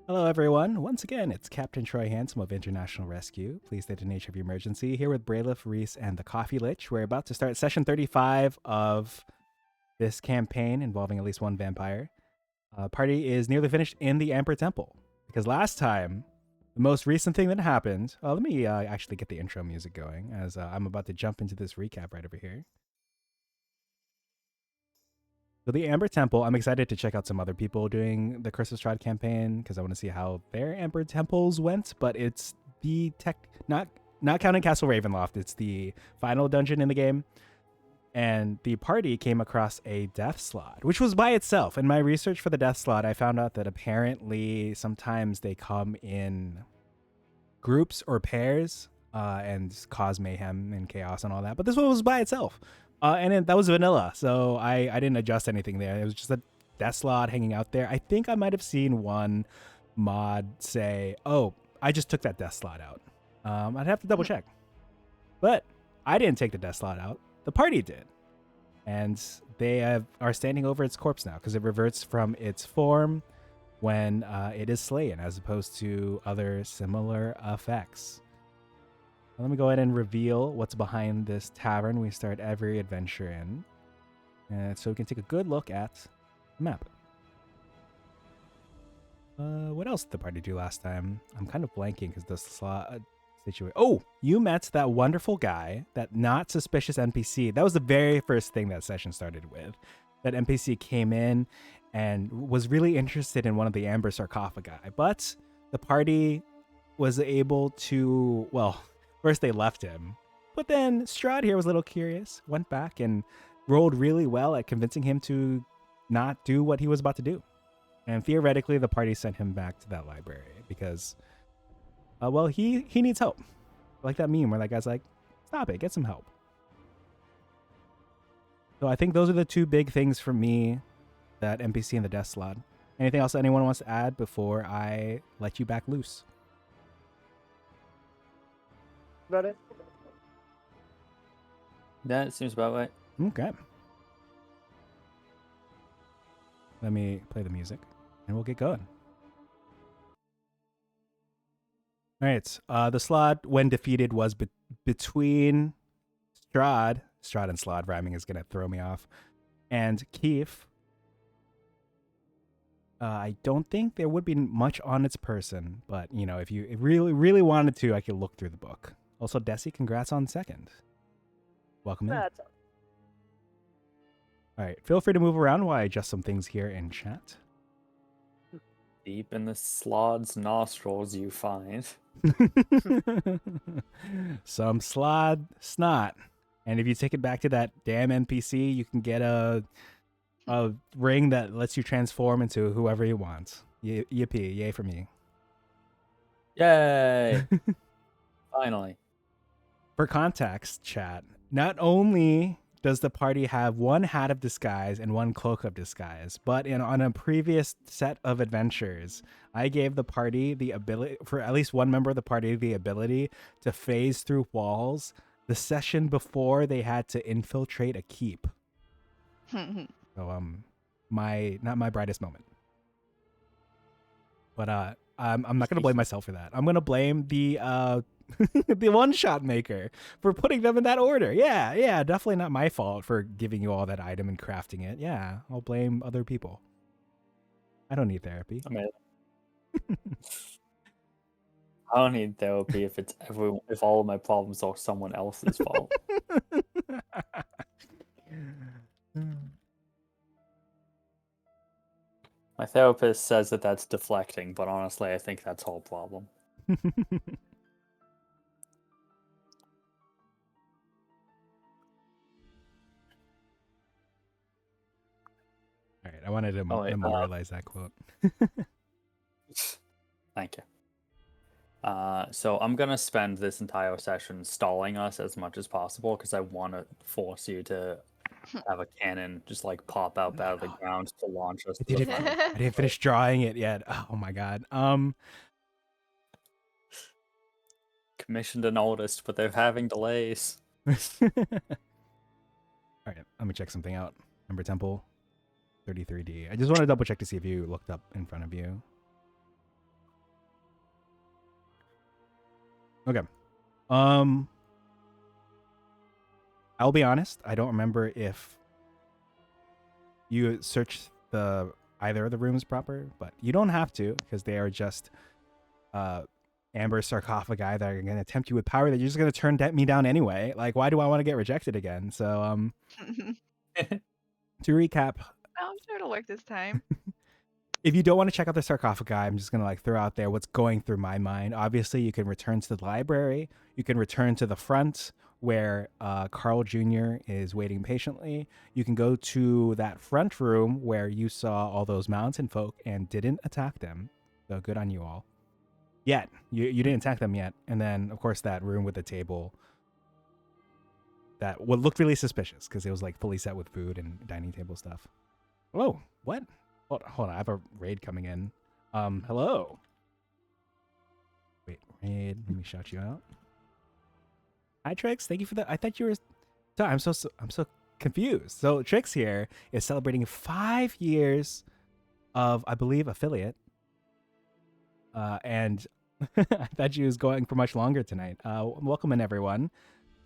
Hello, everyone. Once again, it's Captain Troy Handsome of International Rescue. Please state the nature of your emergency. Here with Bralef, Rees, and the Coffee Lich. We're about to start session 35 of this campaign involving at least one vampire. Party is nearly finished in the Amber Temple. Because last time, the most recent thing that happened... let me actually get the intro music going as I'm about to jump into this recap right over here. So the Amber Temple, I'm excited to check out some other people doing the Curse of Strahd campaign because I want to see how their Amber Temples went. But it's the not counting Castle Ravenloft. It's the final dungeon in the game, and the party came across a death slot, which was by itself. In my research for the death slot, I found out that apparently sometimes they come in groups or pairs and cause mayhem and chaos and all that. But this one was by itself. And that was vanilla, so I didn't adjust anything there. It was just a death slot hanging out there. I think I might have seen one mod say, "Oh, I just took that death slot out." I'd have to double check, but I didn't take the death slot out. The party did, and they are standing over its corpse now because it reverts from its form when it is slain, as opposed to other similar effects. Let me go ahead and reveal what's behind this tavern we start every adventure in. And so we can take a good look at the map. What else did the party do last time? I'm kind of blanking because the slot situation. Oh, you met that wonderful guy, that not suspicious NPC. That was the very first thing that session started with. That NPC came in and was really interested in one of the Amber sarcophagi. But the party was able to, well... First, they left him. But then Strahd here was a little curious, went back and rolled really well at convincing him to not do what he was about to do. And theoretically, the party sent him back to that library because, well, he needs help. Like that meme where that guy's like, stop it, get some help. So I think those are the two big things for me, that NPC and the death slot. Anything else anyone wants to add before I let you back loose? About it. That seems about right. Okay. Let me play the music and we'll get going. All right. The slot, when defeated, was between Strahd and Slod rhyming is going to throw me off, and Keith. I don't think there would be much on its person, but, you know, if you really, really wanted to, I could look through the book. Also, Desi, congrats on second. Welcome in. All right, feel free to move around while I adjust some things here in chat. Deep in the Slod's nostrils you find some Slod snot. And if you take it back to that damn NPC, you can get a ring that lets you transform into whoever you want. Yippee, yay for me. Yay! Finally. For context, chat, not only does the party have one hat of disguise and one cloak of disguise, but on a previous set of adventures, I gave the party the ability, for at least one member of the party, the ability to phase through walls the session before they had to infiltrate a keep. So, not my brightest moment. But I'm not gonna blame myself for that. I'm gonna blame the the one-shot maker for putting them in that order. Yeah, definitely not my fault for giving you all that item and crafting it. Yeah, I'll blame other people. I don't need therapy. I don't need therapy if if all of my problems are someone else's fault. My therapist says that that's deflecting, but honestly, I think that's whole problem. All right, I wanted to memorialize that quote. Thank you. So I'm gonna spend this entire session stalling us as much as possible because I want to force you to have a cannon just like pop out of the ground to launch us. I didn't finish drawing it yet. Oh my god. Commissioned an artist, but they're having delays. All right, let me check something out. Amber Temple, 33D. I just want to double check to see if you looked up in front of you. Okay. I'll be honest. I don't remember if you searched either of the rooms proper, but you don't have to because they are just amber sarcophagi that are going to tempt you with power that you're just going to turn me down anyway. Like, why do I want to get rejected again? So, to recap, I'm sure it'll work this time. if you don't want to check out the sarcophagi, I'm just going to like throw out there what's going through my mind. Obviously, you can return to the library. You can return to the front where Carl Jr. is waiting patiently. You can go to that front room where you saw all those mountain folk and didn't attack them. So good on you all. Yet. You didn't attack them yet. And then, of course, that room with the table that looked really suspicious because it was like fully set with food and dining table stuff. Whoa, what? Hold on, I have a raid coming in. Hello. Wait, raid, let me shout you out. Hi, Trix. Thank you for that. I thought you were... Sorry, I'm so confused. So Trix here is celebrating 5 years of, I believe, affiliate. And I thought she was going for much longer tonight. Welcome in, everyone.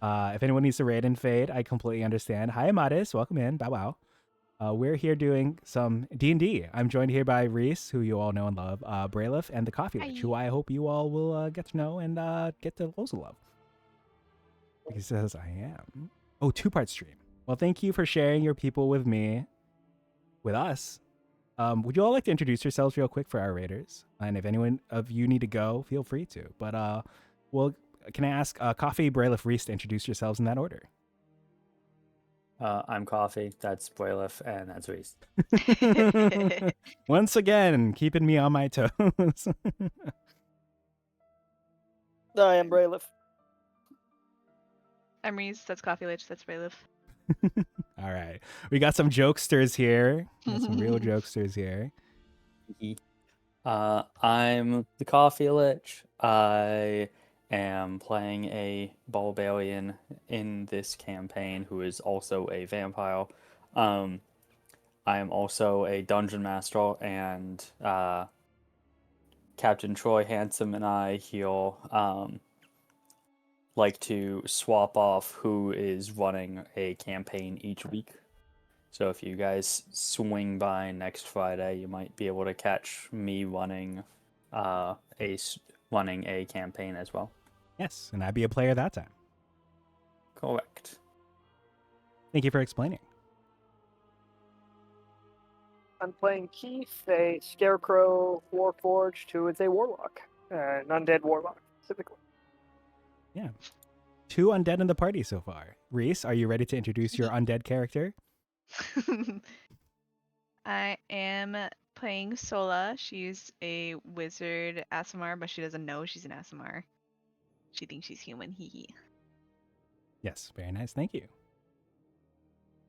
If anyone needs to raid and fade, I completely understand. Hi, Amadis. Welcome in. Bow wow. We're here doing some D&D. I'm joined here by Rees, who you all know and love, Bralef, and the Coffee Lich, who I hope you all will get to know and get to also love. He says, I am. Oh, 2-part stream. Well, thank you for sharing your people with me, with us. Would you all like to introduce yourselves real quick for our raiders? And if anyone of you need to go, feel free to. But, well, can I ask Coffee, Bralef, Rees to introduce yourselves in that order? I'm Coffee, that's Bralef, and that's Rees. Once again, keeping me on my toes. I am Bralef. I'm Rees, that's Coffee Lich, that's Bralef. All right. We got some jokesters here. Some real jokesters here. I'm the Coffee Lich. I am playing a barbarian in this campaign who is also a vampire. I am also a dungeon master, and Captain Troy Handsome and I here like to swap off who is running a campaign each week. So if you guys swing by next Friday, you might be able to catch me running a campaign as well. Yes, and I'd be a player that time. Correct. Thank you for explaining. I'm playing Keith, a Scarecrow Warforged, who is a warlock, an undead warlock specifically. Yeah. 2 undead in the party so far. Rees, are you ready to introduce your undead character? I am playing Sola. She's a wizard Asimar, but she doesn't know she's an Asimar. She thinks she's human. Hee hee. Yes, very nice. Thank you.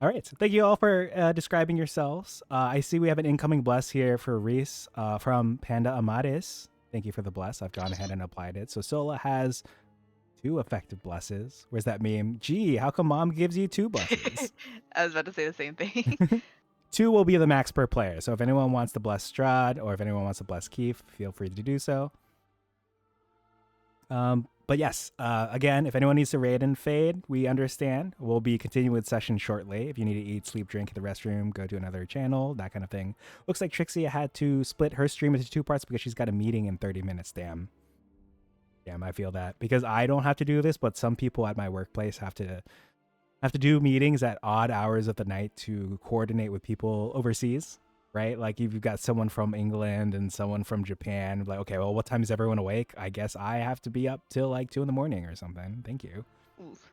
All right. So thank you all for describing yourselves. I see we have an incoming bless here for Rees from Panda Amadis. Thank you for the bless. I've gone ahead and applied it. So Sola has 2 effective blesses. Where's that meme? Gee, how come mom gives you 2 blesses? I was about to say the same thing. 2 will be the max per player. So if anyone wants to bless Strahd or if anyone wants to bless Keith, feel free to do so. But yes, again, if anyone needs to raid and fade, we understand. We'll be continuing with session shortly. If you need to eat, sleep, drink, hit the restroom, go to another channel, that kind of thing. Looks like Trixie had to split her stream into 2 parts because she's got a meeting in 30 minutes. Damn, I feel that. Because I don't have to do this, but some people at my workplace have to do meetings at odd hours of the night to coordinate with people overseas, right? Like if you've got someone from England and someone from Japan, like, okay, well, what time is everyone awake? I guess I have to be up till like 2 a.m. or something. Thank you. Oof.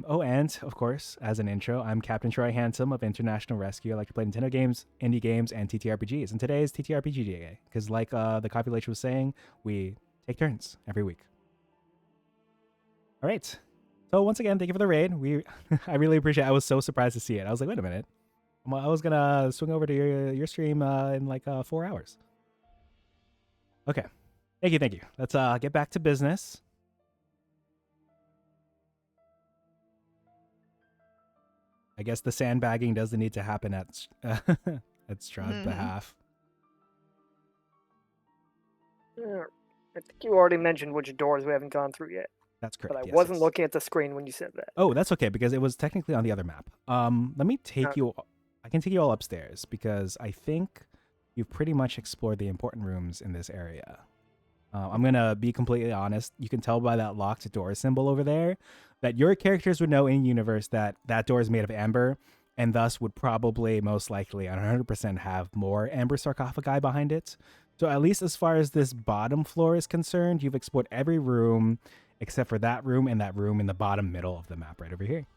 Oh, and of course, as an intro, I'm Captain Troy Handsome of International Rescue. I like to play Nintendo games, indie games, and TTRPGs. And today is TTRPG day because, like the Coffee Lich was saying, we take turns every week. All right. So once again, thank you for the raid. I really appreciate it. I was so surprised to see it. I was like, wait a minute. I was going to swing over to your stream in like 4 hours. Okay. Thank you. Let's get back to business. I guess the sandbagging doesn't need to happen at Strahd's behalf. Yeah. I think you already mentioned which doors we haven't gone through yet, That's but correct. I yes, wasn't yes. looking at the screen when you said that. Oh, that's okay because it was technically on the other map. Let me take Okay. you. I can take you all upstairs because I think you've pretty much explored the important rooms in this area. I'm gonna be completely honest. You can tell by that locked door symbol over there that your characters would know in universe that that door is made of amber, and thus would probably most likely 100% have more amber sarcophagi behind it. So at least as far as this bottom floor is concerned, you've explored every room except for that room and that room in the bottom middle of the map right over here.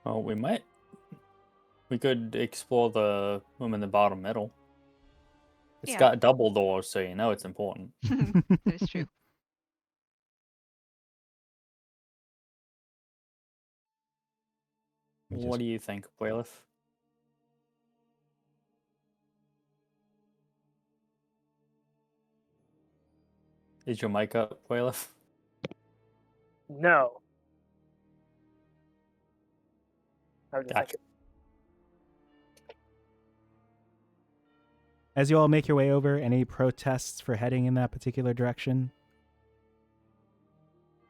Oh, we could explore the room in the bottom middle. It's Yeah. got double doors, so you know it's important. That is true. Let me What just- do you think, Bralef? Is your mic up, Bralef? No. I was just Gotcha. thinking. As you all make your way over, any protests for heading in that particular direction?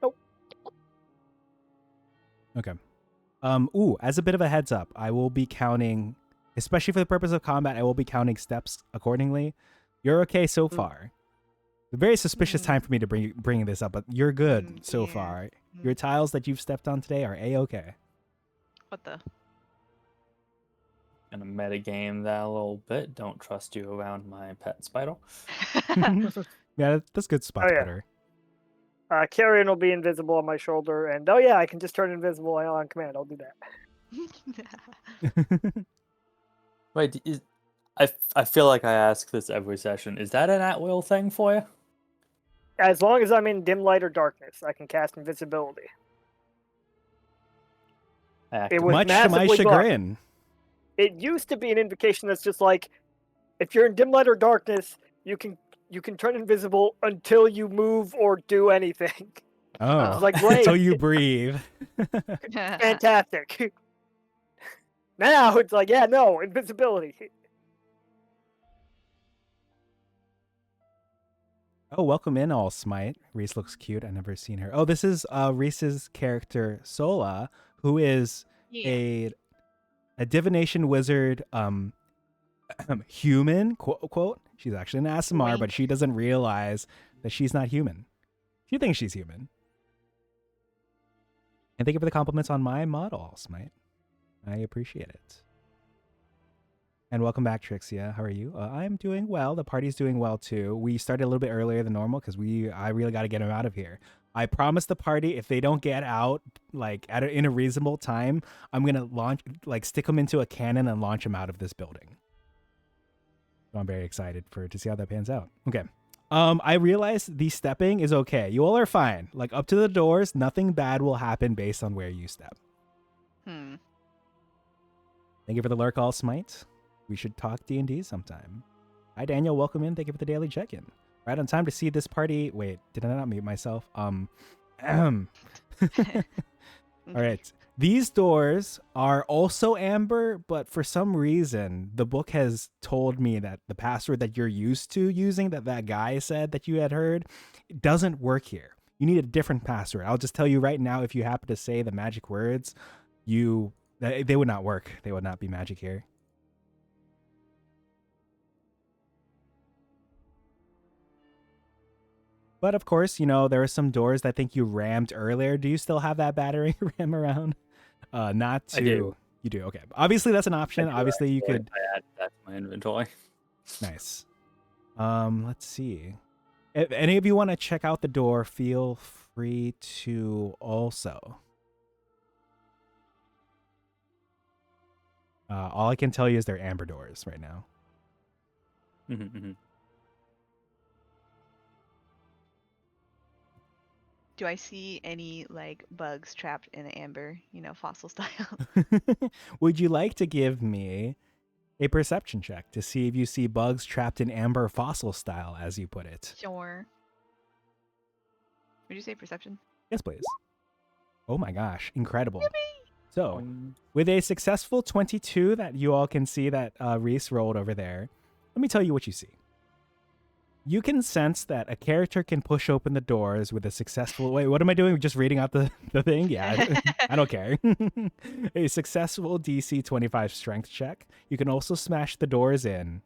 Nope. Okay. As a bit of a heads up, I will be counting, especially for the purpose of combat, I will be counting steps accordingly. You're okay so far. A very suspicious time for me to bring this up, but you're good so Yeah. far. Your tiles that you've stepped on today are a-okay. What the? Gonna metagame that a little bit. Don't trust you around my pet spider. Yeah, that's good spot Oh, yeah. better. Carrion will be invisible on my shoulder, and oh yeah, I can just turn invisible on command. I'll do that. Wait, I feel like I ask this every session. Is that an at-will thing for you? As long as I'm in dim light or darkness, I can cast invisibility. It was Much to my massively bugged. chagrin. It used to be an invocation that's just like, if you're in dim light or darkness, you can turn invisible until you move or do anything. Oh, It's like, great. until you breathe. Fantastic. Now it's like, yeah, no, invisibility. Oh, welcome in, all Smite. Reese looks cute. I've never seen her. Oh, this is Reese's character, Sola, who is a divination wizard, human, quote unquote. She's actually an Asimar, but Wink. she doesn't realize that she's not human. She thinks she's human. And thank you for the compliments on my model, all Smite. I appreciate it. And welcome back, Trixia. How are you? I'm doing well. The party's doing well too. We started a little bit earlier than normal because I really got to get them out of here. I promised the party if they don't get out like in a reasonable time, I'm gonna stick them into a cannon and launch them out of this building. So I'm very excited to see how that pans out. Okay. I realized the stepping is okay. You all are fine. Like up to the doors, nothing bad will happen based on where you step. Thank you for the lurk, all Smite. We should talk D&D sometime. Hi, Daniel. Welcome in. Thank you for the daily check-in. Right on time to see this party. Wait, did I not mute myself? All right. These doors are also amber, but for some reason, the book has told me that the password that you're used to using, that guy said that you had heard, doesn't work here. You need a different password. I'll just tell you right now, if you happen to say the magic words, they would not work. They would not be magic here. But of course, there are some doors that I think you rammed earlier. Do you still have that battery ram around? Not to. I do. You do. Okay. Obviously, that's an option. Obviously, you could. I add that to my inventory. Nice. Let's see. If any of you want to check out the door, feel free to also. All I can tell you is they're amber doors right now. Do I see any bugs trapped in amber, fossil style? Would you like to give me a perception check to see if you see bugs trapped in amber fossil style, as you put it? Sure. Would you say perception? Yes, please. Oh my gosh, incredible. So, with a successful 22 that you all can see that Rees rolled over there, let me tell you what you see. You can sense that a character can push open the doors with a successful... Wait, what am I doing? Just reading out the thing? Yeah, I don't care. A successful DC 25 strength check. You can also smash the doors in,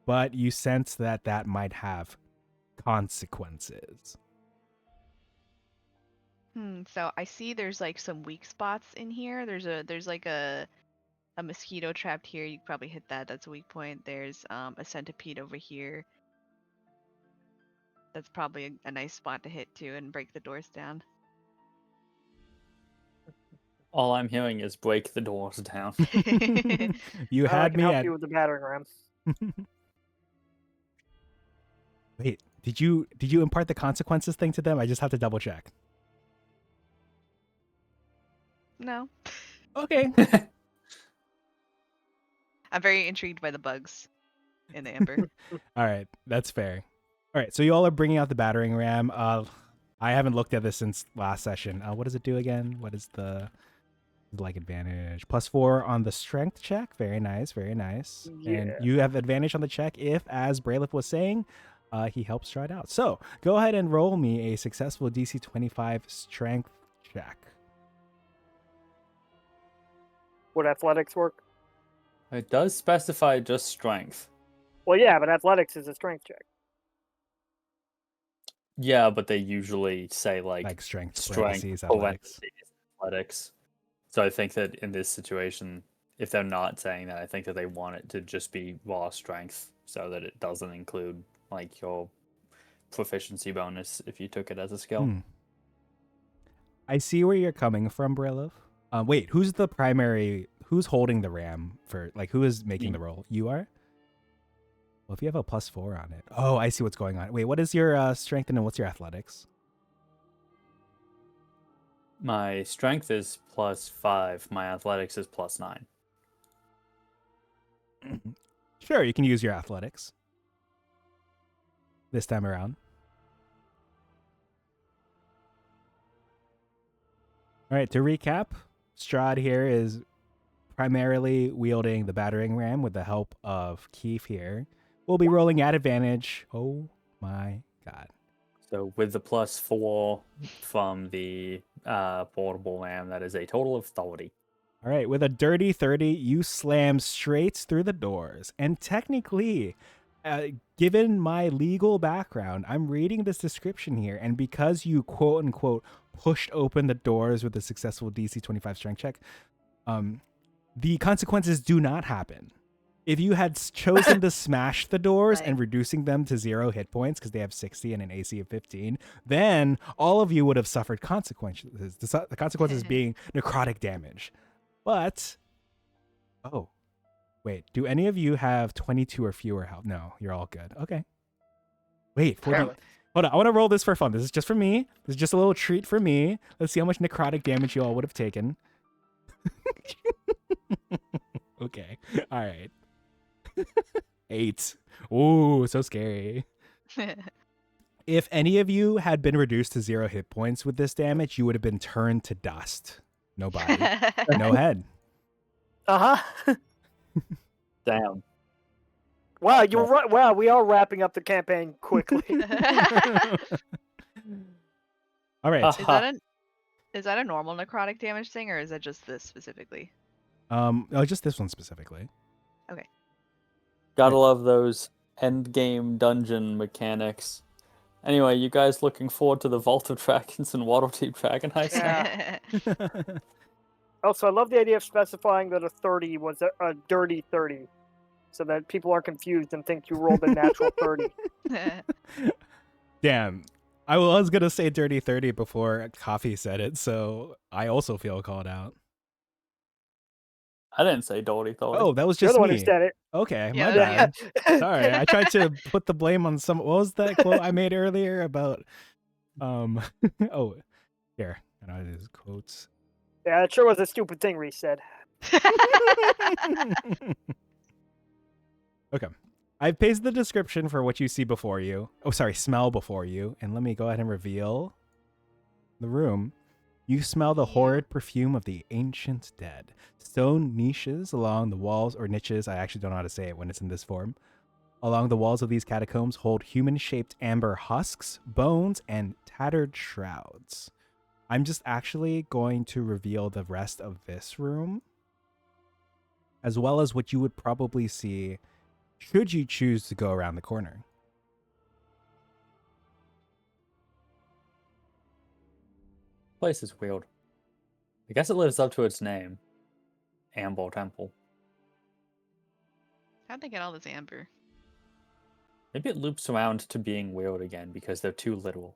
but you sense that that might have consequences. So I see there's like some weak spots in here. There's like a mosquito trapped here. You could probably hit that. That's a weak point. There's a centipede over here. That's probably a nice spot to hit too and break the doors down. All I'm hearing is break the doors down. You I had can me help at... you with the battering ram. Wait, did you impart the consequences thing to them? I just have to double check. No. Okay. I'm very intrigued by the bugs in the amber. All right, that's fair. All right, so you all are bringing out the battering ram. I haven't looked at this since last session. What does it do again? What is the like advantage? +4 on the strength check. Very nice, very nice. Yeah. And you have advantage on the check if, as Bralef was saying, he helps Stride out. So go ahead and roll me a successful DC 25 strength check. Would athletics work? It does specify just strength. Well, yeah, but athletics is a strength check. Yeah, but they usually say Like strength, parentheses, athletics. So I think that in this situation, if they're not saying that, I think that they want it to just be raw strength so that it doesn't include like your proficiency bonus if you took it as a skill. I see where you're coming from, Bralef. Wait, who's the primary? Who's holding the ram for? Like, who is making the roll? You are. Well, if you have a +4 on it. Oh, I see what's going on. Wait, what is your strength and what's your athletics? My strength is +5. My athletics is +9. Sure, you can use your athletics this time around. All right, to recap, Strahd here is primarily wielding the battering ram with the help of Keith here. We'll be rolling at advantage. Oh my god. So with the +4 from the portable ram, that is a total of 30. All right, with a dirty 30, you slam straight through the doors. And technically, given my legal background, I'm reading this description here, and because you quote unquote pushed open the doors with a successful DC 25 strength check, the consequences do not happen. If you had chosen to smash the doors and reducing them to 0 hit points because they have 60 and an AC of 15, then all of you would have suffered consequences. The consequences being necrotic damage. But, oh, wait, do any of you have 22 or fewer health? No, you're all good. Okay. Wait, 40. Hold on, I want to roll this for fun. This is just for me. This is just a little treat for me. Let's see how much necrotic damage you all would have taken. Okay, all right. 8. Ooh, so scary. If any of you had been reduced to 0 hit points with this damage, you would have been turned to dust. No body, no head. Uh-huh. Damn. Wow, you're right. Wow, we are wrapping up the campaign quickly. All right. Is that a normal necrotic damage thing, or is that just this specifically? Oh, just this one specifically. Okay. Gotta love those end game dungeon mechanics. Anyway, you guys looking forward to the Vault of Dragons and Waterdeep Dragon Heist? Yeah. Also, I love the idea of specifying that a 30 was a dirty 30, so that people are confused and think you rolled a natural 30. Damn. I was going to say dirty 30 before Coffee said it, so I also feel called out. I didn't say dirty 30. Oh, that was You're just the one me. who said it. Okay, Yeah, my that was bad. Sorry, I tried to put the blame on some... What was that quote I made earlier about... Oh, here. I know it is quotes. Yeah, it sure was a stupid thing Reese said. Okay. I've pasted the description for what you see before you. Oh, sorry, smell before you. And let me go ahead and reveal the room. You smell the Yeah. horrid perfume of the ancient dead. Stone niches along the walls, or niches, I actually don't know how to say it when it's in this form. Along the walls of these catacombs hold human-shaped amber husks, bones, and tattered shrouds. I'm just actually going to reveal the rest of this room, as well as what you would probably see should you choose to go around the corner. Place is weird. I guess it lives up to its name. Amber Temple. How'd they get all this amber? Maybe it loops around to being weird again because they're too literal.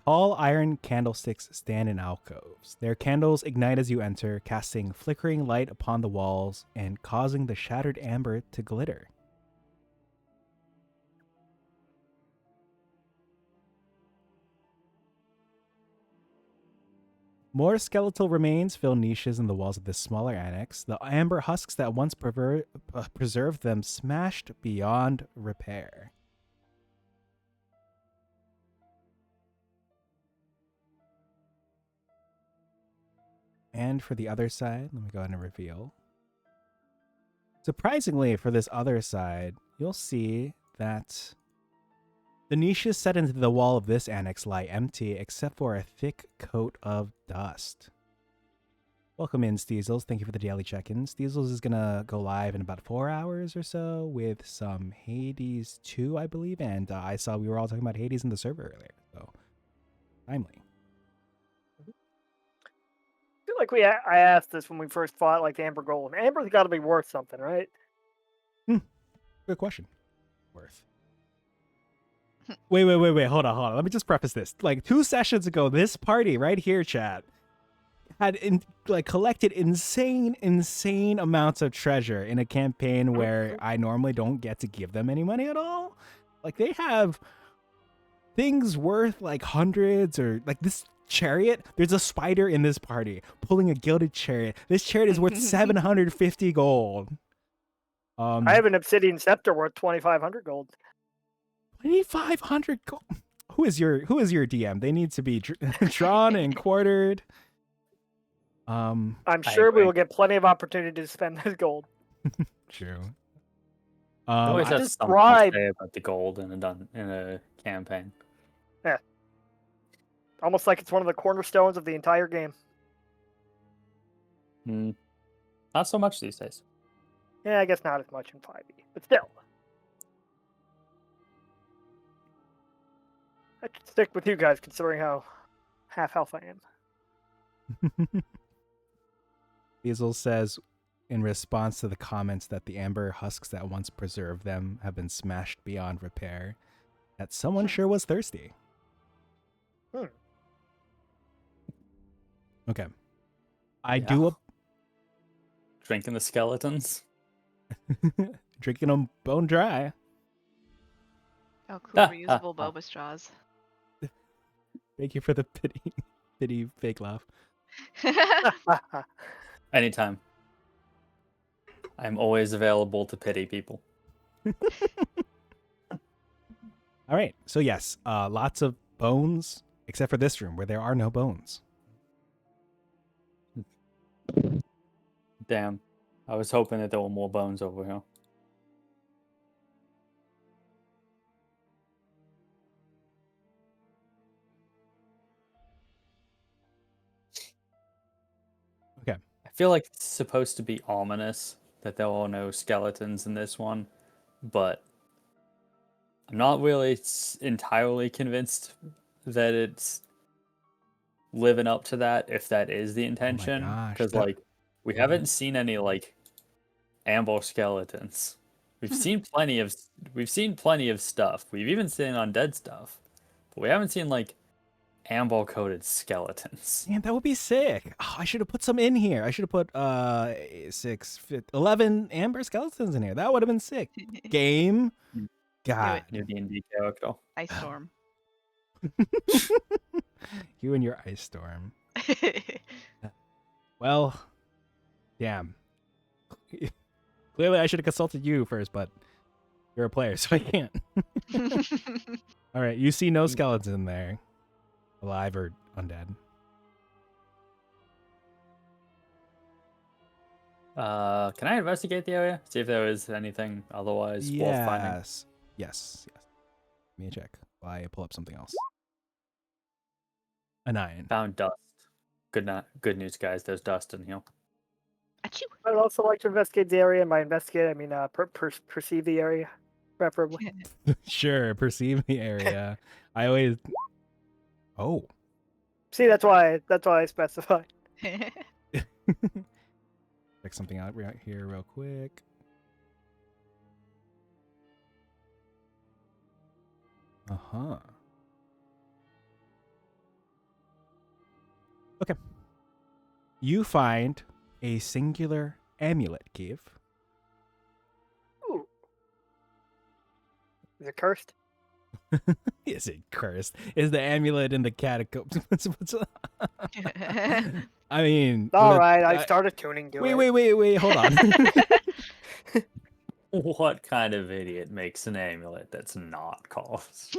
Tall iron candlesticks stand in alcoves. Their candles ignite as you enter, casting flickering light upon the walls and causing the shattered amber to glitter. More skeletal remains fill niches in the walls of this smaller annex. The amber husks that once preserved them smashed beyond repair. And for the other side, let me go ahead and reveal. Surprisingly, for this other side, you'll see that the niches set into the wall of this annex lie empty except for a thick coat of dust. Welcome in, Steezels. Thank you for the daily check-in. Steezels is going to go live in about 4 hours or so with some Hades 2, I believe. And I saw we were all talking about Hades in the server earlier. So, timely. I feel like I asked this when we first fought like the Amber Golem. Amber's got to be worth something, right? Good question. Worth. Wait. Hold on. Let me just preface this. Like 2 sessions ago, this party right here, chat, had collected insane amounts of treasure in a campaign where I normally don't get to give them any money at all. Like they have things worth like hundreds, or like this chariot. There's a spider in this party pulling a gilded chariot. This chariot is worth 750 gold. I have an obsidian scepter worth 2,500 gold. 2,500 gold. Who is your DM? They need to be drawn and quartered. I'm sure we will get plenty of opportunity to spend this gold. True. Always I have just something bribe- to say about the gold in a campaign. Almost like it's one of the cornerstones of the entire game. Not so much these days. Yeah, I guess not as much in 5e, but still. I should stick with you guys considering how half health I am. Diesel says, in response to the comments that the amber husks that once preserved them have been smashed beyond repair, that someone sure was thirsty. Okay. I do Drinking the skeletons. drinking them bone dry. Oh, cool. Reusable boba straws. Thank you for the pity fake laugh. Anytime. I'm always available to pity people. All right. So yes, lots of bones, except for this room where there are no bones. Damn. I was hoping that there were more bones over here. Okay. I feel like it's supposed to be ominous that there are no skeletons in this one, but I'm not really entirely convinced that it's living up to that, if that is the intention. gosh, Because that- we haven't seen any amber skeletons. We've seen plenty of stuff. We've even seen undead stuff, but we haven't seen amber coated skeletons. Man, that would be sick. Oh, I should have put some in here. I should have put 11 amber skeletons in here. That would have been sick. Game. God. New D&D character. Ice storm. You and your ice storm. Well, damn. Clearly I should have consulted you first, but You're a player, so I can't. All right, you see no skeletons in there, alive or undead. Can I investigate the area? See if there is anything otherwise worth finding? Yes. Let me check while I pull up something else. A 9. Found dust. Good news, guys. There's dust in here. Achoo. I'd also like to investigate the area. By investigate, I mean perceive the area, preferably. Sure, perceive the area. I always. Oh. See, that's why I specified. Check something out right here real quick. Uh-huh. Okay. You find a singular amulet, Keith. Ooh. Is it cursed? Is it cursed? Is the amulet in the catacombs? I mean... All right, I started tuning to it. Wait, hold on. What kind of idiot makes an amulet that's not cursed?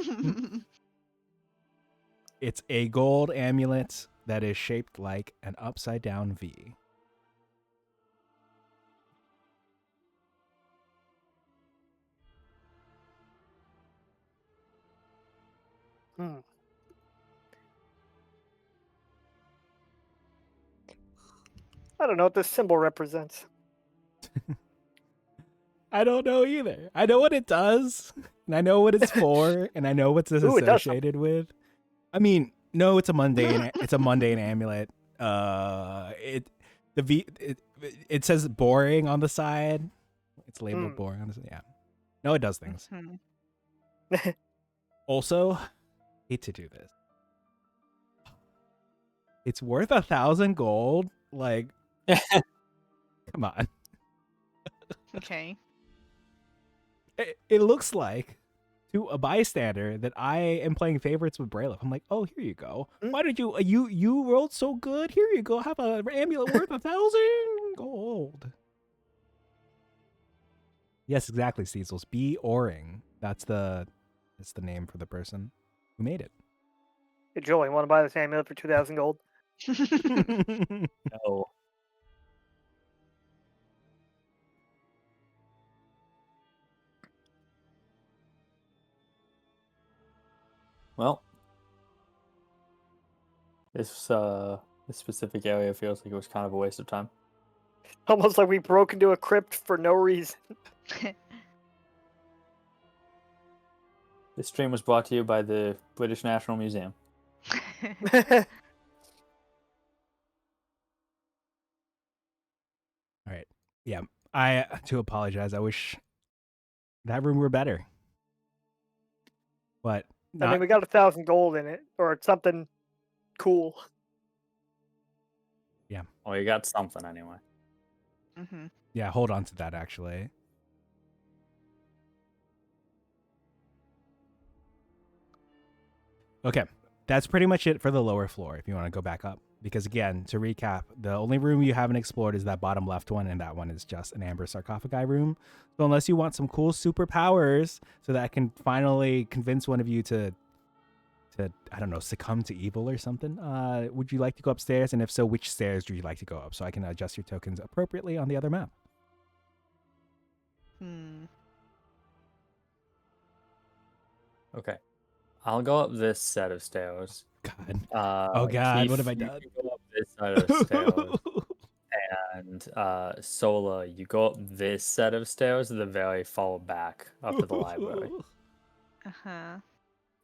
It's a gold amulet that is shaped like an upside-down V. I don't know what this symbol represents. I don't know either. I know what it does, and I know what it's for, and I know what's Ooh, it does associated with. I mean, no, it's a mundane. It's a mundane amulet. It says boring on the side. It's labeled boring on the side. Yeah. No, it does things. Also, hate to do this. It's worth 1,000 gold. Like, come on. Okay. It looks like to a bystander that I am playing favorites with Bralef. I'm like, oh, here you go. Why did you rolled so good? Here you go. Have an amulet worth 1,000 gold. Yes, exactly, Cecil's B. Oring. That's the name for the person who made it. Hey, Joel, you want to buy this amulet for 2,000 gold? No. Well, this specific area feels like it was kind of a waste of time. Almost like we broke into a crypt for no reason. This stream was brought to you by the British National Museum. All right. Yeah. I to apologize. I wish that room were better. But I mean, we got 1,000 gold in it, or something cool. Yeah. Well, you got something anyway. Yeah, hold on to that actually. Okay. That's pretty much it for the lower floor if you want to go back up. Because again, to recap, the only room you haven't explored is that bottom left one, and that one is just an amber sarcophagi room. So unless you want some cool superpowers so that I can finally convince one of you to I don't know, succumb to evil or something, would you like to go upstairs? And if so, which stairs do you like to go up so I can adjust your tokens appropriately on the other map? Okay. I'll go up this set of stairs. God. Oh God, Keith, what have I you done? can go up this set of stairs. And Sola, you go up this set of stairs and the very far back up to the library.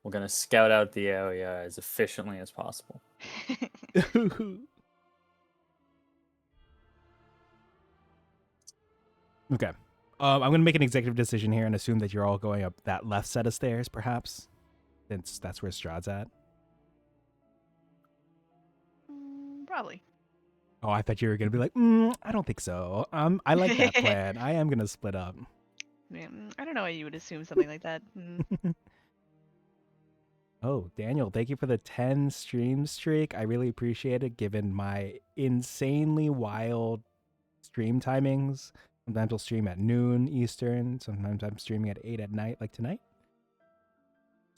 We're gonna scout out the area as efficiently as possible. Okay. I'm gonna make an executive decision here and assume that you're all going up that left set of stairs, perhaps, since that's where Strahd's at. Probably. Oh, I thought you were gonna be like, I don't think so. I like that plan. I am gonna split up. Yeah, I don't know why you would assume something like that. Oh, Daniel, thank you for the 10 stream streak. I really appreciate it, given my insanely wild stream timings. Sometimes I'll stream at noon Eastern. Sometimes I'm streaming at 8 at night, like tonight.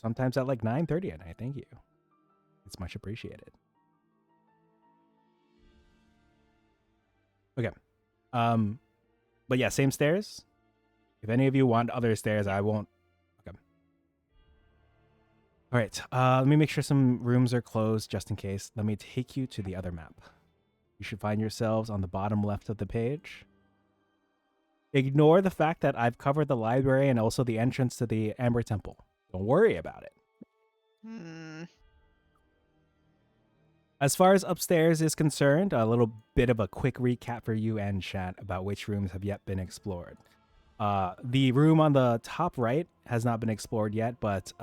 Sometimes at like 9:30 at night. Thank you. It's much appreciated. Okay. But yeah, same stairs. If any of you want other stairs, I won't. Okay. All right. Let me make sure some rooms are closed just in case. Let me take you to the other map. You should find yourselves on the bottom left of the page. Ignore the fact that I've covered the library and also the entrance to the Amber Temple. Don't worry about it. As far as upstairs is concerned, a little bit of a quick recap for you and chat about which rooms have yet been explored. The room on the top right has not been explored yet, but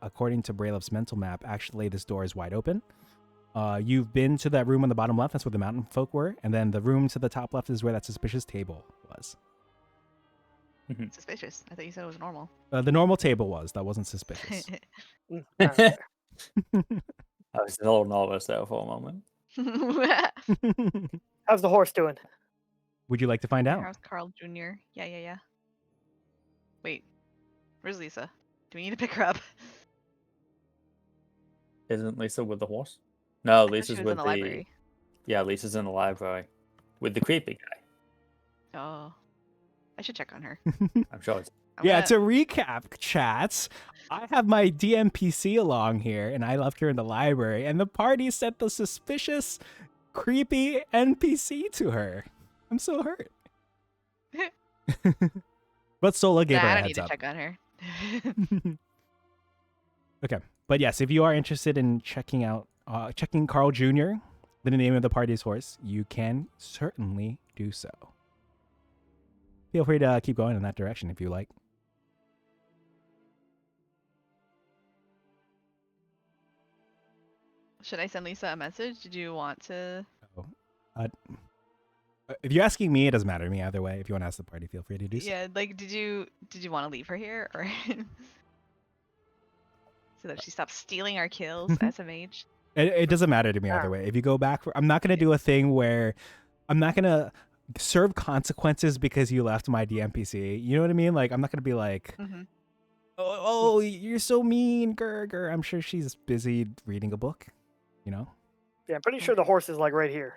according to Bralef's mental map, actually this door is wide open. You've been to that room on the bottom left, that's where the mountain folk were, and then the room to the top left is where that suspicious table was. Suspicious. I thought you said it was normal. The normal table was. That wasn't suspicious. I was a little nervous there for a moment. How's the horse doing? Would you like to find out? How's Carl Jr.? Yeah. Wait, where's Lisa? Do we need to pick her up? Isn't Lisa with the horse? No, I thought Lisa's she was with in the library. Yeah, Lisa's in the library with the creepy guy. Oh, I should check on her. I'm sure it's To recap, chats, I have my DMPC along here, and I left her in the library, and the party sent the suspicious, creepy NPC to her. I'm so hurt. But Sola gave her a I don't heads need up. to check on her. Okay, but yes, if you are interested in checking Carl Jr., the name of the party's horse, you can certainly do so. Feel free to keep going in that direction if you like. Should I send Lisa a message? Did you want to? If you're asking me, it doesn't matter to me either way. If you want to ask the party, feel free to do so. Yeah, like, did you want to leave her here, or so that she stops stealing our kills, SMH? It doesn't matter to me either way. If you go back, I'm not going to do a thing where I'm not going to serve consequences because you left my DMPC. You know what I mean? Like, I'm not going to be like, oh, you're so mean, grr. I'm sure she's busy reading a book, you know? Yeah, I'm pretty sure the horse is like right here.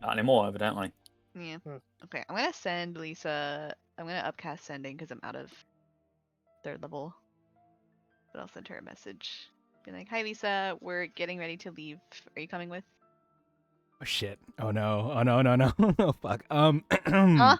not anymore, evidently. Yeah. Okay, I'm gonna send Lisa. I'm gonna upcast sending because I'm out of 3rd level. But I'll send her a message. Be like, "Hi Lisa, we're getting ready to leave. Are you coming with?" Oh shit! Oh no! Oh fuck! Huh?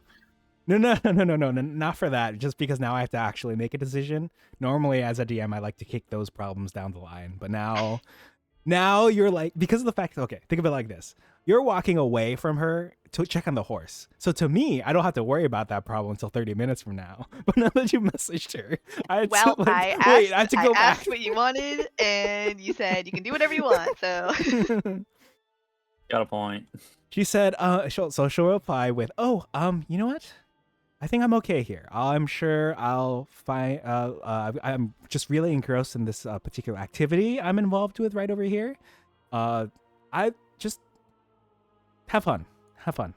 No, not for that. Just because now I have to actually make a decision. Normally, as a DM, I like to kick those problems down the line, but now you're like, because of the fact. Okay, think of it like this: you're walking away from her to check on the horse. So to me, I don't have to worry about that problem until 30 minutes from now. But now that you messaged her, I had Well, to, like, I had to go back. asked what you wanted, and you said you can do whatever you want. So Got a point. She said, she'll reply with, "Oh, you know what? I think I'm okay here. I'm sure I'll find. I'm just really engrossed in this particular activity I'm involved with right over here. I just have fun. Have fun."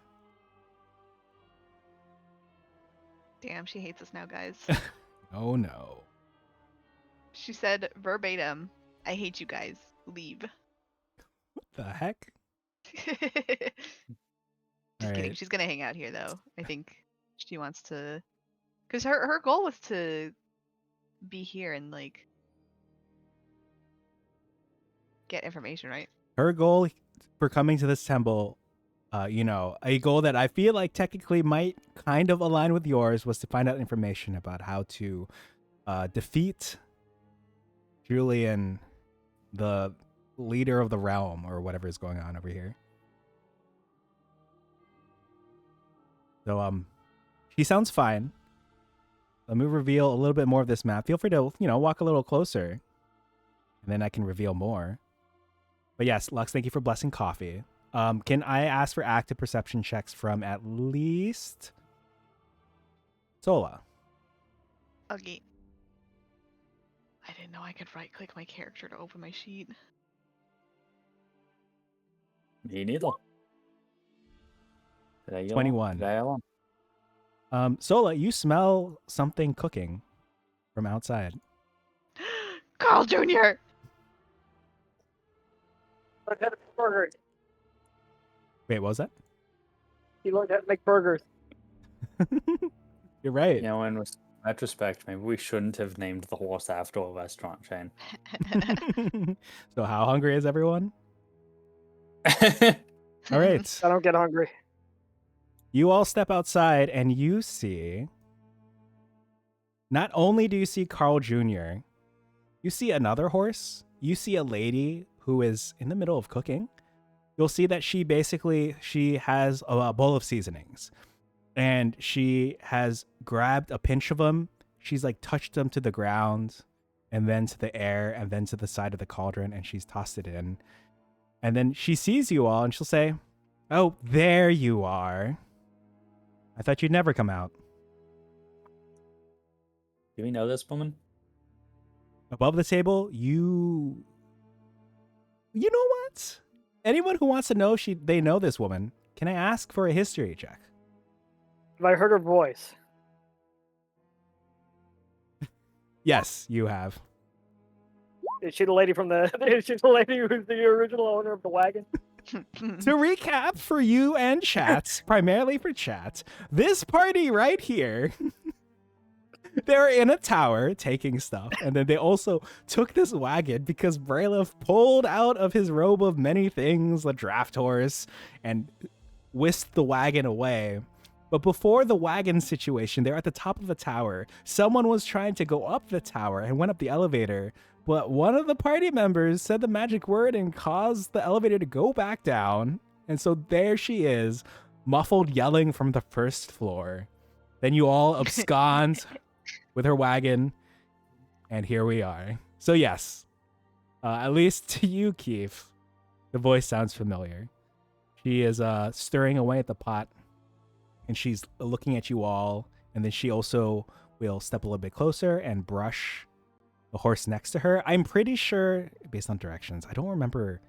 damn, she hates us now, guys. Oh no. She said verbatim, "I hate you guys. Leave." What the heck? Just kidding. Right. She's gonna hang out here though. I think she wants to, because her goal was to be here and like get information, right? Her goal for coming to this temple, a goal that I feel like technically might kind of align with yours, was to find out information about how to defeat Julian, the leader of the realm, or whatever is going on over here. So she sounds fine. Let me reveal a little bit more of this map. Feel free to, walk a little closer, and then I can reveal more. But yes, Lux, thank you for blessing coffee. Can I ask for active perception checks from at least Sola? Okay. I didn't know I could right click my character to open my sheet. Me neither. Today 21. Today alone. Sola, you smell something cooking from outside. Carl Jr. Learned how to make burgers. Wait, what was that? He learned how to make burgers. You're right. You know, in retrospect, maybe we shouldn't have named the horse after a restaurant chain. So how hungry is everyone? All right. I don't get hungry. You all step outside and you see, not only do you see Carl Jr., you see another horse. You see a lady who is in the middle of cooking. You'll see that she has a bowl of seasonings and she has grabbed a pinch of them. She's like touched them to the ground and then to the air and then to the side of the cauldron, and she's tossed it in. And then she sees you all and she'll say, "Oh, there you are. I thought you'd never come out." Do we know this woman? Above the table, you know what? Anyone who wants to know they know this woman, can I ask for a history check? Have I heard her voice? Yes, you have. Is she the lady from the? Is she the lady who's the original owner of the wagon? To recap for you and chat, primarily for chat, this party right here, they're in a tower taking stuff, and then they also took this wagon because Bralef pulled out of his robe of many things the draft horse and whisked the wagon away. But before the wagon situation, they're at the top of a tower. Someone was trying to go up the tower and went up the elevator, but one of the party members said the magic word and caused the elevator to go back down. And so there she is, muffled yelling from the first floor. Then you all abscond with her wagon, and here we are. So yes, at least to you, Keith, the voice sounds familiar. She is stirring away at the pot, and she's looking at you all, and then she also will step a little bit closer and brush the horse next to her. I'm pretty sure, based on directions, I don't remember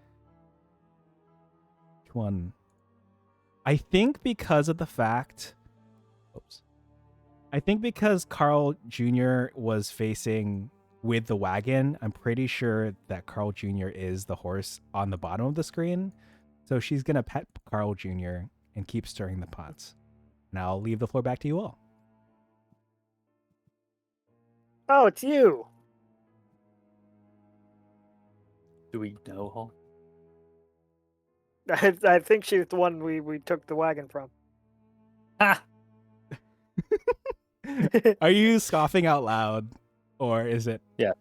which one. I think because of the fact... Oops. I think because Carl Jr. was facing with the wagon, I'm pretty sure that Carl Jr. is the horse on the bottom of the screen. So she's going to pet Carl Jr. and keep stirring the pots. Now I'll leave the floor back to you all. Oh, it's you. Do we know I think she's the one we took the wagon from. her? Ha! Are you scoffing out loud, or is it? Yeah.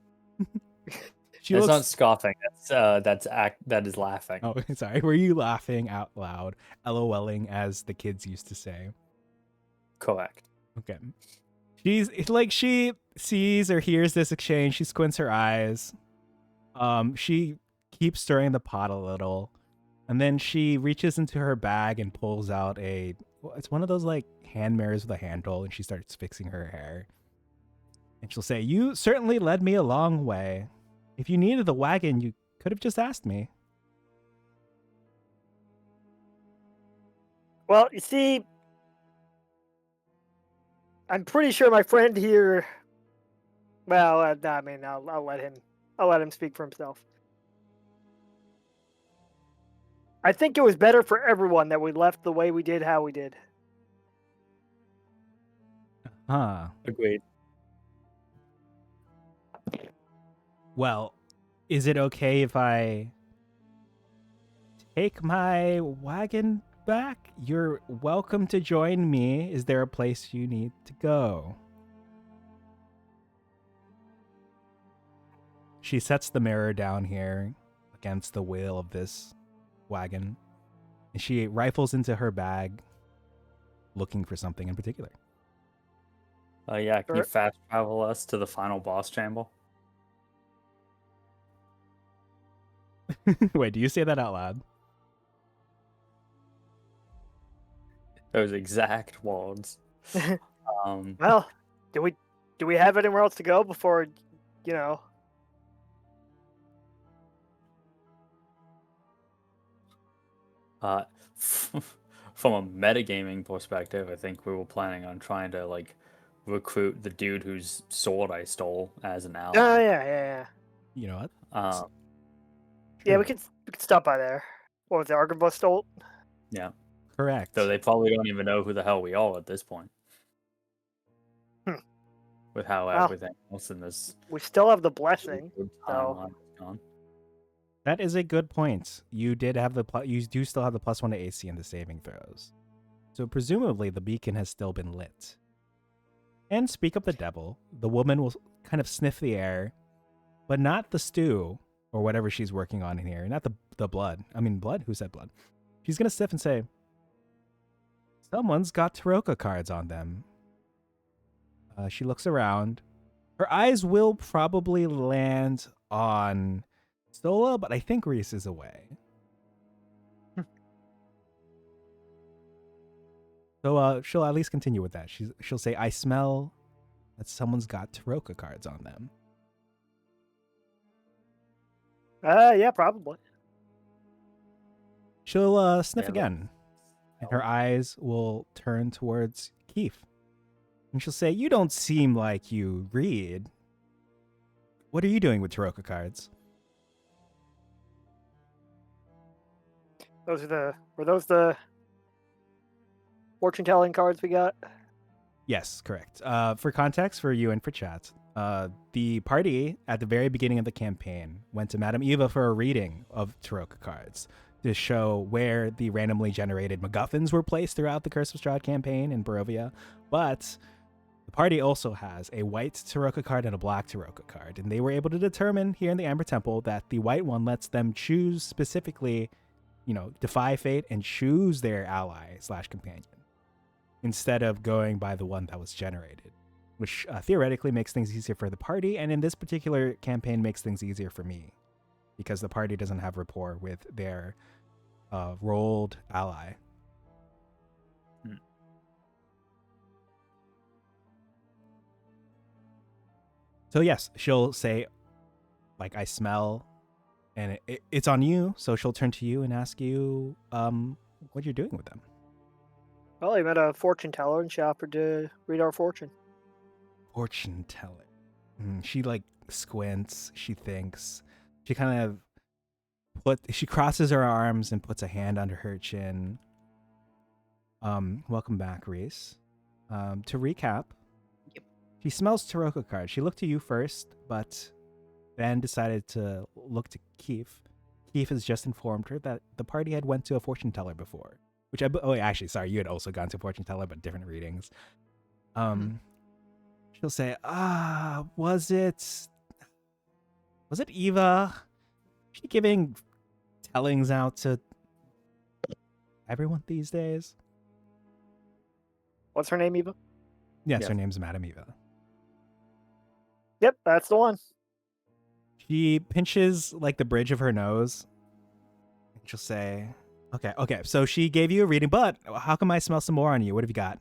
She It's looks... not scoffing. That is laughing. Oh, sorry. Were you laughing out loud, LOLing, as the kids used to say? Correct. Okay. It's like she sees or hears this exchange. She squints her eyes. She keeps stirring the pot a little, and then she reaches into her bag and pulls out it's one of those like hand mirrors with a handle, and she starts fixing her hair. And she'll say, "You certainly led me a long way. If you needed the wagon, you could have just asked me." Well, you see, I'm pretty sure my friend here. Well, I mean, I'll let him speak for himself. I think it was better for everyone that we left the way we did, how we did. Huh. Agreed. Well, is it okay if I take my wagon back? You're welcome to join me. Is there a place you need to go? She sets the mirror down here against the wheel of this wagon, and she rifles into her bag looking for something in particular. Yeah, can you Sure. fast travel us to the final boss chamber? Wait, do you say that out loud? Those exact words. Well, do we have anywhere else to go before, you know? from a metagaming perspective, I think we were planning on trying to like recruit the dude whose sword I stole as an ally. Oh yeah. You know what? Yeah, we True. could stop by there. What was the Arquebus stole? Yeah. Correct. So they probably don't even know who the hell we are at this point. Hmm. With how Well, everything else in this We still have the blessing. So timeline is gone. That is a good point. You did have you do still have the +1 to AC in the saving throws. So presumably the beacon has still been lit. And speak up the devil, the woman will kind of sniff the air, but not the stew or whatever she's working on in here. Not the blood. I mean blood? Who said blood? She's gonna sniff and say, someone's got Taroka cards on them. She looks around. Her eyes will probably land on Stola, but I think Rees is away. So she'll at least continue with that. She'll say, I smell that someone's got Taroka cards on them. yeah, probably. She'll sniff Yeah, again, and her eyes will turn towards Keith. And she'll say, you don't seem like you read. What are you doing with Taroka cards? Were those the fortune telling cards we got? Yes, correct. For context, for you and for chat, the party at the very beginning of the campaign went to Madame Eva for a reading of Taroka cards to show where the randomly generated MacGuffins were placed throughout the Curse of Strahd campaign in Barovia. But the party also has a white Taroka card and a black Taroka card, and they were able to determine here in the Amber Temple that the white one lets them choose specifically, defy fate and choose their ally/companion instead of going by the one that was generated, which theoretically makes things easier for the party, and in this particular campaign makes things easier for me because the party doesn't have rapport with their rolled ally. So yes, she'll say, like, I smell, and it's on you, so she'll turn to you and ask you what you're doing with them. Well, I met a fortune teller and she offered to read our fortune. Fortune teller. She like squints, she thinks. She kind of she crosses her arms and puts a hand under her chin. Welcome back, Rees. To recap, Yep. She smells Taroka cards. She looked to you first, but then decided to look to Keith. Keith has just informed her that the party had went to a fortune teller before. Which actually, sorry, you had also gone to a fortune teller, but different readings. She'll say, was it Eva? Is she giving tellings out to everyone these days? What's her name, Eva? Yes, her name's Madame Eva. Yep, that's the one. She pinches like the bridge of her nose. And she'll say, okay, so she gave you a reading, but how come I smell some more on you? What have you got?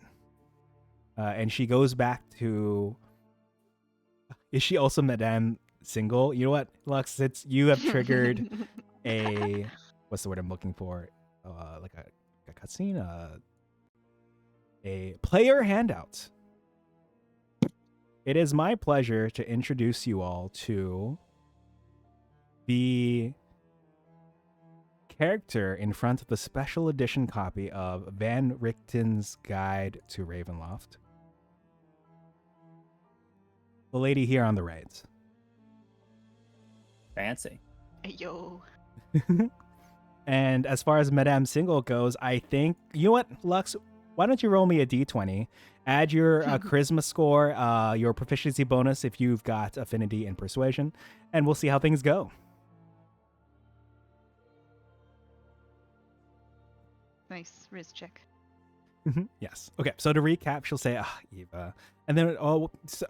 And she goes back to, is she also Madame Single? You know what, Lux, you have triggered a, what's the word I'm looking for? Like a cutscene? A player handout. It is my pleasure to introduce you all to the character in front of the special edition copy of Van Richten's Guide to Ravenloft. The lady here on the right. Fancy. Yo. And as far as Madame Single goes, I think, you know what, Lux, why don't you roll me a d20? Add your charisma score, your proficiency bonus if you've got affinity and persuasion, and we'll see how things go. Nice. Riz check. Yes. Okay. So to recap, she'll say, Eva. And then,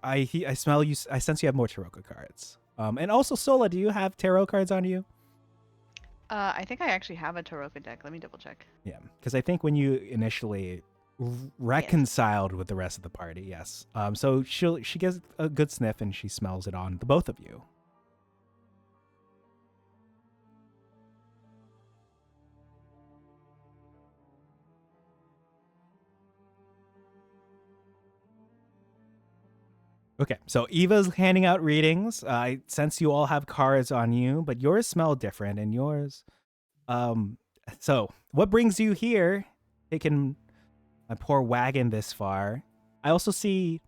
I smell you. I sense you have more Taroka cards. And also, Sola, do you have tarot cards on you? I think I actually have a Taroka deck. Let me double check. Yeah. Because I think when you initially reconciled with the rest of the party, yes. So she gets a good sniff and she smells it on the both of you. Okay, so Eva's handing out readings. I sense you all have cards on you, but yours smell different, and yours. So what brings you here? Taking my poor wagon this far. I also see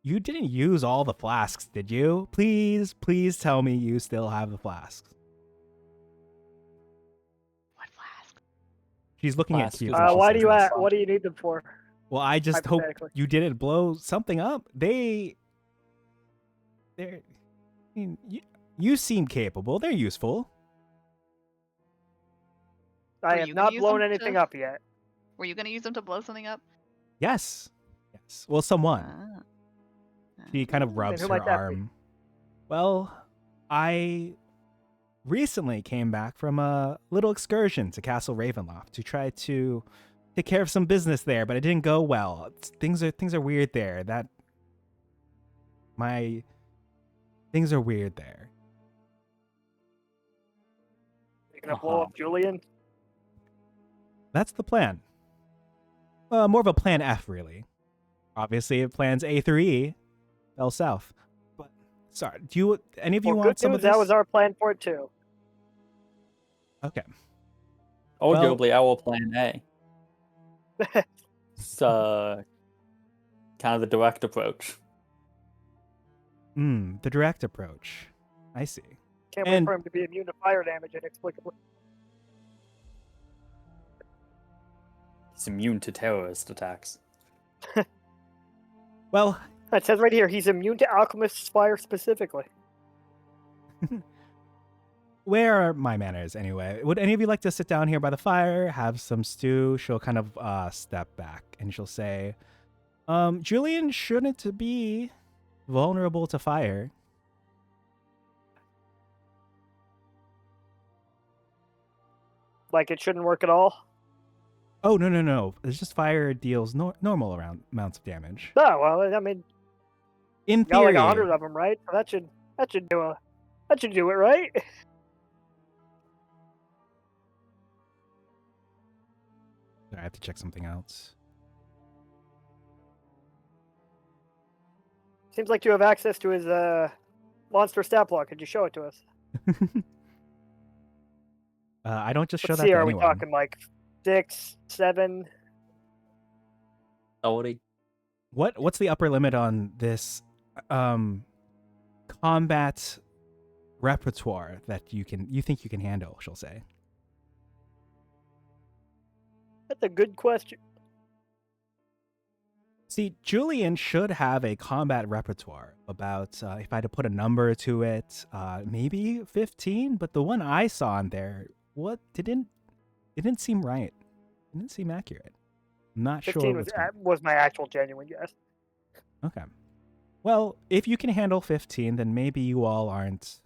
you didn't use all the flasks, did you? Please, please tell me you still have the flasks. What flask? She's looking at Flask Cube. is and she Why says do you this. what do you need them for? Well, I just hope Hypothetically. you didn't blow something up. They're. I mean, you seem capable. They're useful. I Were have you gonna not use blown them anything to- up yet. Were you gonna use them to blow something up? Yes. Yes. Well, someone. Ah. She kind of Ah. rubs who her might that be? arm. Well, I recently came back from a little excursion to Castle Ravenloft to try to take care of some business there, but it didn't go well. Things are weird there. Things are weird there. You're gonna blow up Julian? That's the plan. More of a plan F, really. Obviously, plans A through E fell south. But sorry, any of you Well, want good some news, of this? that was our plan for it too. Okay. Arguably, our plan A. It's kind of the direct approach. The direct approach. I see. Can't And- wait for him to be immune to fire damage inexplicably. He's immune to terrorist attacks. Well, It says right here, he's immune to alchemist's fire specifically. where are my manners anyway? Would any of you like to sit down here by the fire, have some stew? She'll kind of step back and she'll say, Julian shouldn't be vulnerable to fire. Like it shouldn't work at all. Oh, no. It's just fire deals normal amounts of damage. Oh well, I mean, In you got theory. like 100 of them, right? So that should do it, right? I have to check something else. Seems like you have access to his monster stat block. Could you show it to us? I don't just show Let's that see. to Are anyone. we talking like 6, 7? What's the upper limit on this combat repertoire that you think you can handle, she'll say? That's a good question. See, Julian should have a combat repertoire about, if I had to put a number to it, maybe 15, but the one I saw in there, it didn't seem right. It didn't seem accurate. I'm not 15 sure was, what's going was my actual genuine guess. Okay. Well, if you can handle 15, then maybe you all aren't.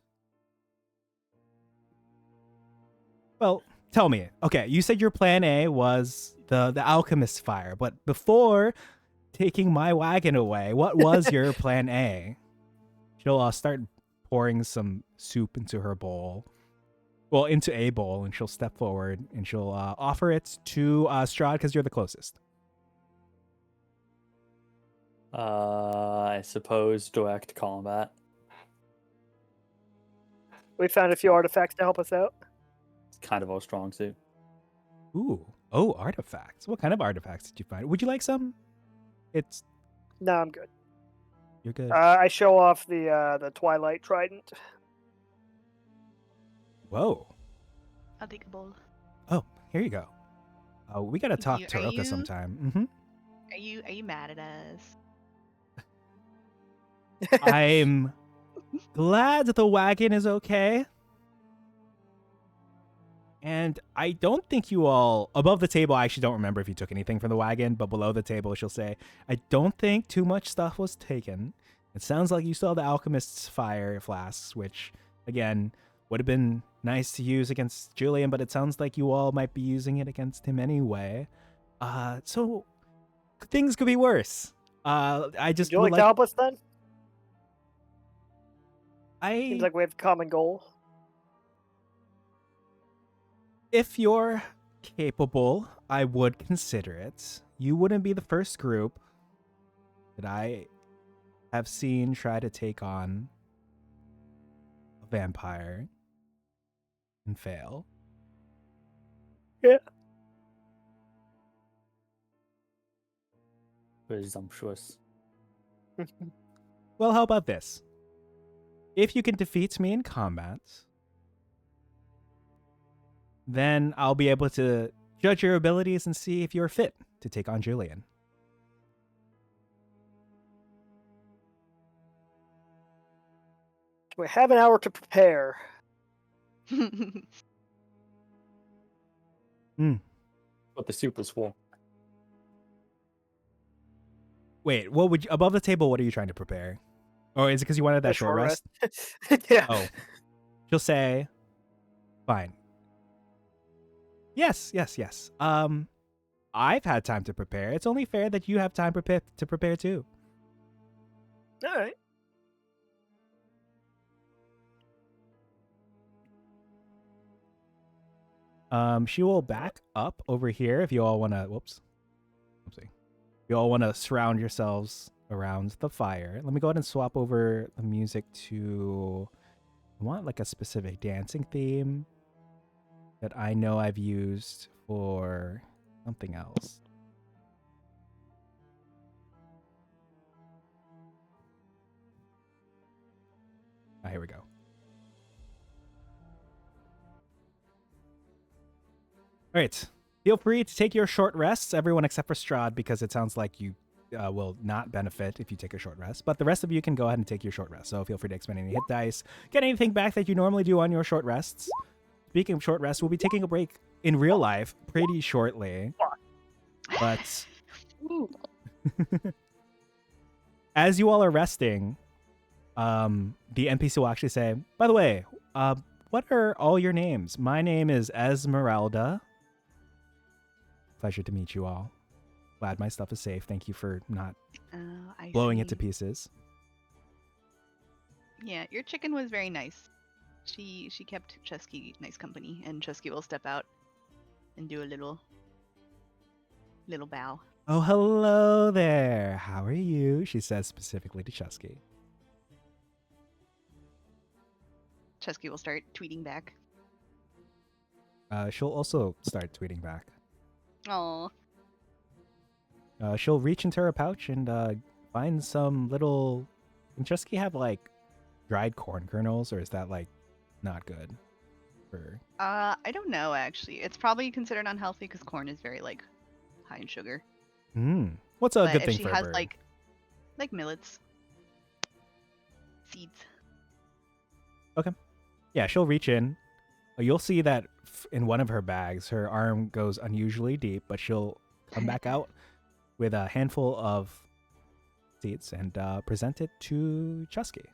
Well, tell me. Okay, you said your plan A was the alchemist fire, but before taking my wagon away, what was your plan A? She'll start pouring some soup into her bowl. Well, into a bowl, and she'll step forward and she'll offer it to Strahd because you're the closest. I suppose direct combat. We found a few artifacts to help us out. It's kind of our strong suit. Ooh. Oh, artifacts. What kind of artifacts did you find? Would you like some? No, I'm good. You're good. I show off the Twilight Trident. Whoa. I'll take a bowl. Oh, here you go. We gotta talk you- to are Roka you- sometime. Mm-hmm. Are you mad at us? I'm glad that the wagon is okay. And I don't think you all above the table. I actually don't remember if you took anything from the wagon, but below the table, she'll say, I don't think too much stuff was taken. It sounds like you still have the alchemist's fire flasks, which again would have been nice to use against Julian, but it sounds like you all might be using it against him anyway. So things could be worse. I just Would you would like to help us then? Seems like we have a common goal. If you're capable, I would consider it. You wouldn't be the first group that I have seen try to take on a vampire and fail. Yeah. Presumptuous. Well, how about this? If you can defeat me in combat, then I'll be able to judge your abilities and see if you're fit to take on Julian. We have an hour to prepare. What the soup is for. Wait, what would you, above the table? What are you trying to prepare? Or is it because you wanted that A short rest? Yeah. Oh, she'll say, "Fine. Yes. I've had time to prepare. It's only fair that you have time to prepare too." All right. She will back up over here if you all want to. Whoopsie. You all want to surround yourselves around the fire. Let me go ahead and swap over the music to. I want like a specific dancing theme that I know I've used for something else. Ah, here we go. All right. Feel free to take your short rests, everyone except for Strahd, because it sounds like you will not benefit if you take a short rest. But the rest of you can go ahead and take your short rest. So feel free to expend any hit dice. Get anything back that you normally do on your short rests. Speaking of short rests, we'll be taking a break in real life pretty shortly. But as you all are resting, the NPC will actually say, "By the way, what are all your names? My name is Ezmerelda. Pleasure to meet you all. Glad my stuff is safe. Thank you for not blowing it to pieces." Yeah, your chicken was very nice. She kept Chesky nice company, and Chesky will step out and do a little bow. "Oh, hello there. How are you?" she says specifically to Chesky. Chesky will start tweeting back. She'll also start tweeting back. Oh. She'll reach into her pouch and find some little. Can Chesky have like dried corn kernels, or is that like not good for? I don't know actually. It's probably considered unhealthy because corn is very like high in sugar. What's a But good if thing she for a has bird? like millets, seeds. Yeah, she'll reach in. You'll see that in one of her bags, her arm goes unusually deep, but she'll come back out with a handful of seeds and present it to Chesky.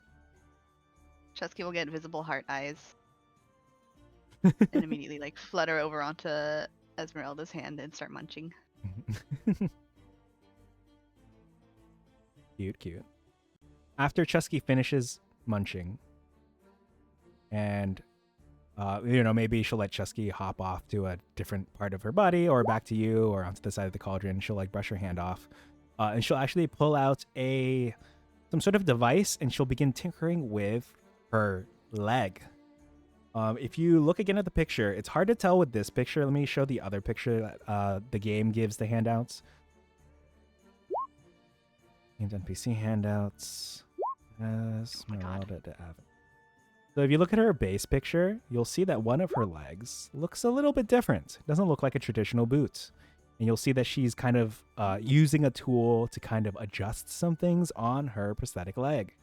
Chesky will get visible heart eyes and immediately like flutter over onto Ezmerelda's hand and start munching. Cute. After Chesky finishes munching, and maybe she'll let Chesky hop off to a different part of her body, or back to you, or onto the side of the cauldron. She'll like brush her hand off, and she'll actually pull out some sort of device, and she'll begin tinkering with her leg. If you look again at the picture, it's hard to tell with this picture. Let me show the other picture that the game gives the handouts. Games NPC handouts. Ezmerelda to Avon. So if you look at her base picture, you'll see that one of her legs looks a little bit different. It doesn't look like a traditional boot. And you'll see that she's kind of using a tool to kind of adjust some things on her prosthetic leg.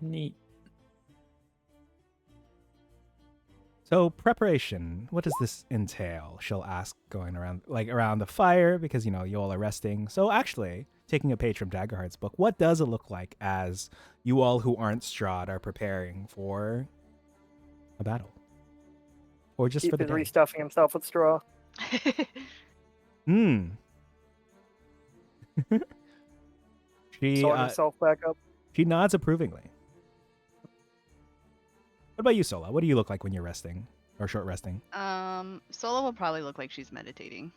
Neat. So preparation, what does this entail? She'll ask, going around the fire, because you all are resting. So actually, taking a page from Daggerheart's book, what does it look like as you all who aren't Strahd are preparing for a battle? Or just He's for the been day? restuffing himself with straw. She Sawing himself back up. she nods approvingly. What about you, Sola? What do you look like when you're resting or short resting? Sola will probably look like she's meditating.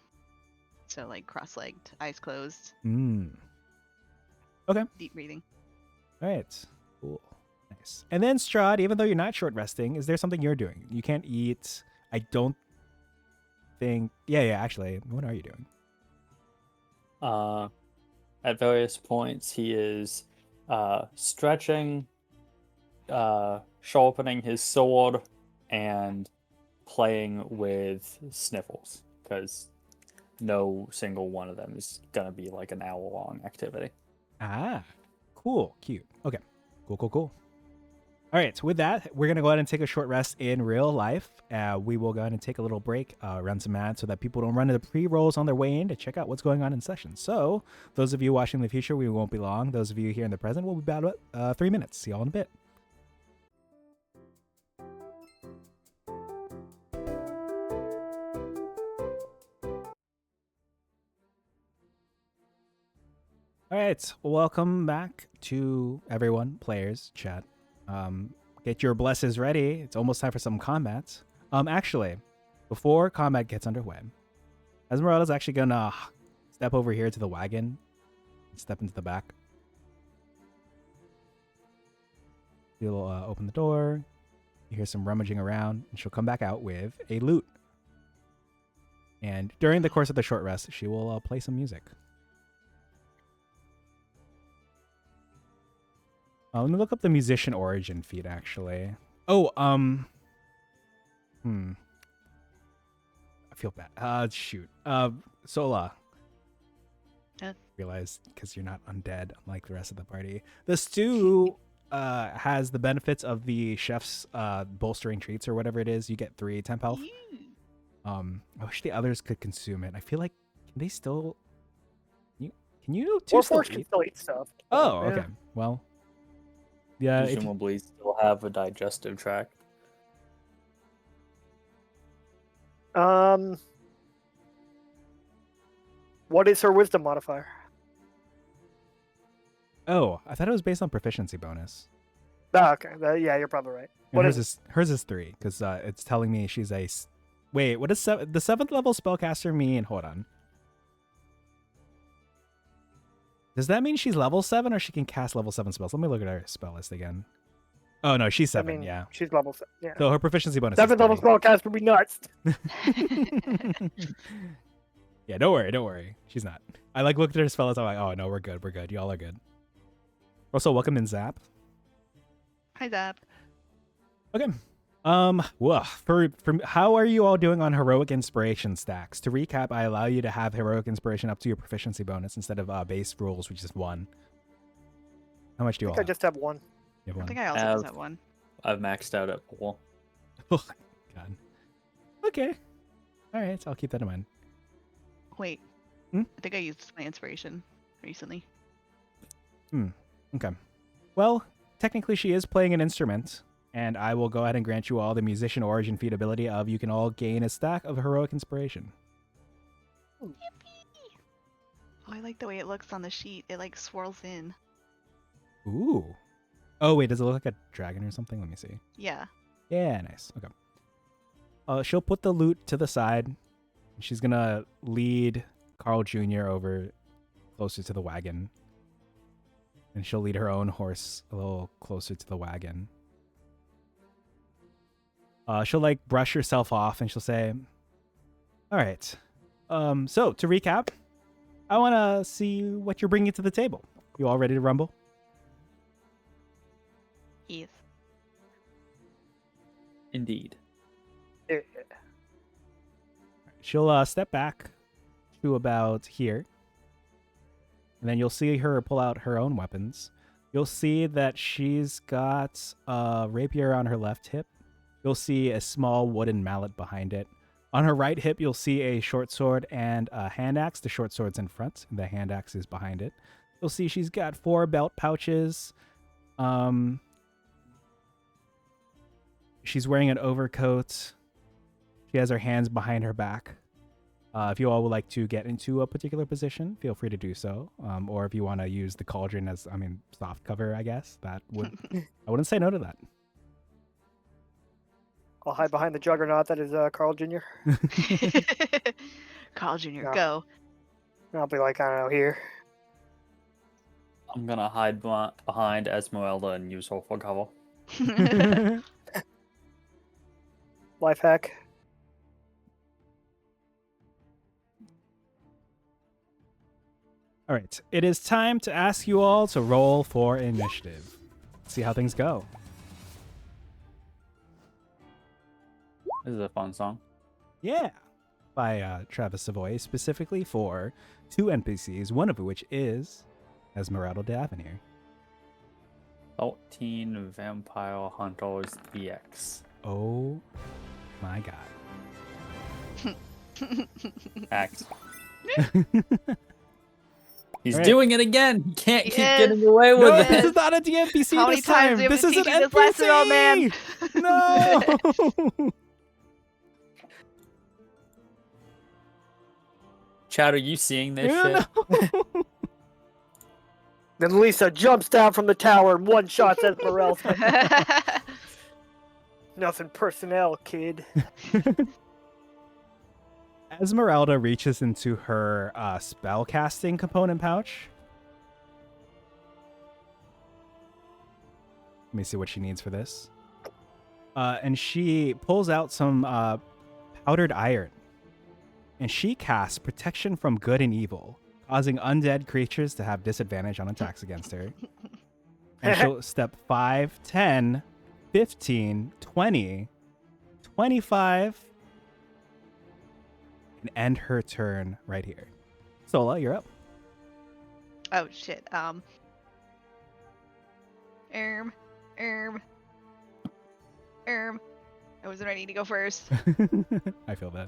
So like cross-legged, eyes closed, deep breathing. All right. Cool. Nice. And then Strahd, even though you're not short resting, is there something you're doing? You can't eat. I don't think. Yeah. Actually, what are you doing? At various points, he is stretching, sharpening his sword, and playing with Sniffles, because no single one of them is gonna be like an hour-long activity. Ah, cool, cute. Okay, cool. All right, so with that, we're going to go ahead and take a short rest in real life. We will go ahead and take a little break, run some ads so that people don't run into pre-rolls on their way in to check out what's going on in session. So those of you watching in the future, we won't be long. Those of you here in the present will be about 3 minutes. See y'all in a bit. All right, welcome back to everyone, players, chat. Get your blesses ready. It's almost time for some combat. Actually, before combat gets underway, Ezmerelda's actually gonna step over here to the wagon, step into the back. She'll open the door. You hear some rummaging around, and she'll come back out with a lute. And during the course of the short rest, she will play some music. Let me look up the musician origin feat, actually. Oh, I feel bad. Shoot. Sola. Realize, because you're not undead, unlike the rest of the party. The stew has the benefits of the chef's bolstering treats or whatever it is. You get 3 temp health. I wish the others could consume it. I feel like, can they still... Can you two still Warforged can still eat stuff. Oh, Yeah. okay. Well... Yeah, Presumably still have a digestive tract. What is her wisdom modifier? Oh, I thought it was based on proficiency bonus. Oh, okay. Yeah, you're probably right. And What hers is hers is 3 because it's telling me she's a. Wait, what does the 7th level spellcaster mean? Hold on. Does that mean she's level 7 or she can cast level 7 spells? Let me look at her spell list again. Oh no, she's 7. I mean, yeah. she's level 7. Yeah. So her proficiency bonus. 7th level is 3. spellcast would be nuts. Yeah, don't worry. She's not. I like looked at her spell list. I'm like, oh no, we're good. Y'all are good. Also, welcome in Zap. Hi, Zap. Okay. For how are you all doing on heroic inspiration stacks? To recap, I allow you to have heroic inspiration up to your proficiency bonus instead of base rules, which is 1. How much do you all I just have 1. You have I 1. think I also just have 1. I've maxed out at 4. Oh, God. Okay. All right, I'll keep that in mind. Wait. Hmm? I think I used my inspiration recently. Okay. Well, technically she is playing an instrument, and I will go ahead and grant you all the musician origin feat ability of you can all gain a stack of heroic inspiration. Yippee! Oh, I like the way it looks on the sheet. It like swirls in. Ooh. Oh, wait, does it look like a dragon or something? Let me see. Yeah. Yeah, nice. Okay. She'll put the lute to the side. She's gonna lead Carl Jr. over closer to the wagon. And she'll lead her own horse a little closer to the wagon. She'll like brush herself off and she'll say, all right. So to recap, I want to see what you're bringing to the table. You all ready to rumble? Yes. Indeed. Yeah. She'll step back to about here. And then you'll see her pull out her own weapons. You'll see that she's got a rapier on her left hip. You'll see a small wooden mallet behind it. On her right hip, you'll see a short sword and a hand axe. The short sword's in front, and the hand axe is behind it. You'll see she's got 4 belt pouches. She's wearing an overcoat. She has her hands behind her back. If you all would like to get into a particular position, feel free to do so. Or if you want to use the cauldron as, soft cover, I guess, that would, I wouldn't say no to that. I'll hide behind the juggernaut that is Carl Jr. Carl Jr., Yeah. go. I'll be like, I don't know, here. I'm gonna hide behind Ezmerelda and use her for cover. Life hack. All right, it is time to ask you all to roll for initiative. See how things go. This is a fun song. Yeah, by Travis Savoy, specifically for 2 NPCs, one of which is Ezmerelda Davenir. 13 Vampire Hunters EX. Oh my god. Act. He's Alright. doing it again. He can't keep Yes. getting away with No, it. this is not a DNPC How many this times time. do you have This to is an teach me this lesson, old man? NPC. No. Chad, are you seeing this Yeah, shit? no. Then Lisa jumps down from the tower and one-shots Ezmerelda. Nothing personnel, kid. Ezmerelda reaches into her spellcasting component pouch. Let me see what she needs for this. And she pulls out some powdered iron. And she casts Protection from Good and Evil, causing undead creatures to have disadvantage on attacks against her. And she'll step 5, 10, 15, 20, 25, and end her turn right here. Sola, you're up. Oh shit. I wasn't ready to go first. I feel that.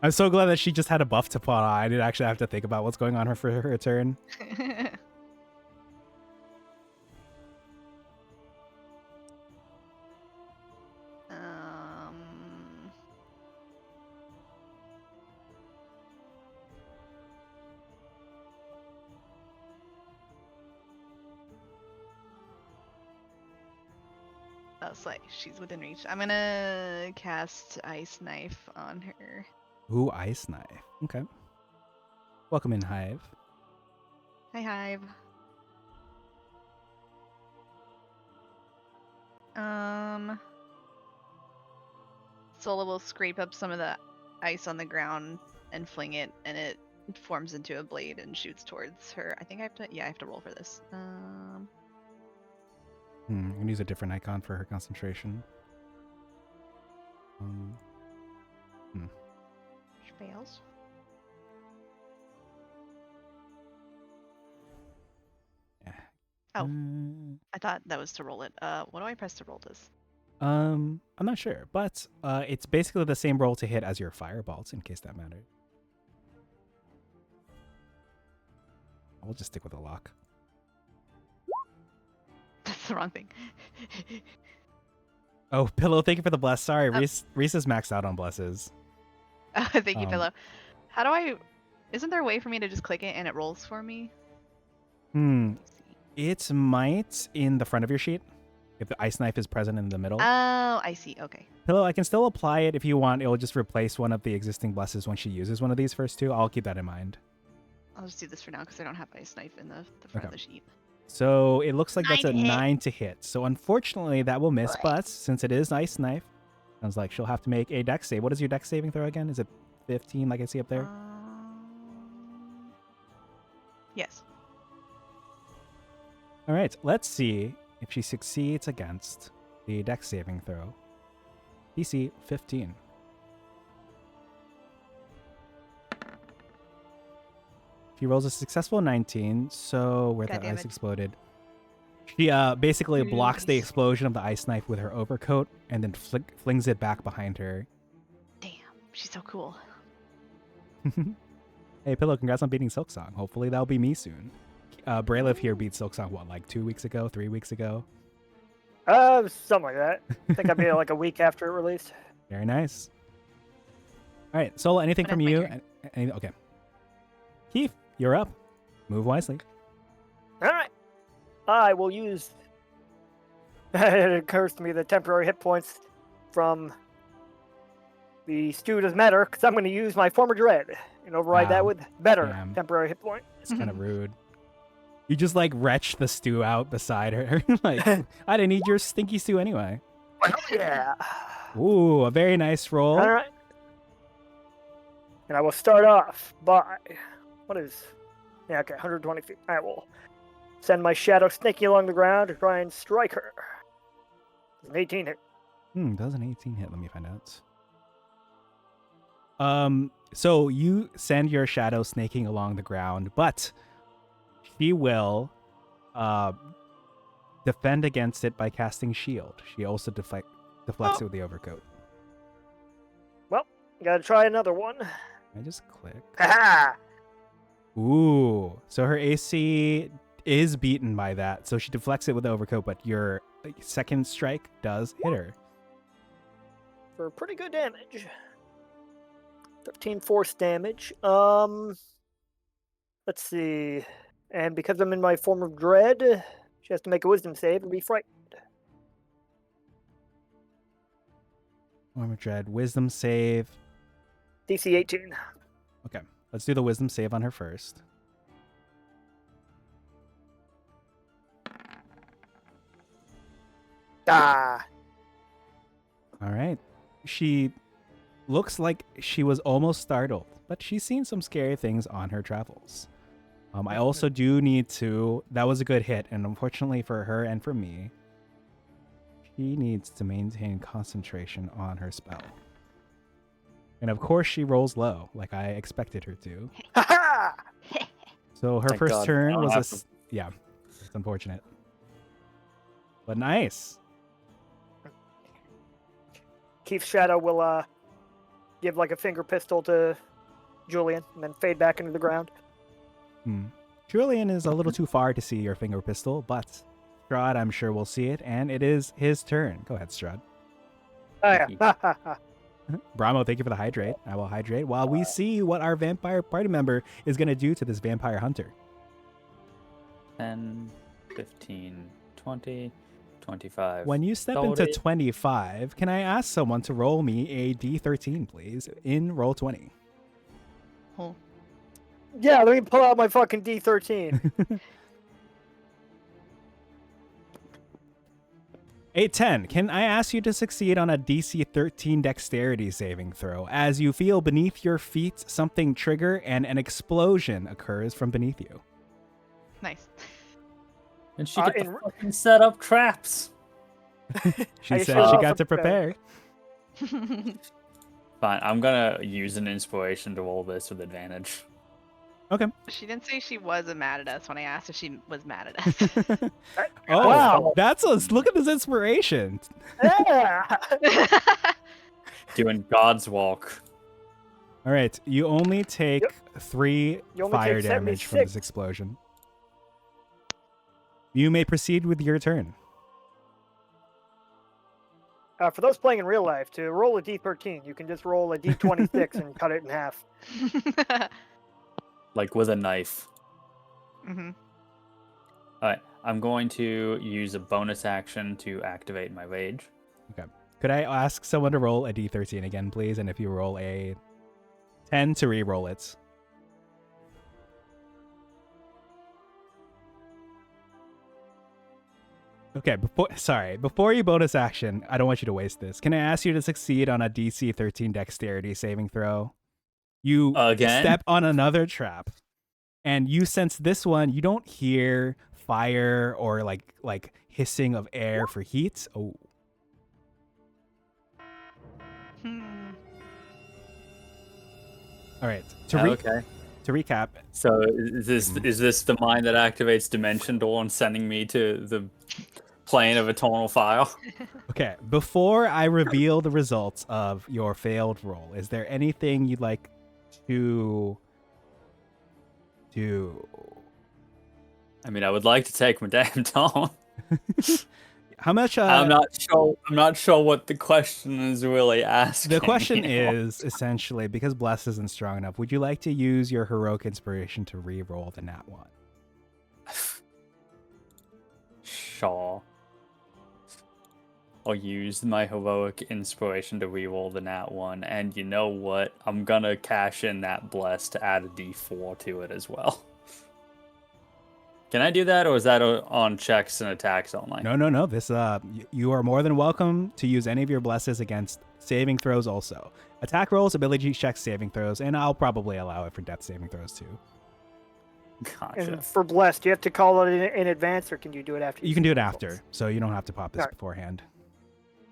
I'm so glad that she just had a buff to put on. I didn't actually have to think about what's going on for her turn. That's like she's within reach. I'm gonna cast Ice Knife on her. Ooh, Ice Knife. Okay. Welcome in, Hive. Hi, Hive. Sola will scrape up some of the ice on the ground and fling it, and it forms into a blade and shoots towards her. I think I have to. Yeah, I have to roll for this. I'm gonna use a different icon for her concentration. She fails. Yeah. Oh. I thought that was to roll it. What do I press to roll this? I'm not sure, but it's basically the same roll to hit as your fireballs, in case that mattered. We'll just stick with a lock. That's the wrong thing. Oh, Pillow, thank you for the bless. Sorry, Reese is maxed out on blesses. Thank you, Pillow. How do I... Isn't there a way for me to just click it and it rolls for me? It might in the front of your sheet, if the ice knife is present in the middle. Oh, I see. Okay. Pillow, I can still apply it if you want. It will just replace one of the existing blesses when she uses one of these first two. I'll keep that in mind. I'll just do this for now because I don't have Ice Knife in the front of the sheet. So it looks like that's a 9 to hit. 9 to hit. So unfortunately, that will miss, but since it is Ice Knife, sounds like she'll have to make a dex save. What is your dex saving throw again? Is it 15 like I see up there? Yes. All right, let's see if she succeeds against the dex saving throw. DC 15. She rolls a successful 19, so where God that damn ice it. exploded. She basically blocks the Nice. explosion of the ice knife with her overcoat and then flings it back behind her. Damn. She's so cool. Hey, Pillow, congrats on beating Silksong. Hopefully that'll be me soon. Bralef here beat Silksong, what, like 2 weeks ago, 3 weeks ago? Something like that. I think I beat it like a week after it released. Very nice. All right, Sola, anything But from it's my you? turn. Okay. Keith, you're up. Move wisely. All right. I will use. It occurs to me the temporary hit points from the Stewed as Matter because I'm going to use my former dread. and override that Wow. with better Damn. temporary hit point. It's kind of rude. You just like retch the stew out beside her. Like, I didn't eat your stinky stew anyway. Well, yeah. Ooh, a very nice roll. All right. And I will start off by, what is, yeah, okay, 120 feet. I will send my shadow snaking along the ground to try and strike her. It's an 18 hit. Does an 18 hit? Let me find out. So you send your shadow snaking along the ground, but she will defend against it by casting shield. She also deflects it with the overcoat. Well, gotta try another one. I just click. Ha Ooh, so her AC is beaten by that. So she deflects it with the overcoat, but your second strike does hit her. For pretty good damage. 13 force damage. Let's see. And because I'm in my form of dread, she has to make a wisdom save and be frightened. Form of dread, wisdom save. DC 18. Okay, let's do the wisdom save on her first. Ah. All right. She looks like she was almost startled, but she's seen some scary things on her travels. I also do need to... That was a good hit, and unfortunately for her and for me, she needs to maintain concentration on her spell. And of course she rolls low, like I expected her to. So her Thank first God. turn I don't was have to- Yeah, it's unfortunate. But nice. Keith's shadow will give like a finger pistol to Julian and then fade back into the ground. Julian is a little too far to see your finger pistol, but Strahd, I'm sure will see it, and it is his turn. Go ahead, Strahd. Oh, yeah. Bramo, thank you for the hydrate. I will hydrate while we see what our vampire party member is going to do to this vampire hunter. 10, 15, 20, 25. When you step into 30. 25, can I ask someone to roll me a d13, please, in roll 20? Oh. Yeah, let me pull out my fucking D13. A 10. Can I ask you to succeed on a DC 13 dexterity saving throw as you feel beneath your feet something trigger and an explosion occurs from beneath you? Nice. And she get in- to fucking set up traps. She Are you said sure she that's got to a prepare? prepare. Fine, I'm gonna use an inspiration to roll this with advantage. Okay. She didn't say she wasn't mad at us when I asked if she was mad at us. Oh, Wow. that's us. Look at this inspiration. Yeah. Doing God's walk. All right, you only take 3 You only fire take damage from 76. this explosion. You may proceed with your turn. For those playing in real life, to roll a D13, you can just roll a D26 and cut it in half. Like with a knife. hmm Alright, I'm going to use a bonus action to activate my rage. Okay. Could I ask someone to roll a d13 again, please? And if you roll a 10 to re-roll it. Okay, before you bonus action, I don't want you to waste this. Can I ask you to succeed on a DC 13 dexterity saving throw? You Again? step on another trap, and you sense this one. You don't hear fire or like hissing of air for heat. Oh, all right. Okay. To recap, So is this the mind that activates Dimension Door and sending me to the plane of eternal fire? okay, before I reveal the results of your failed roll, is there anything you'd like to do? I mean, I would like to take my damn time. How much? I'm not sure what the question is really asking. The question you know? is essentially, because Bless isn't strong enough, would you like to use your heroic inspiration to re-roll the nat 1? Sure. I'll use my heroic inspiration to reroll the nat 1, and you know what? I'm gonna cash in that bless to add a d4 to it as well. Can I do that, or is that on checks and attacks only? No. This you are more than welcome to use any of your blesses against saving throws also. Attack rolls, ability checks, saving throws, and I'll probably allow it for death saving throws too. Gotcha. And for bless, do you have to call it in advance, or can you do it after? You can do it after, so you don't have to pop this beforehand.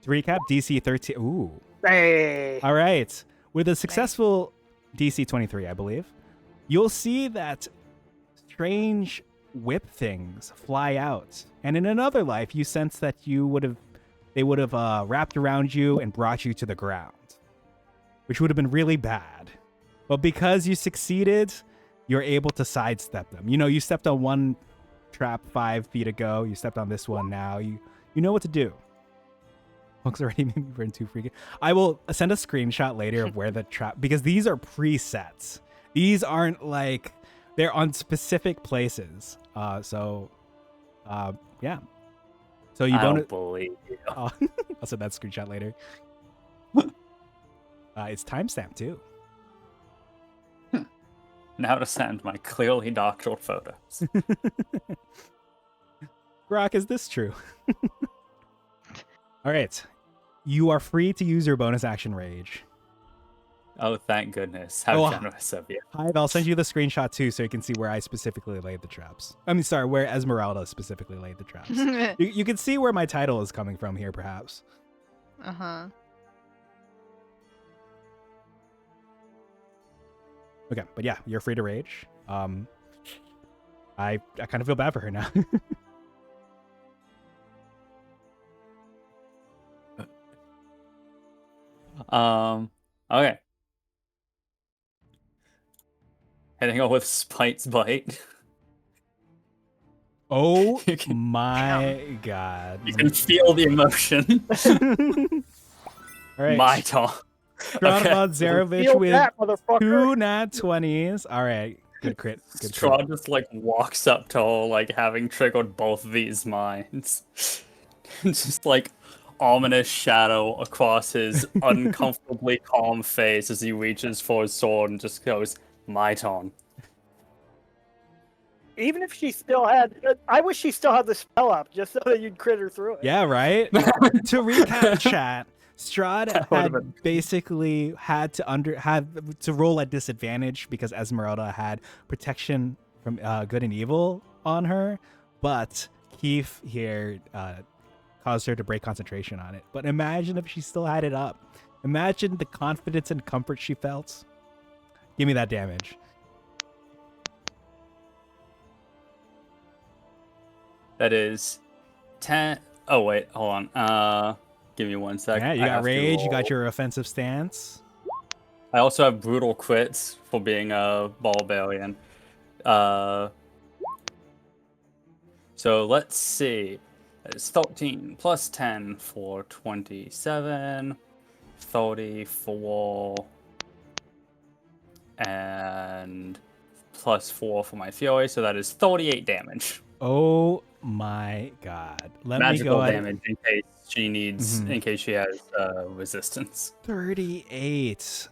To recap, DC 13. Ooh. Hey. All right. With a successful DC 23, I believe, you'll see that strange whip things fly out. And in another life, you sense that they would have wrapped around you and brought you to the ground, which would have been really bad. But because you succeeded, you're able to sidestep them. You know, you stepped on one trap 5 feet ago. You stepped on this one now. You know what to do. Looks already made me burn too freaking. I will send a screenshot later of where the trap, because these are presets. These aren't like, they're on specific places. Yeah. So you don't believe you. I'll send that screenshot later. It's timestamped too. Now to send my clearly doctored photos. Grok, is this true? All right. You are free to use your bonus action rage. Oh, thank goodness. How generous of you. Hive, I'll send you the screenshot too so you can see where I specifically laid the traps. I mean, sorry, where Ezmerelda specifically laid the traps. You can see where my title is coming from here, perhaps. Uh-huh. Okay, but yeah, you're free to rage. I kind of feel bad for her now. Okay. Heading out with Spite's Bite. Oh my god. You can feel the emotion. All right. My turn. Strahd Zarovich with that, 2 nat 20s. All right. Good crit. Good crit. Strahd just like walks up to her, like having triggered both these minds. Just like ominous shadow across his uncomfortably calm face as he reaches for his sword and just goes, my turn. Even if she still had, I wish she still had the spell up, just so that you'd crit her through it. Yeah, right? To recap, chat, Strahd had basically had to roll at disadvantage because Ezmerelda had protection from good and evil on her, but Keith here caused her to break concentration on it. But imagine if she still had it up. Imagine the confidence and comfort she felt. Give me that damage. That is 10. Oh, wait, hold on. Give me 1 sec. Yeah, you got rage, you got your offensive stance. I also have brutal crits for being a barbarian. So let's see. It's 13 plus 10 for 27, 34, and plus 4 for my fury, so that is 38 damage. Oh my god. Let Magical me go damage in case she needs, in case she has resistance. 38.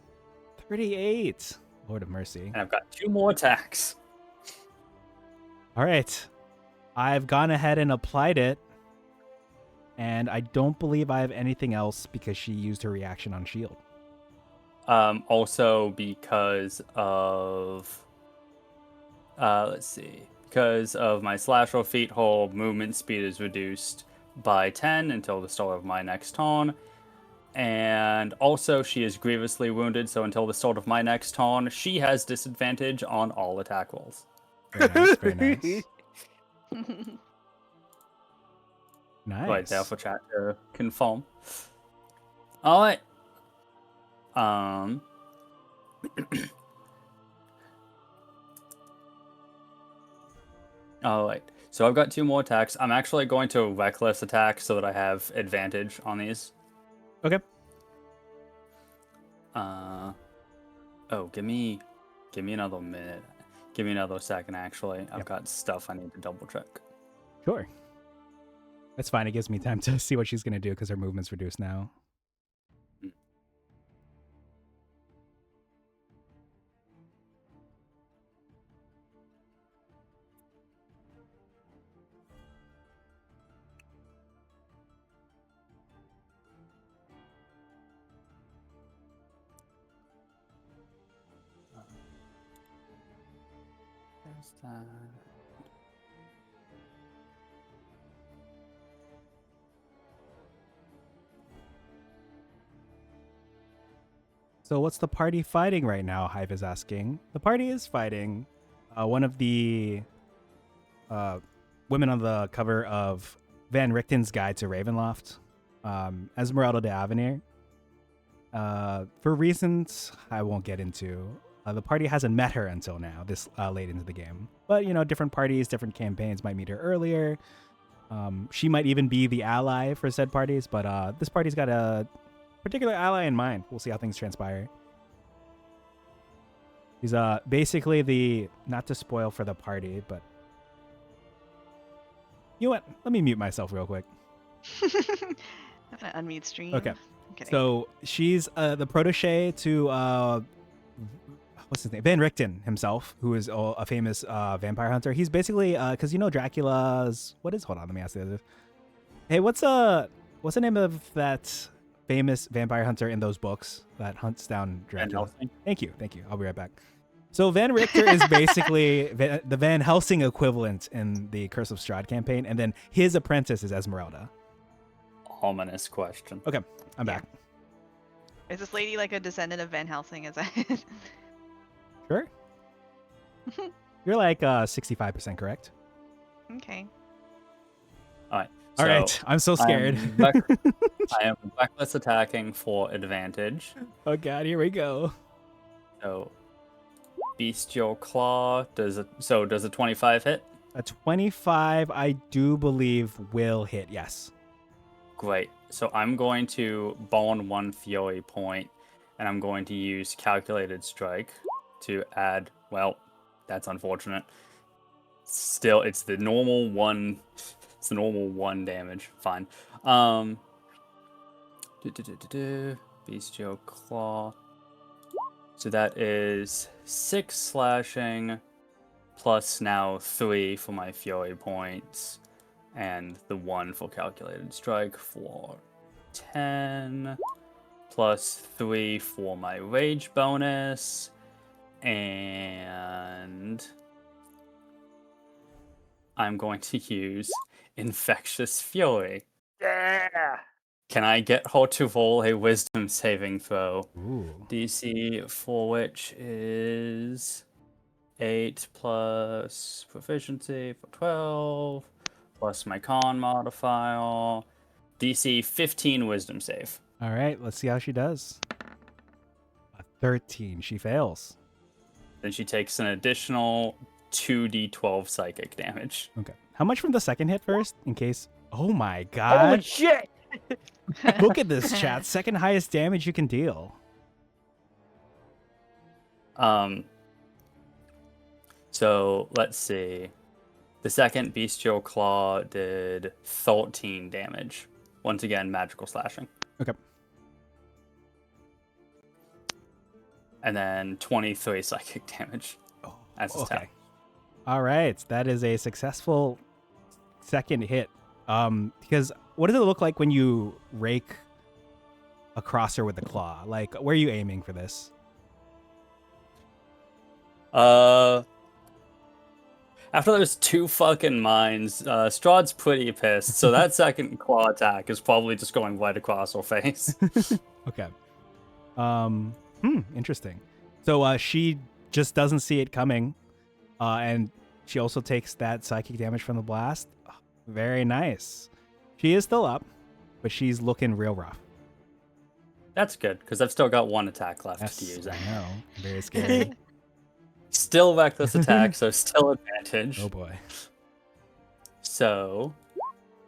38. Lord of mercy. And I've got 2 more attacks. All right. I've gone ahead and applied it. And I don't believe I have anything else because she used her reaction on shield. Also because of, let's see. Because of my slash or feat hold, movement speed is reduced by 10 until the start of my next turn. And also, she is grievously wounded, so until the start of my next turn, she has disadvantage on all attack rolls. Very nice, very nice. Nice. Right there for chat to confirm. Alright. Alright, so I've got 2 more attacks. I'm actually going to reckless attack so that I have advantage on these. Okay. Oh, give me another minute. Give me another second, actually. I've got stuff I need to double check. Sure. It's fine. It gives me time to see what she's gonna do because her movement's reduced now. There's that. So what's the party fighting right now? Hive is asking. The party is fighting one of the women on the cover of Van Richten's Guide to Ravenloft, Ezmerelda de Avenir. For reasons I won't get into, the party hasn't met her until now, this late into the game. But, you know, different parties, different campaigns might meet her earlier. She might even be the ally for said parties, but this party's got a particular ally in mind. We'll see how things transpire. He's basically the, not to spoil for the party, but you know what? Let me mute myself real quick. I'm gonna unmute stream. Okay. I'm kidding. So she's the protege to what's his name? Van Richten himself, who is a famous vampire hunter. He's basically because you know Dracula's hold on, let me ask the other. Hey, what's the name of that famous vampire hunter in those books that hunts down Dracula? Thank you. I'll be right back. So Van Richter is basically the Van Helsing equivalent in the Curse of Strahd campaign, and then his apprentice is Ezmerelda. Ominous question. Okay, I'm back. Is this lady like a descendant of Van Helsing? Is that Sure. You're like 65% correct. okay? All right. All right. I'm so scared. I am reckless attacking for advantage. Oh god, here we go. So, Bestial Claw does a 25 hit? A 25, I do believe, will hit. Yes. Great. So I'm going to burn 1 Fury point, and I'm going to use Calculated Strike to add. Well, that's unfortunate. Still, it's the normal 1. It's the normal 1 damage. Fine. Bestial Claw. So that is 6 slashing, plus now 3 for my Fury points, and the 1 for Calculated Strike for 10, plus 3 for my Rage bonus, and I'm going to use Infectious Fury. Yeah. Can I get her to roll a Wisdom saving throw? Ooh. DC for which is 8 plus proficiency for 12, plus my con modifier. DC 15 Wisdom save. All right, let's see how she does. A 13. She fails. Then she takes an additional 2d12 psychic damage. Okay. How much from the second hit first, in case? Oh my god. Holy shit! Look at this, chat. Second highest damage you can deal. So let's see. The second Bestial Claw did 13 damage. Once again, magical slashing. Okay. And then 23 psychic damage as his attack. All right, that is a successful second hit. Because what does it look like when you rake across her with the claw? Like, where are you aiming for this? After those 2 fucking mines, Strahd's pretty pissed, so that second claw attack is probably just going right across her face. Okay. Interesting. So she just doesn't see it coming, and she also takes that psychic damage from the blast. Very nice. She is still up, but she's looking real rough. That's good, because I've still got 1 attack left to use. I know. Very scary. Still reckless attack, so still advantage. Oh boy. So,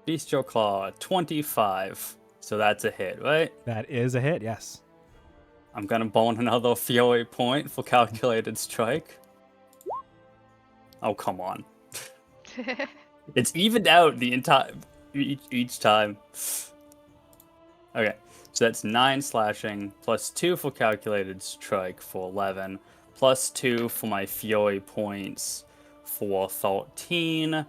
Bestial Claw, 25. So that's a hit, right? That is a hit, yes. I'm gonna bone another Fury point for Calculated Strike. Oh, come on. It's evened out the entire... each time. Okay, so that's 9 slashing, plus 2 for calculated strike for 11, plus 2 for my fury points for 13,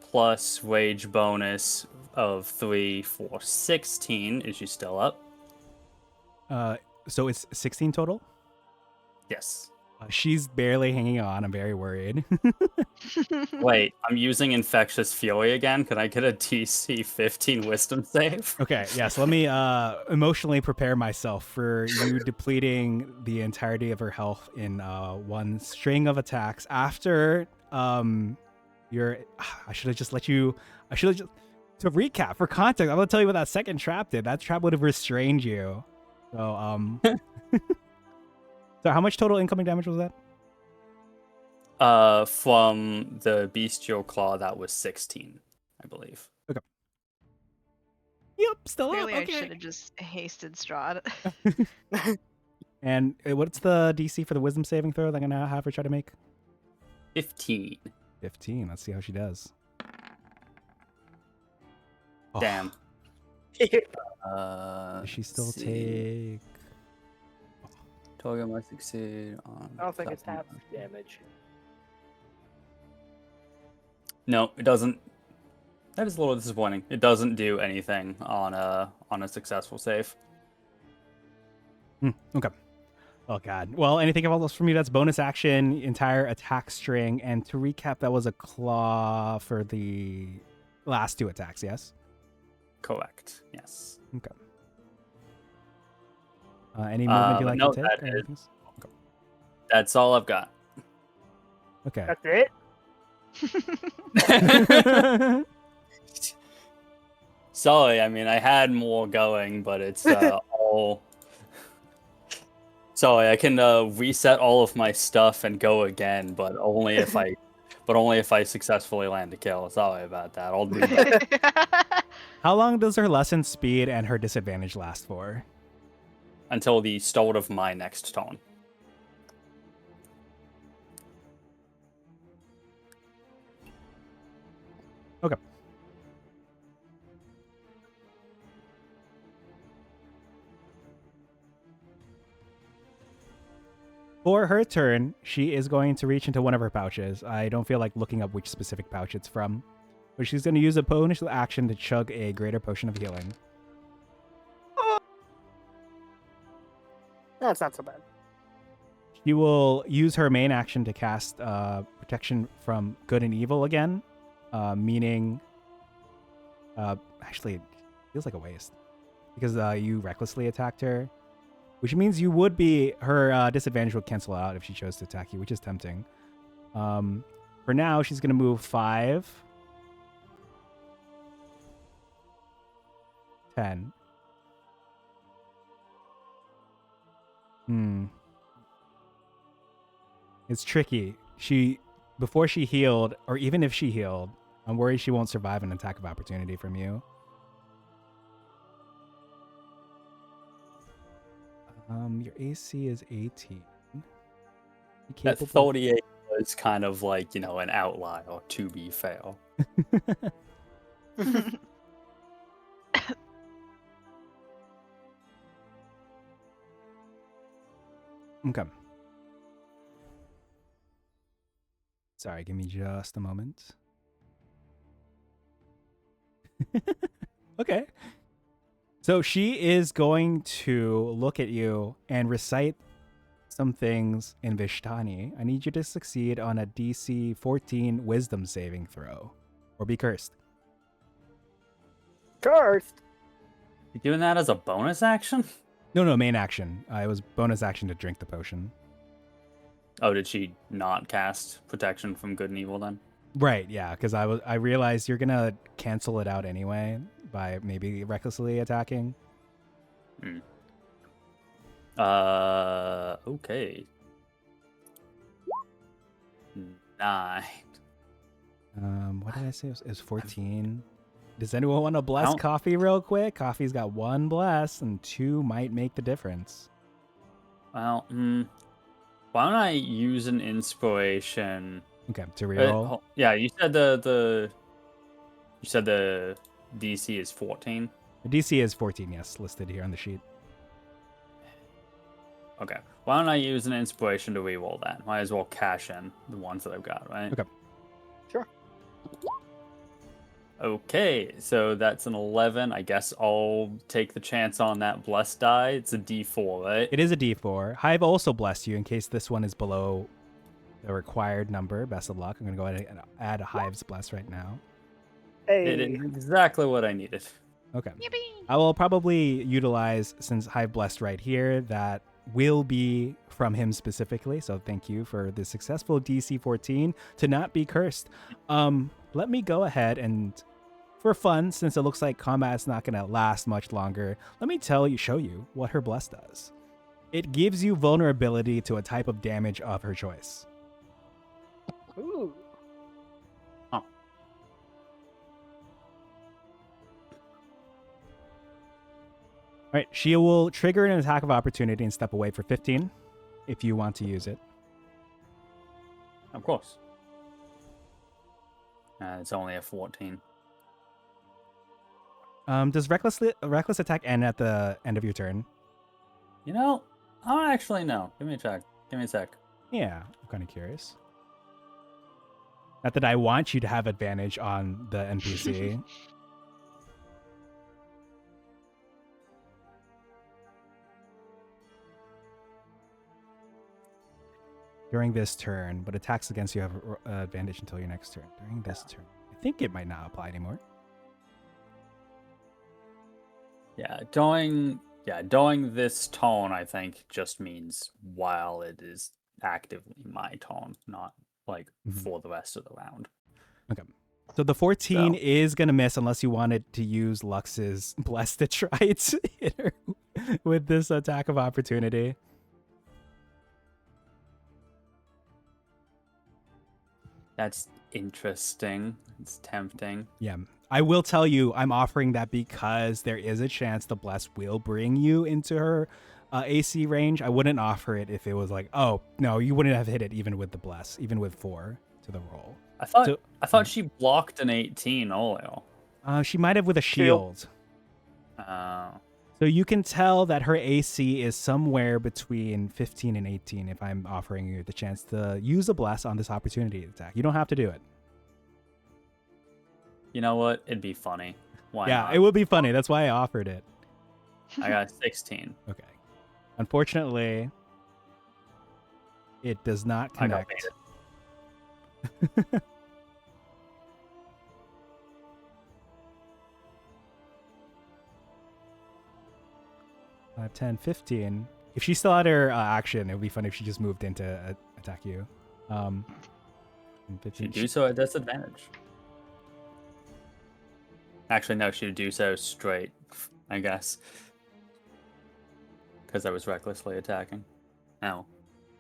plus rage bonus of 3 for 16. Is she still up? So it's 16 total. Yes. She's barely hanging on. I'm very worried. Wait, I'm using Infectious Fury again. Can I get a DC 15 Wisdom save? Okay, yeah, so let me emotionally prepare myself for you depleting the entirety of her health in one string of attacks after your I should have just let you to recap for context, I'm gonna tell you what that second trap did. That trap would have restrained you. So so how much total incoming damage was that? From the Bestial Claw, that was 16, I believe. Yep, still Clearly, up. I Okay. should have just hasted Strahd. And what's the DC for the wisdom saving throw that I'm gonna have her try to make? 15. 15. Let's see how she does. Oh, Damn. Does she still take? Target must succeed on. I don't think it's half damage. No, it doesn't. That is a little disappointing. It doesn't do anything on a successful save. Okay. Oh god. Well, anything else from you? That's bonus action, entire attack string, and to recap, that was a claw for the last 2 attacks. Yes. Correct. Yes. Okay. Any movement you like no, to take? that or is- anything else? That's all I've got. Okay. That's it? Sorry, I mean I had more going, but it's all. Sorry, I can reset all of my stuff and go again, but only if I successfully land a kill. Sorry about that. I'll do that How long does her lesson speed and her disadvantage last for? until the start of my next turn. Okay. For her turn, she is going to reach into one of her pouches. I don't feel like looking up which specific pouch it's from. But she's going to use a bonus action to chug a greater potion of healing. That's not so bad. She will use her main action to cast protection from good and evil again, meaning... actually, it feels like a waste. Because you recklessly attacked her. Which means you would be... Her disadvantage would cancel out if she chose to attack you, which is tempting. For now, she's going to move 5... 10. It's tricky. Before she healed, or even if she healed, I'm worried she won't survive an attack of opportunity from you. Your AC is 18. That 38 was kind of like, an outlier, to be fair. Okay. Sorry, give me just a moment. Okay. So she is going to look at you and recite some things in Vishtani. I need you to succeed on a DC 14 wisdom saving throw. Or be cursed. Cursed. You doing that as a bonus action? No, main action. It was bonus action to drink the potion. Oh, did she not cast protection from good and evil then? Right, yeah, because I realized you're gonna cancel it out anyway by maybe recklessly attacking. Okay. 9. What did I say? It was 14. Does anyone want to bless Coffee real quick? Coffee's got 1 bless, and 2 might make the difference. Well, why don't I use an inspiration? Okay, to reroll. Yeah, you said the DC is 14. The DC is 14, yes, listed here on the sheet. Okay. Why don't I use an inspiration to reroll that? Might as well cash in the ones that I've got, right? Okay. Sure. Okay, so that's an 11. I guess I'll take the chance on that blessed die. It's a D4, right? It is a D4. Hive also blessed you in case this one is below the required number. Best of luck. I'm going to go ahead and add a Hive's bless right now. It Hey. is exactly what I needed. Okay. Yippee! I will probably utilize, since Hive blessed right here, that will be from him specifically. So thank you for the successful DC 14 to not be cursed. Let me go ahead and, for fun, since it looks like combat's not going to last much longer, let me show you what her bless does. It gives you vulnerability to a type of damage of her choice. Ooh. All right, she will trigger an attack of opportunity and step away for 15 if you want to use it. Of course. It's only a 14. Does reckless attack end at the end of your turn? You know, I don't actually know. Give me a check. Give me a sec. Yeah, I'm kind of curious. Not that I want you to have advantage on the NPC. During this turn, but attacks against you have advantage until your next turn. During this turn. I think it might not apply anymore. Yeah, doing this tone, I think, just means while it is actively my tone, not like for the rest of the round. Okay. So the 14 So. is going to miss unless you wanted to use Lux's Bless to try to hit her with this attack of opportunity. That's interesting. It's tempting. Yeah. I will tell you, I'm offering that because there is a chance the Bless will bring you into her AC range. I wouldn't offer it if it was like, oh, no, you wouldn't have hit it even with the Bless, even with 4 to the roll. I thought she blocked an 18 earlier. She might have with a shield. So you can tell that her AC is somewhere between 15 and 18 if I'm offering you the chance to use a Bless on this opportunity attack. You don't have to do it. You know what? It'd be funny. Why not? It would be funny. That's why I offered it. I got 16. Okay. Unfortunately, it does not connect. Uh, 10, 15. If she still had her action, it would be funny if she just moved in to attack you. 15. She'd do so at disadvantage. Actually, no, she'd do so straight, I guess. Because I was recklessly attacking. No. All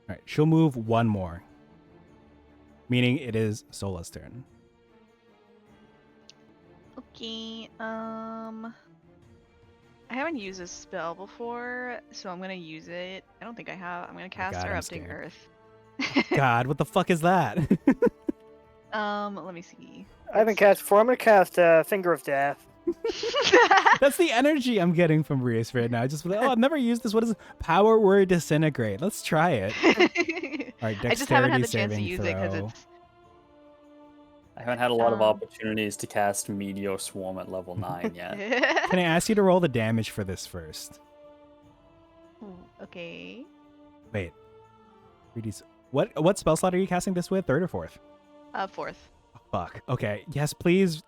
right, she'll move one more. Meaning it is Sola's turn. Okay, I haven't used this spell before, so I'm gonna use it. I don't think I have. I'm gonna cast God, I'm Erupting scared. Earth. God, what the fuck is that? Let me see. I haven't cast before. I'm going to cast Finger of Death. That's the energy I'm getting from Rees right now. Just like, I've never used this. What is it? Power Word Disintegrate. Let's try it. All right, I just haven't had dexterity the chance to saving use it because throw. it's. I haven't had a lot of Um. opportunities to cast Meteor Swarm at level 9 yet. Can I ask you to roll the damage for this first? Ooh, okay. Wait. 3D. What spell slot are you casting this with? 3rd or 4th? Fourth. Fuck. Okay. Yes, please.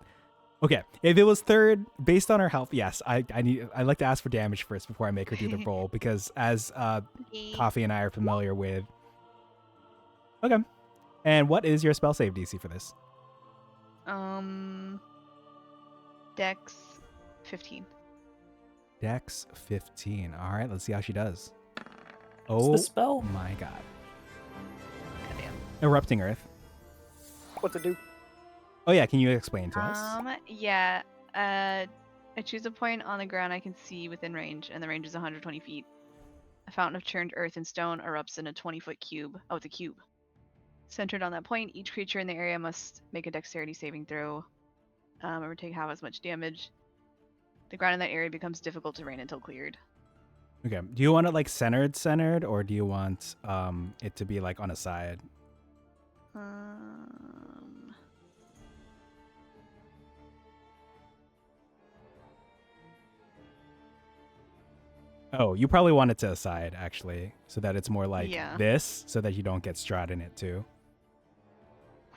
Okay. If it was 3rd, based on her health, yes. I'd like to ask for damage first before I make her do the roll because as Okay. Coffee and I are familiar with. Okay. And what is your spell save DC for this? Dex 15. Dex 15. All right. Let's see how she does. What's Oh the spell? my god. Goddamn. Erupting Earth. What's it do? Oh yeah. Can you explain to us? Yeah. I choose a point on the ground I can see within range, and the range is 120 feet. A fountain of churned earth and stone erupts in a 20-foot cube. Oh, it's a cube. Centered on that point, each creature in the area must make a dexterity saving throw. or take half as much damage. The ground in that area becomes difficult to terrain until cleared. Okay. Do you want it like centered, or do you want it to be like on a side? Oh, you probably want it to a side actually, so that it's more like Yeah. this, so that you don't get Strahd in it too.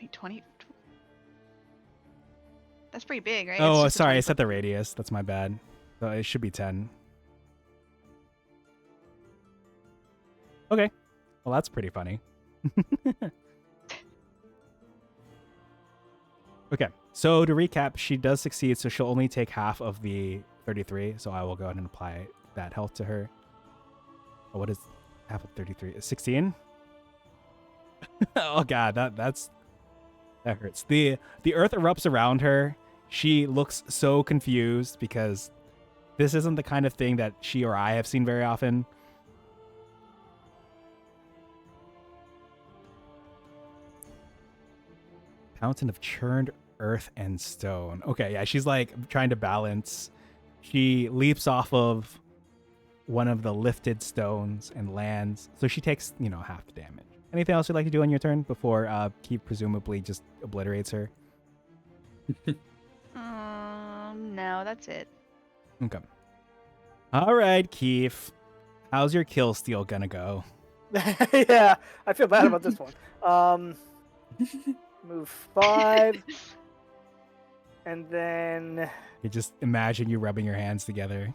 Wait, 20. That's pretty big, right? It's Oh, just a sorry, I 20 set the radius. That's my bad. So it should be 10. Okay. Well, that's pretty funny. Okay. So to recap, she does succeed, so she'll only take half of the 33. So I will go ahead and apply that health to her. Oh, what is half of 33? 16? Oh god, that hurts. The earth erupts around her. She looks so confused because this isn't the kind of thing that she or I have seen very often. Fountain of churned earth and stone. Okay, yeah, she's like trying to balance. She leaps off of one of the lifted stones and lands. So she takes, half the damage. Anything else you'd like to do on your turn before Keith presumably just obliterates her? No, that's it. Okay. All right, Keith. How's your kill steal gonna go? Yeah, I feel bad about this one. Move 5. And then... You just imagine you rubbing your hands together.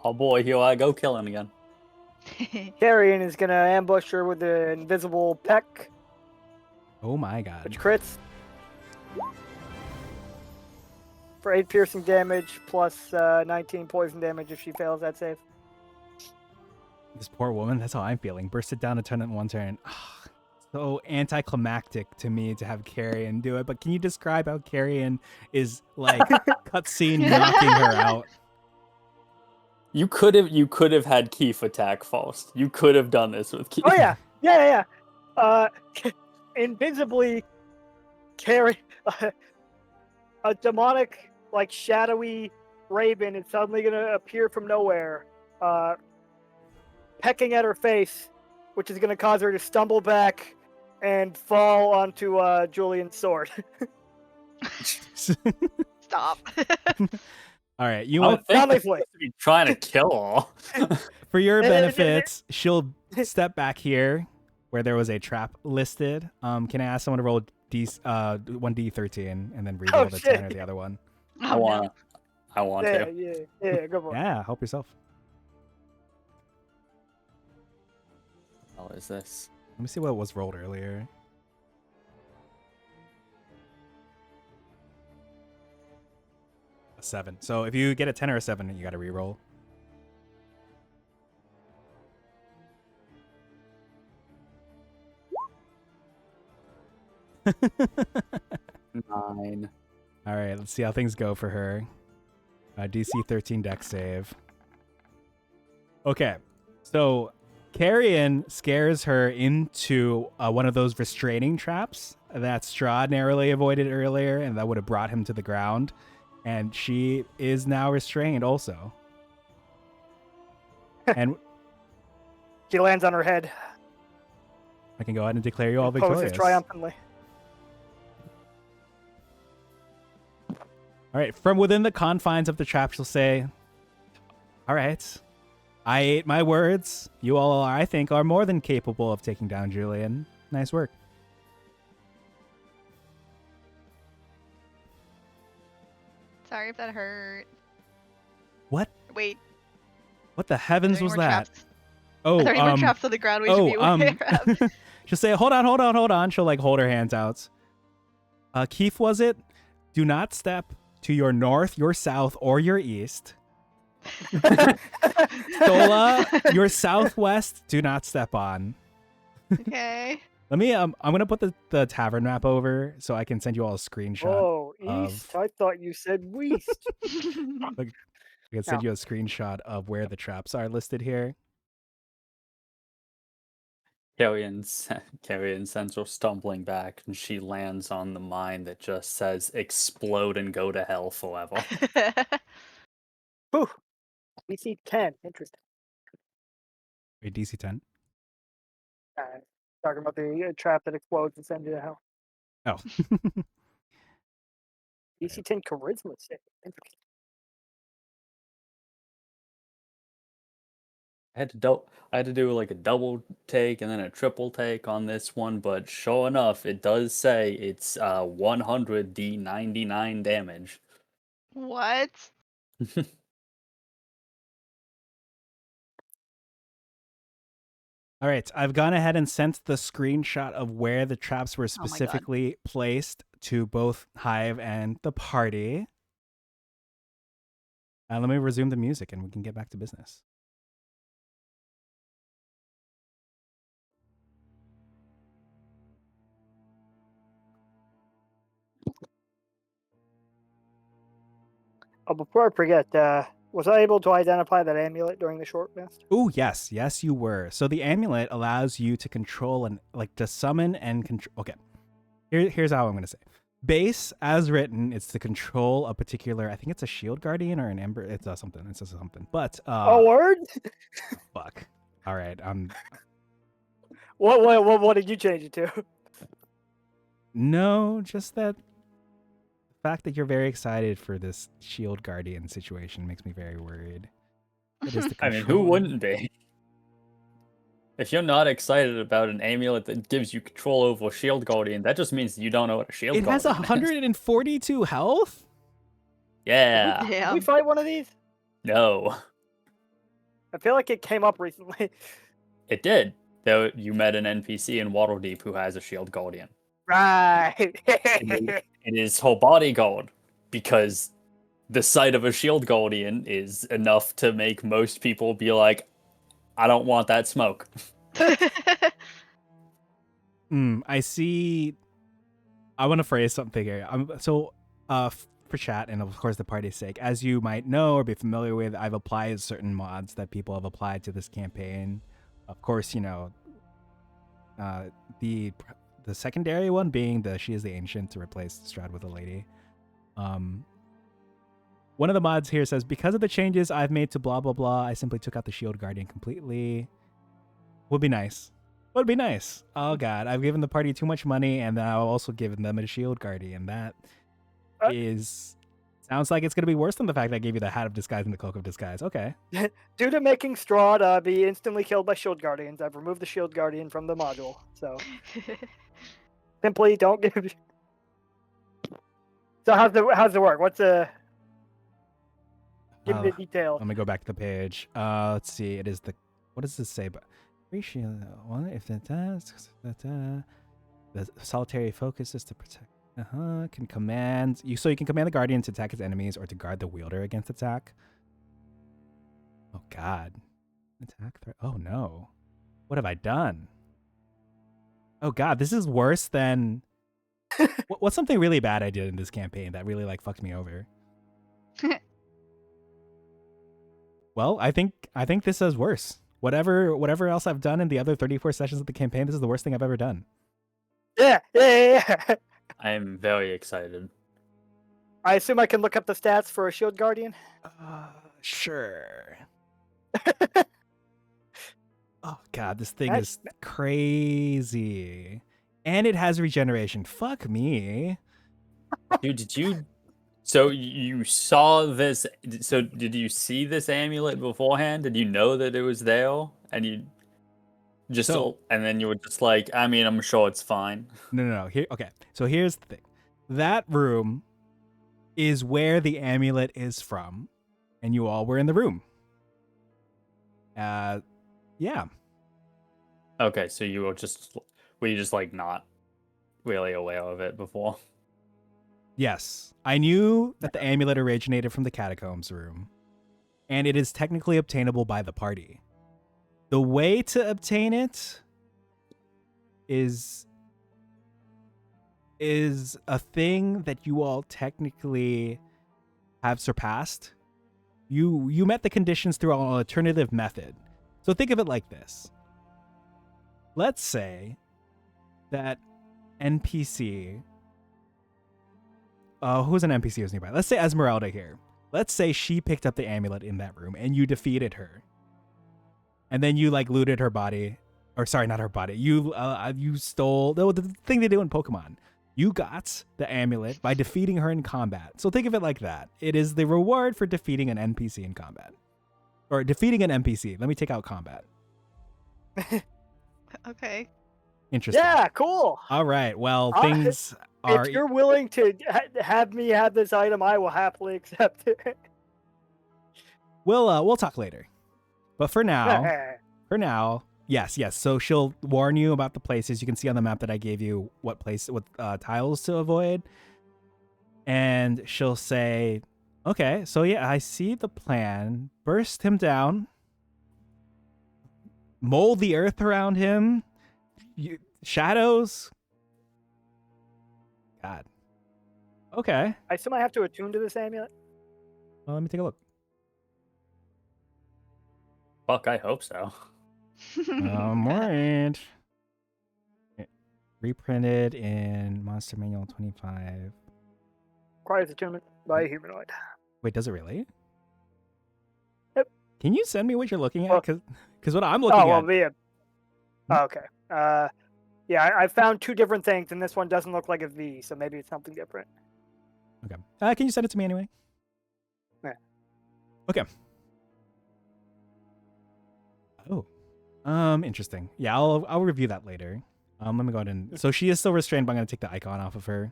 Oh boy, here I go killing again. Carrion is going to ambush her with the invisible peck, Oh my god. which crits. For 8 piercing damage, plus 19 poison damage if she fails that save. This poor woman, that's how I'm feeling. Bursted down a ton in one turn. Ugh, so anticlimactic to me to have Carrion do it. But can you describe how Carrion is like cutscene knocking her out? You could have had Keith attack Faust. You could have done this with Keith. Oh yeah, yeah. Invisibly carry a demonic, like shadowy raven is suddenly gonna appear from nowhere, pecking at her face, which is gonna cause her to stumble back and fall onto Julian's sword. Stop. All right, you I want would think Not you're Leafly. supposed to be trying to kill all. for your benefits, she'll step back here where there was a trap listed. Can I ask someone to roll 1d13 and then reroll the 10 or the other one? I want to. Yeah, go for it. Yeah, help yourself. What the hell is this? Let me see what was rolled earlier. A 7. So if you get a 10 or a 7, you got to reroll. Nine. All right, let's see how things go for her. DC 13 dex save. Okay, so Carrion scares her into one of those restraining traps that Strahd narrowly avoided earlier, and that would have brought him to the ground. And she is now restrained also. And She lands on her head. I can go ahead and declare you all Poses victorious. triumphantly. All right, from within the confines of the trap, she'll say, all right, I ate my words. You all, I think, are more than capable of taking down Julian. Nice work. Sorry if that hurt. What? Wait. What the heavens was that? Traps? Oh, Are there any more traps on the ground we should be aware of? She'll say, hold on. She'll like hold her hands out. Keith, was it? Do not step to your north, your south, or your east. Stola, your southwest, do not step on. Okay. Let me I'm gonna put the tavern map over so I can send you all a screenshot. Oh, of- east. I thought you said west. I can send you a screenshot of where the traps are listed here. Carrion sends her stumbling back, and she lands on the mine that just says "explode and go to hell forever." Whew. DC 10. Interesting. Wait, DC 10? Talking about the trap that explodes and sends you to hell. Oh. DC 10 charisma save. Interesting. I had to do like a double take and then a triple take on this one, but sure enough, it does say it's 100 D99 damage. What? All right, I've gone ahead and sent the screenshot of where the traps were Oh my God. specifically placed to both Hive and the party. Let me resume the music and we can get back to business. Oh, before I forget, was I able to identify that amulet during the short rest? Oh, yes, you were. So the amulet allows you to control and to summon and control. Okay, here's how I'm gonna say. Base as written, it's to control a particular. I think it's a shield guardian or an ember. It's something. It's something. But Oh, word? fuck. All right. What did you change it to? No, just that. The fact that you're very excited for this shield guardian situation makes me very worried. It is the I mean, who control. wouldn't be? If you're not excited about an amulet that gives you control over a shield guardian, that just means you don't know what a shield It has guardian is. 142 health? Yeah. Did we Damn. fight one of these? No. I feel like it came up recently. It did. Though you met an NPC in Waterdeep who has a shield guardian. Right. It is her bodyguard, because the sight of a shield guardian is enough to make most people be like, I don't want that smoke. I see. I want to phrase something here. For chat and of course the party's sake, as you might know or be familiar with, I've applied certain mods that people have applied to this campaign. Of course, the secondary one being she is the ancient to replace Strahd with a lady. One of the mods here says, because of the changes I've made to blah blah blah, I simply took out the shield guardian completely. Would be nice. Oh god, I've given the party too much money and then I've also given them a shield guardian. That sounds like it's gonna be worse than the fact that I gave you the hat of disguise and the cloak of disguise. Okay. Due to making Strahd be instantly killed by shield guardians, I've removed the shield guardian from the module. So simply don't give. So how's it work? What's give me the details. Let me go back to the page. Let's see. It is what does this say? But ratio one if the solitary focus is to protect. Can command you, so you can command the guardian to attack its enemies or to guard the wielder against attack. Oh god. Attack threat. Oh no. What have I done? Oh god, this is worse than what's something really bad I did in this campaign that really fucked me over? Well, I think this is worse. Whatever else I've done in the other 34 sessions of the campaign, this is the worst thing I've ever done. Yeah. I'm very excited. I assume I can look up the stats for a shield guardian. Sure. Oh god, this thing is crazy. And it has regeneration. Fuck me. Dude, so you saw this, so did you see this amulet beforehand? Did you know that it was there? And you just, and then you were just like, I mean, I'm sure it's fine. No. Okay. So here's the thing. That room is where the amulet is from. And you all were in the room. Yeah. Okay, so were you just not really aware of it before? Yes. I knew that the amulet originated from the catacombs room, and it is technically obtainable by the party. The way to obtain it is a thing that you all technically have surpassed. You met the conditions through an alternative method. So think of it like this. let's say that NPC. Who's an NPC who's nearby? Let's say Ezmerelda here. Let's say she picked up the amulet in that room and you defeated her. And then you like looted her body. Or sorry, not her body. You stole the thing they do in Pokemon. You got the amulet by defeating her in combat. So think of it like that. It is the reward for defeating an NPC in combat. Or defeating an NPC. Let me take out combat. Okay. Interesting. Yeah, cool. All right. Well, things are. If you're willing to have me have this item, I will happily accept it. We'll talk later. But for now, yes. So she'll warn you about the places. You can see on the map that I gave you what tiles to avoid. And she'll say, okay, so yeah, I see the plan. Burst him down. Mold the earth around him. Shadows. God. Okay. I still might have to attune to this amulet. Well, let me take a look. Fuck, I hope so. Alright. Reprinted in Monster Manual 25. Requires attunement by a humanoid. Wait, does it really? Yep. Can you send me what you're looking Well- at? Because what I'm looking at... Yeah. Oh, okay. Yeah, I found two different things, and this one doesn't look like a V, so maybe it's something different. Okay. Can you send it to me anyway? Yeah. Okay. Oh. Interesting. Yeah, I'll review that later. Let me go ahead and... So she is still restrained, but I'm going to take the icon off of her.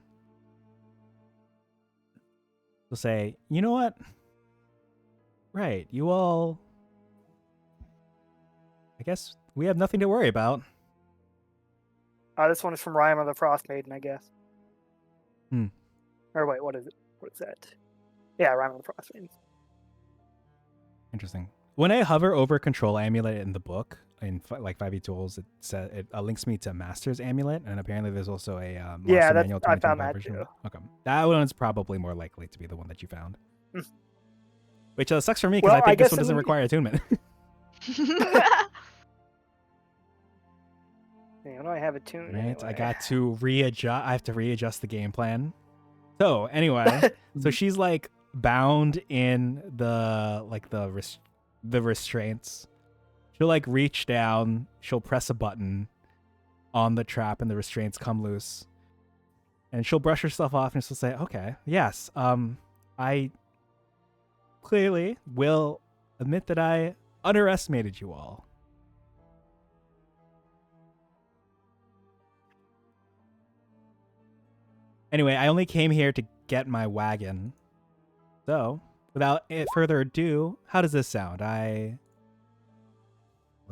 We'll say, you know what? Right, you all... I guess we have nothing to worry about. This one is from Rhyme of the Frost Maiden, I guess. Hmm. Or wait, what is it? What is that? Yeah, Rhyme of the Frost Maiden. Interesting. When I hover over Control Amulet in the book, in like 5e tools, it links me to Master's Amulet, and apparently there's also a Monster Manual I found 2025 that version. too. Okay, that one is probably more likely to be the one that you found. Which sucks for me because Well, I I think this guess one doesn't require attunement. Yeah, when do I have attuned? Right, Anyway? I got to readjust. I have to readjust the game plan. So anyway, so she's like bound in the restraints. She'll like reach down. She'll press a button on the trap, and the restraints come loose. And she'll brush herself off, and she'll say, "Okay, yes, I clearly will admit that I underestimated you all." Anyway, I only came here to get my wagon. So, without further ado, how does this sound? The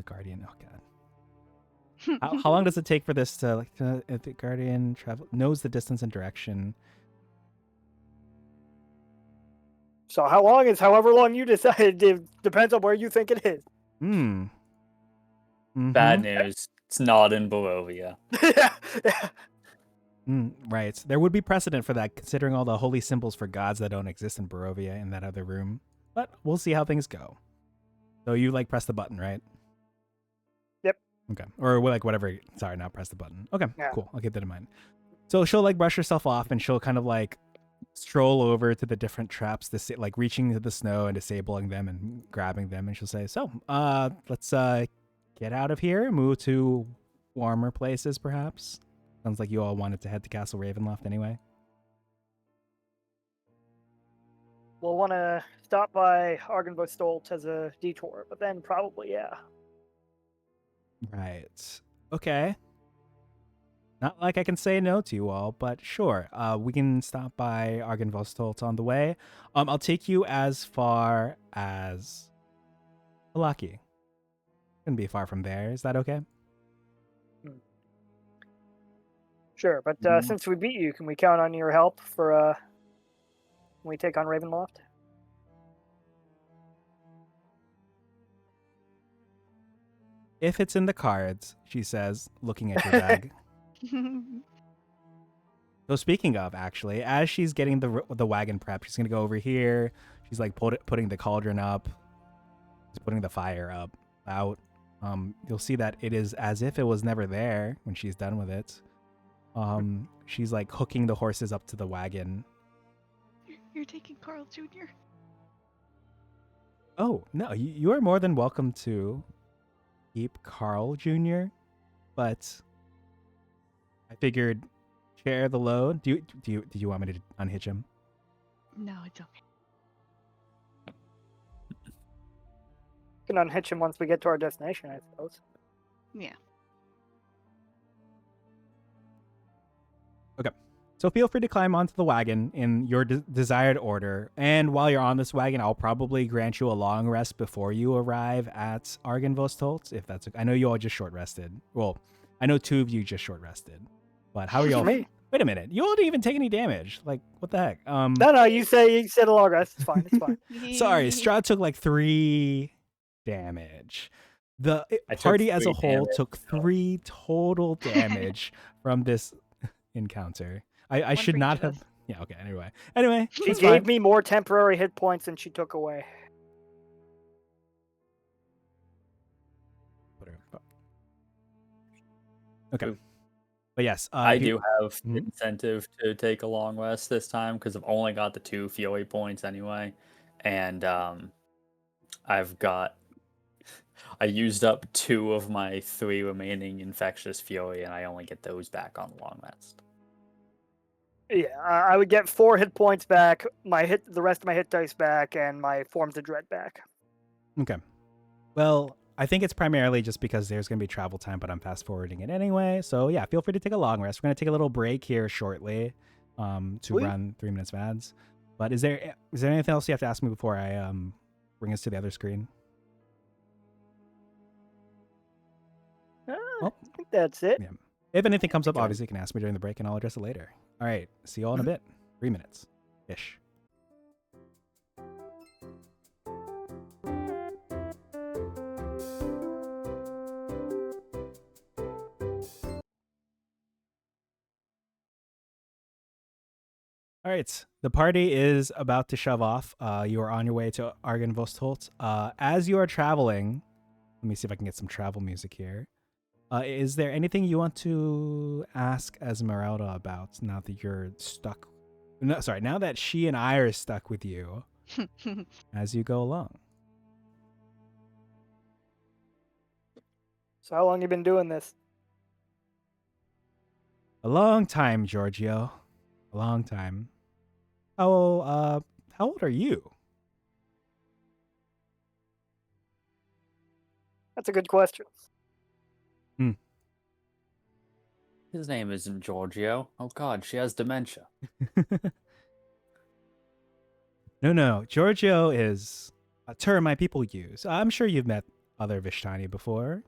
Guardian, oh god. How long does it take for this to, if the Guardian knows the distance and direction? So how long is however long you decide? It depends on where you think it is. Mm-hmm. Bad news. It's not in Barovia. Yeah. Right. There would be precedent for that, considering all the holy symbols for gods that don't exist in Barovia in that other room. But we'll see how things go. So you press the button, right? Yep. Okay. Or whatever. Sorry, not press the button. Okay, Yeah. Cool. I'll keep that in mind. So she'll brush herself off, and she'll kind of stroll over to the different traps, reaching into the snow and disabling them and grabbing them, and she'll say, "So, let's get out of here, move to warmer places, perhaps." Sounds like you all wanted to head to Castle Ravenloft anyway. We'll want to stop by Argynvostolt as a detour, but then probably, yeah. Right. Okay. Not like I can say no to you all, but sure. We can stop by Argynvostolt on the way. I'll take you as far as Alaki. Couldn't be far from there. Is that okay? Sure, but since we beat you, can we count on your help for when we take on Ravenloft? If it's in the cards, she says, looking at your bag. So speaking of, actually, as she's getting the wagon prep, she's gonna go over here. She's putting the cauldron up. She's putting the fire out. You'll see that it is as if it was never there when she's done with it. She's like hooking the horses up to the wagon. You're taking Carl Jr. Oh, no, you are more than welcome to keep Carl Jr., but I figured share the load. Do you want me to unhitch him? No, it's okay. We can unhitch him once we get to our destination, I suppose. Yeah. So feel free to climb onto the wagon in your desired order. And while you're on this wagon, I'll probably grant you a long rest before you arrive at Argenvostholt, if that's okay. I know you all just short rested. Well, I know 2 of you just short rested. But how are y'all? Me? Wait a minute. You all didn't even take any damage. Like, what the heck? No, you said a long rest. It's fine. It's fine. Sorry, Strahd took like 3 damage. The I took party as a 3 whole damage, took 3 total damage from this encounter. I One should for not each of have. Yeah, okay. Anyway, She it's gave fine. me more temporary hit points than she took away. Okay. Ooh. But yes, I if you- do have Mhm. incentive to take a long rest this time because I've only got the 2 Fury points anyway, and I used up 2 of my 3 remaining infectious fury, and I only get those back on the long rest. Yeah, I would get 4 hit points back, the rest of my hit dice back, and my forms of dread back. Okay. Well, I think it's primarily just because there's going to be travel time, but I'm fast forwarding it anyway. So yeah, feel free to take a long rest. We're going to take a little break here shortly to Sweet. run 3 minutes of ads. But is there anything else you have to ask me before I bring us to the other screen? I think that's it. Yeah. If anything comes up, Okay. obviously you can ask me during the break and I'll address it later. All right. See you all in a bit. 3 minutes ish. All right, the party is about to shove off. You are on your way to Argenvostholt. As you are traveling, let me see if I can get some travel music here. Is there anything you want to ask Ezmerelda about now that you're stuck? No, sorry, now that she and I are stuck with you as you go along. So how long you been doing this? A long time, Giorgio. A long time. How old are you? That's a good question. His name isn't Giorgio. Oh god, she has dementia. No. Giorgio is a term my people use. I'm sure you've met other Vishtani before.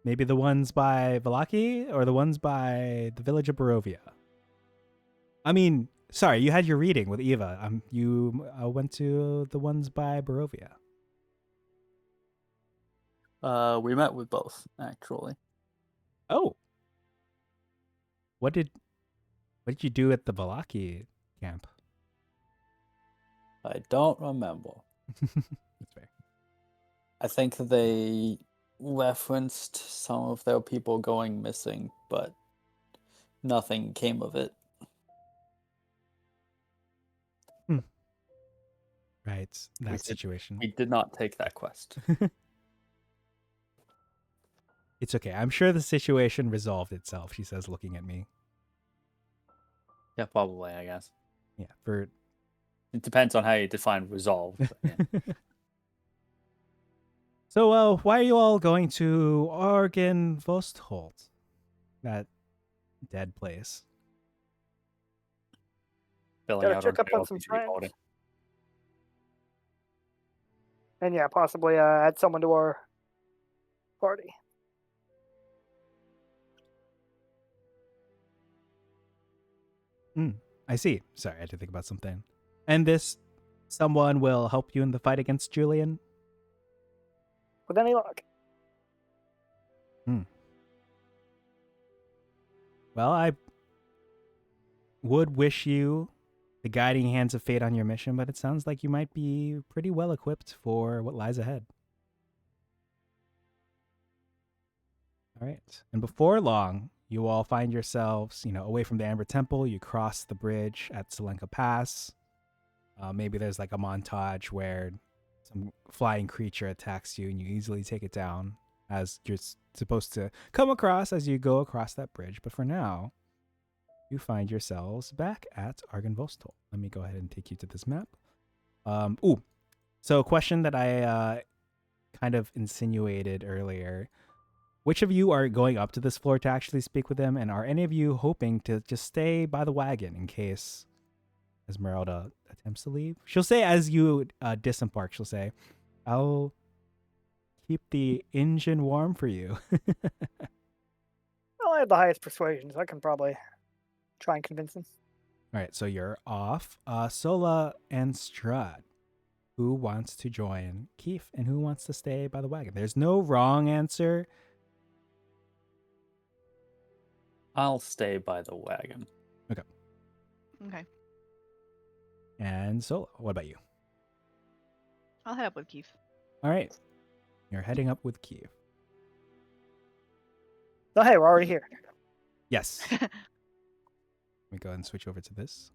Maybe the ones by Valaki or the ones by the village of Barovia. I mean, sorry, you had your reading with Eva. You went to the ones by Barovia. We met with both, actually. Oh. What did you do at the Valaki camp? I don't remember. That's fair. I think they referenced some of their people going missing, but nothing came of it. Right, that situation. We did not take that quest. It's okay. I'm sure the situation resolved itself, she says, looking at me. Yeah, probably, I guess. Yeah, for It depends on how you define resolve. But yeah. So, why are you all going to Argenvostholt? That dead place. Filling Gotta out check our up on some JRPG friends. party. And yeah, possibly add someone to our party. I see. Sorry, I had to think about something. And this someone will help you in the fight against Julian? With any luck. Well, I would wish you the guiding hands of fate on your mission, but it sounds like you might be pretty well equipped for what lies ahead. All right. And before long, you all find yourselves, away from the Amber Temple. You cross the bridge at Selenka Pass. Maybe there's like a montage where some flying creature attacks you and you easily take it down as you're supposed to come across as you go across that bridge. But for now, you find yourselves back at Argynvostholt. Let me go ahead and take you to this map. So a question that I kind of insinuated earlier. Which of you are going up to this floor to actually speak with them? And are any of you hoping to just stay by the wagon in case Ezmerelda attempts to leave? She'll say as you disembark, she'll say, I'll keep the engine warm for you. Well, I have the highest persuasion, so I can probably try and convince him. All right, so you're off. Sola and Strahd. Who wants to join Keith and who wants to stay by the wagon? There's no wrong answer. I'll stay by the wagon. Okay. And Sola, what about you? I'll head up with Keith. All right. You're heading up with Keith. Oh, hey, we're already here. Yes. Let me go ahead and switch over to this.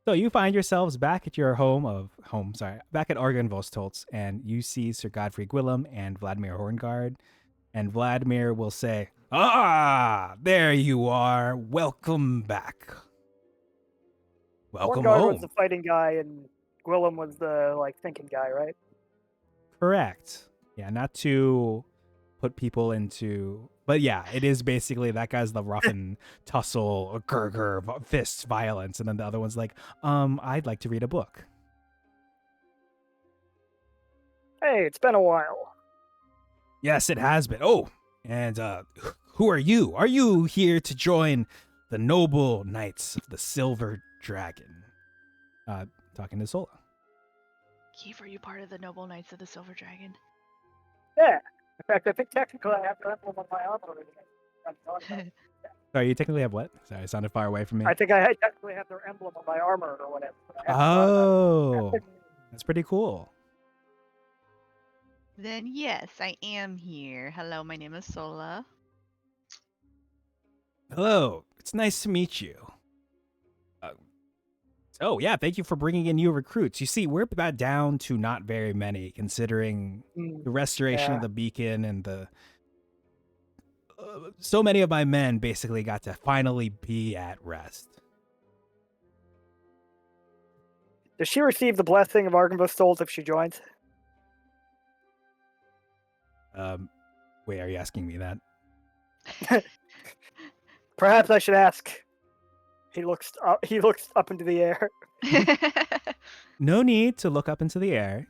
So you find yourselves back at your back at Argynvostholt, and you see Sir Godfrey Gwillem and Vladimir Horngard. And Vladimir will say, there you are. Welcome back. Welcome Horngard home. was the fighting guy, and Gwillem was the thinking guy, right? Correct. Yeah, not to put people into, but yeah, it is basically that guy's the rough and tussle, grr, fists, violence, and then the other one's like, I'd like to read a book. Hey, it's been a while. Yes, it has been. Oh, and who are you? Are you here to join the noble knights of the Silver Dragon? Talking to Sola. Keith, are you part of the Noble Knights of the Silver Dragon? Yeah. In fact, I think technically I have the emblem on my armor. Sorry, you technically have what? Sorry, it sounded far away from me. I think I technically have their emblem on my armor or whatever. Oh, that's pretty cool. Then yes, I am here. Hello, my name is Sola. Hello, it's nice to meet you. Yeah, thank you for bringing in new recruits. You see, we're about down to not very many, considering the restoration of the beacon and the. So many of my men basically got to finally be at rest. Does she receive the blessing of Argynvostholt if she joins? Wait, are you asking me that? Perhaps I should ask. He looks up into the air. No need to look up into the air.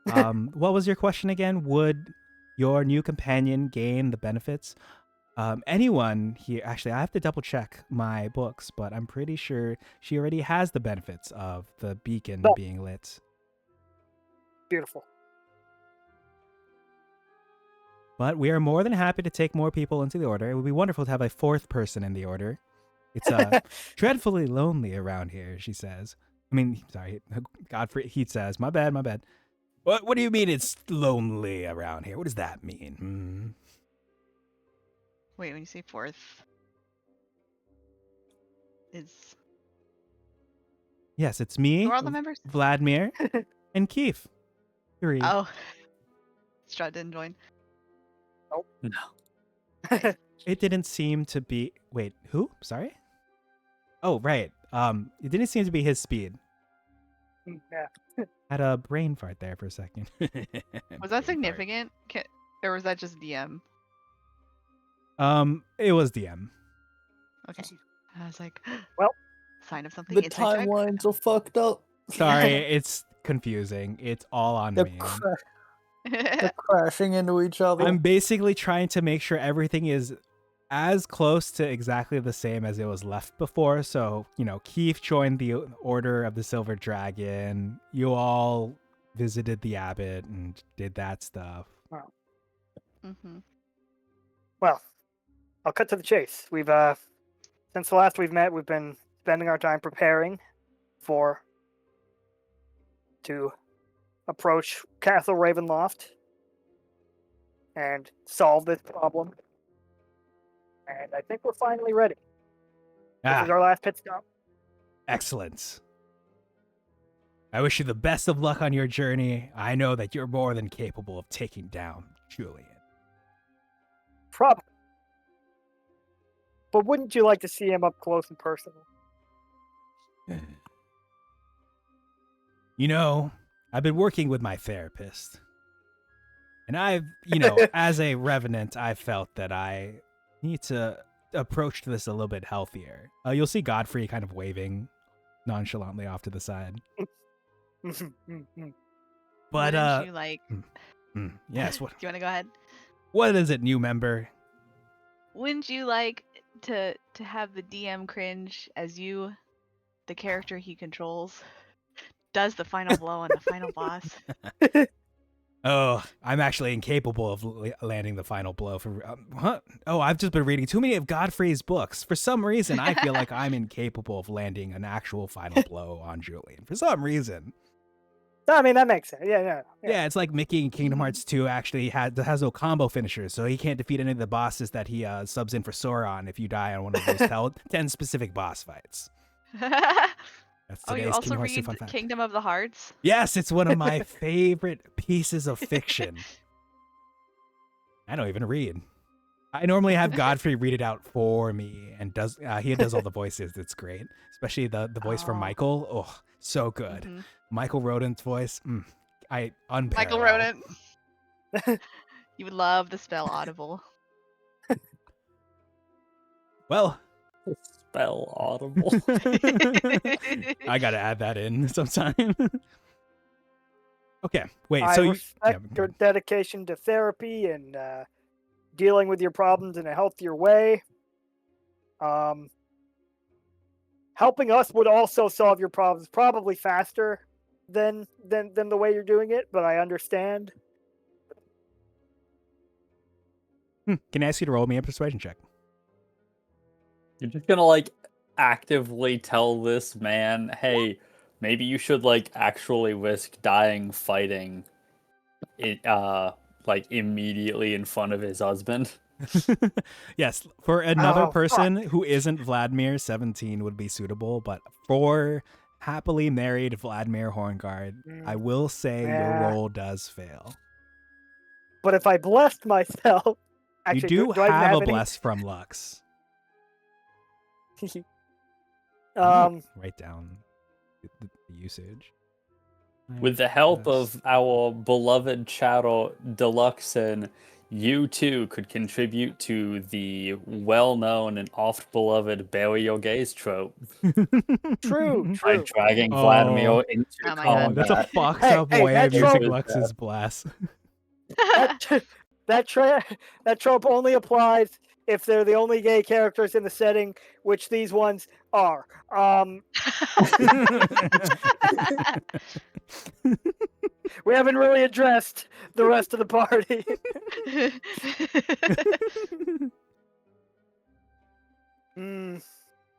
What was your question again? Would your new companion gain the benefits? Anyone here, actually, I have to double check my books, but I'm pretty sure she already has the benefits of the beacon being lit. Beautiful. But we are more than happy to take more people into the order. It would be wonderful to have a fourth person in the order. It's dreadfully lonely around here, she says. I mean, sorry, Godfrey, he says, my bad. What do you mean it's lonely around here? What does that mean? Wait, when you say fourth, is... Yes, it's me, Who are all the members? Vladimir, and Keith. 3. Oh. Strahd didn't join. Nope. No. It didn't seem to be... Wait, who? Sorry? Oh, right. It didn't seem to be his speed. Yeah. Had a brain fart there for a second. Was that significant? Or was that just DM? It was DM. Okay. I was like, well, sign of something. The Inside check? timelines are fucked up. Sorry, it's confusing. It's all on me. They're crashing into each other. I'm basically trying to make sure everything is as close to exactly the same as it was left before. So, Keith joined the Order of the Silver Dragon. You all visited the abbot and did that stuff. Wow. Mm-hmm. Well, I'll cut to the chase. We've since the last we've met, we've been spending our time preparing to approach Castle Ravenloft and solve this problem. And I think we're finally ready. This is our last pit stop. Excellent. I wish you the best of luck on your journey. I know that you're more than capable of taking down Julian. Probably. But wouldn't you like to see him up close and personal? You know, I've been working with my therapist. And I've, as a revenant, I felt that I need to approach this a little bit healthier. You'll see Godfrey kind of waving nonchalantly off to the side. But wouldn't you like? yes. What? Do you want to go ahead? What is it, new member? Wouldn't you like to have the DM cringe as you, the character he controls, does the final blow on the final boss? Oh, I'm actually incapable of landing the final blow for. Oh, I've just been reading too many of Godfrey's books. For some reason, I feel like I'm incapable of landing an actual final blow on Julian. For some reason. I mean, that makes sense. Yeah. Yeah, it's like Mickey in Kingdom Hearts 2 actually has no combo finishers, so he can't defeat any of the bosses that he subs in for Sauron if you die on one of those 10 specific boss fights. That's Oh, you today's also Kingdom Hearts 2 read fun fact. Kingdom of the Hearts? Yes, it's one of my favorite pieces of fiction. I don't even read. I normally have Godfrey read it out for me, and he does all the voices. It's great, especially the voice for Michael. Oh, so good. Mm-hmm. Michael Rodent's voice. Unparalleled. Michael Rodent. You would love the spell Audible. Well, Spell Audible. I gotta add that in sometime. Okay, wait. I So respect your dedication to therapy and dealing with your problems in a healthier way. Helping us would also solve your problems probably faster than the way you're doing it, but I understand. Can I ask you to roll me a persuasion check? You're just gonna actively tell this man, hey, maybe you should actually risk dying fighting it immediately in front of his husband. Yes, for another person who isn't Vladimir, 17 would be suitable, but for happily married Vladimir Horngard, I will say your roll does fail. But if I blessed myself, actually, you do I have a any? bless from Lux. Write down the usage. With the help of our beloved Shadow Deluxeon, you too could contribute to the well-known and oft-beloved bury your gaze trope. True. By dragging Vladimir into combat. That's a fucked up way of using Lux's bless. That trope only applies if they're the only gay characters in the setting, which these ones are. We haven't really addressed the rest of the party.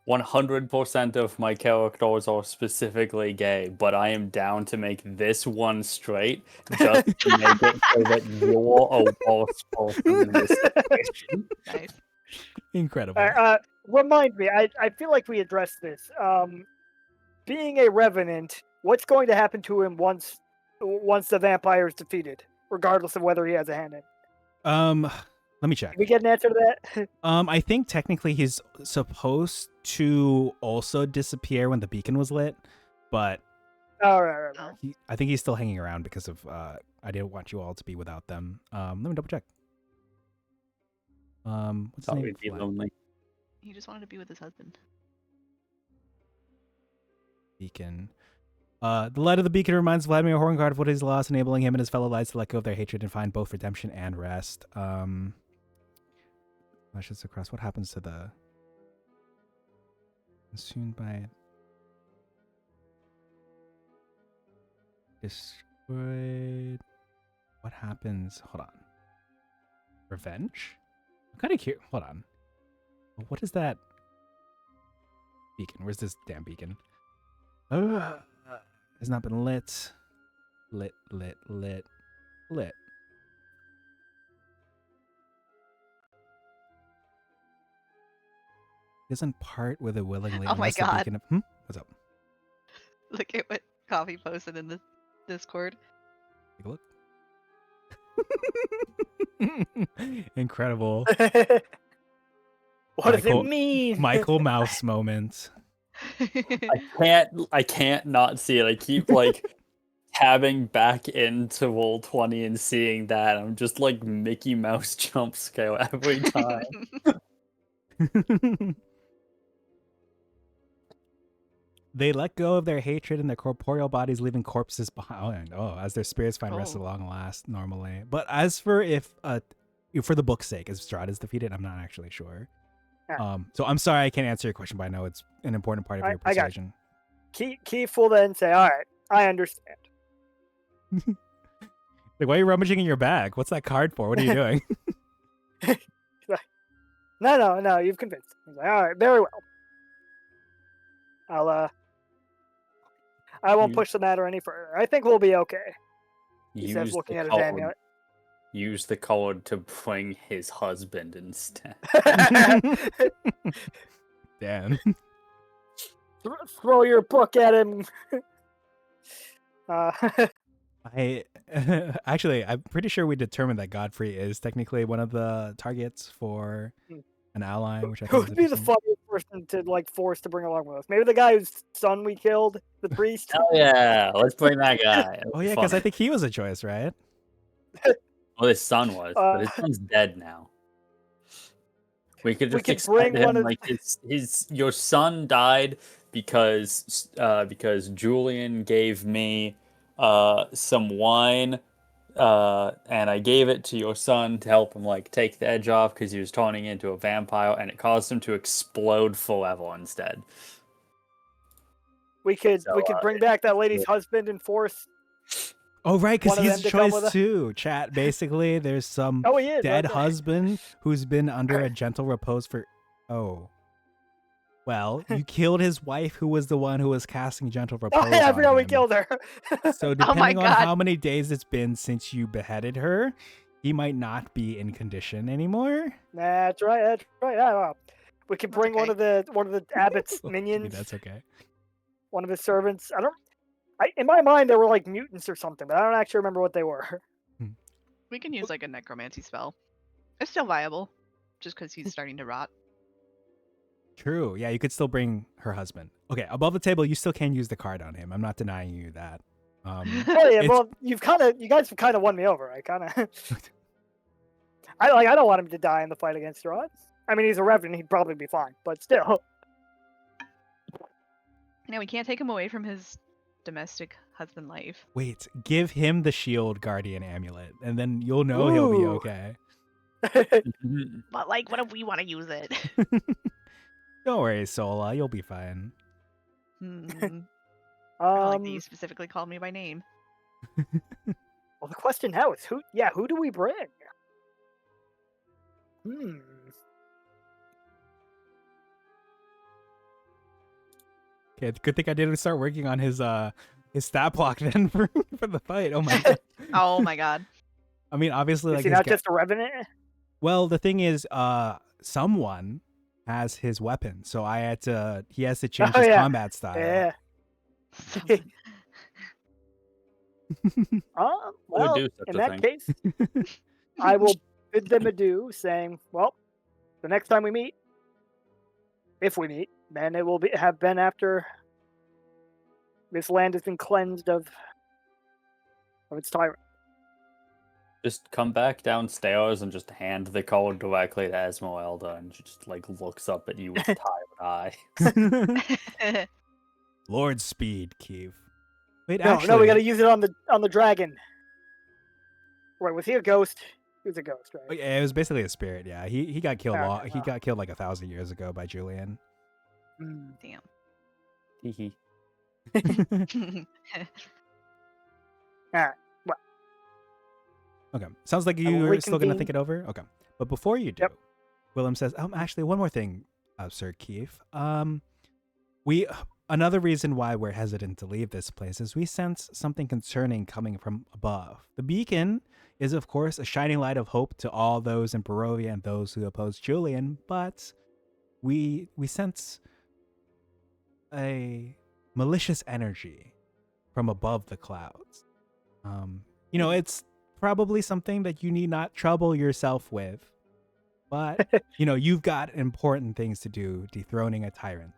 100% of my characters are specifically gay, but I am down to make this one straight just to make it so that you're a worse person in this situation. Nice. Incredible. Remind me, I feel like we addressed this. Being a revenant, what's going to happen to him once the vampire is defeated, regardless of whether he has a hand in it? Let me check. Did we get an answer to that? I think technically he's supposed to also disappear when the beacon was lit, but right. I think he's still hanging around because of I didn't want you all to be without them. Let me double check. What's his name? Be lonely. He just wanted to be with his husband. Beacon. The light of the beacon reminds Vladimir Horngard of what he's lost, enabling him and his fellow lights to let go of their hatred and find both redemption and rest. Flashes across. What happens to the consumed by destroyed? What happens? Hold on. Revenge? I'm kind of curious. Hold on. What is that? Beacon. Where's this damn beacon? Has not been lit. Lit. Doesn't part with it willingly Oh my unless the God. beacon. What's up? Look at what Coffee posted in the Discord. Take a look. Incredible. What does Michael- it mean? Michael Mouse moment. I can't not see it. I keep like tabbing back into Roll20 and seeing that. I'm just like Mickey Mouse jump scale every time. They let go of their hatred in their corporeal bodies, leaving corpses behind. Oh, as their spirits find rest Oh. along last normally. But as for if for the book's sake, if Strahd is defeated, I'm not actually sure. Yeah. So I'm sorry I can't answer your question, but I know it's an important part of your I got persuasion. Keith will then say, "All right, I understand." Like, why are you rummaging in your bag? What's that card for? What are you doing? No, you've convinced me. He's like, all right, very well. I won't You- push the matter any further. I think we'll be okay. He says, Use looking the at his code. amulet. Use the code to bring his husband instead. Damn. Throw your book at him. I actually, I'm pretty sure we determined that Godfrey is technically one of the targets for an ally, which I Who think is would be the interesting. funniest person to like force to bring along with us? Maybe the guy whose son we killed, the priest. Hell yeah, let's bring that guy. Oh yeah, because I think he was a choice, right? Well, his son was, but his son's dead now. We could just could explain bring to one him of- like your son died because Julian gave me some wine and I gave it to your son to help him like take the edge off because he was turning into a vampire and it caused him to explode forever instead. We could So, bring back that lady's husband and force. Oh right, because One of he's them a to come choice with us. too. Chat. Basically, there's some Oh, he is. dead okay. husband who's been under a gentle repose for. Oh. Well, you killed his wife, who was the one who was casting gentle repose. Oh yeah, I on forgot we him. killed her. So Oh my depending on God. how many days it's been since you beheaded her, he might not be in condition anymore. That's right. That's right. Yeah, well, we could That's bring one of the abbot's Maybe minions, that's okay. one of his servants. In my mind, they were like mutants or something, but I don't actually remember what they were. We can use like a necromancy spell. It's still viable, just because he's starting to rot. True. Yeah, you could still bring her husband. Okay, above the table, you still can use the card on him. I'm not denying you that. Oh yeah, It's- well, you guys have kind of won me over. I don't want him to die in the fight against Rod. I mean, he's a revenant; he'd probably be fine, but still. No, we can't take him away from his domestic husband life. Wait, give him the shield guardian amulet, and then you'll know he'll be Ooh. okay. But like, what if we want to use it? Don't worry, Sola, you'll be fine. I like that you specifically called me by name. Well, the question now is who? Yeah, who do we bring? Okay, good thing I didn't start working on his stat block then for the fight. Oh my god. Oh my God. I mean, obviously, Is like he his not ga- just a revenant? well, the thing is, someone has his weapon, so he has to change Oh, his yeah. combat style. Yeah. Would Well, do such in a that thing. case, I will bid them adieu, saying, "Well, the next time we meet, if we meet, then it will have been after this land has been cleansed of its tyrant." Just come back downstairs and just hand the code directly to Ezmerelda, and she just like looks up at you with tired eye. Lord Speed, Keeve. Wait, No, actually, we got to use it on the dragon. Wait, was he a ghost? He was a ghost, Oh, right? yeah, it was basically a spirit. Yeah, he got killed. Okay, He wow. got killed like 1,000 years ago by Julian. Damn. Hehe. Okay, sounds like will you are still gonna reconvene. think it over. Okay, but before you do, Yep. Willem says, actually, one more thing, Sir Keith. Another reason why we're hesitant to leave this place is we sense something concerning coming from above. The beacon is, of course, a shining light of hope to all those in Barovia and those who oppose Julian, but we sense a malicious energy from above the clouds. It's probably something that you need not trouble yourself with, but you've got important things to do, dethroning a tyrant.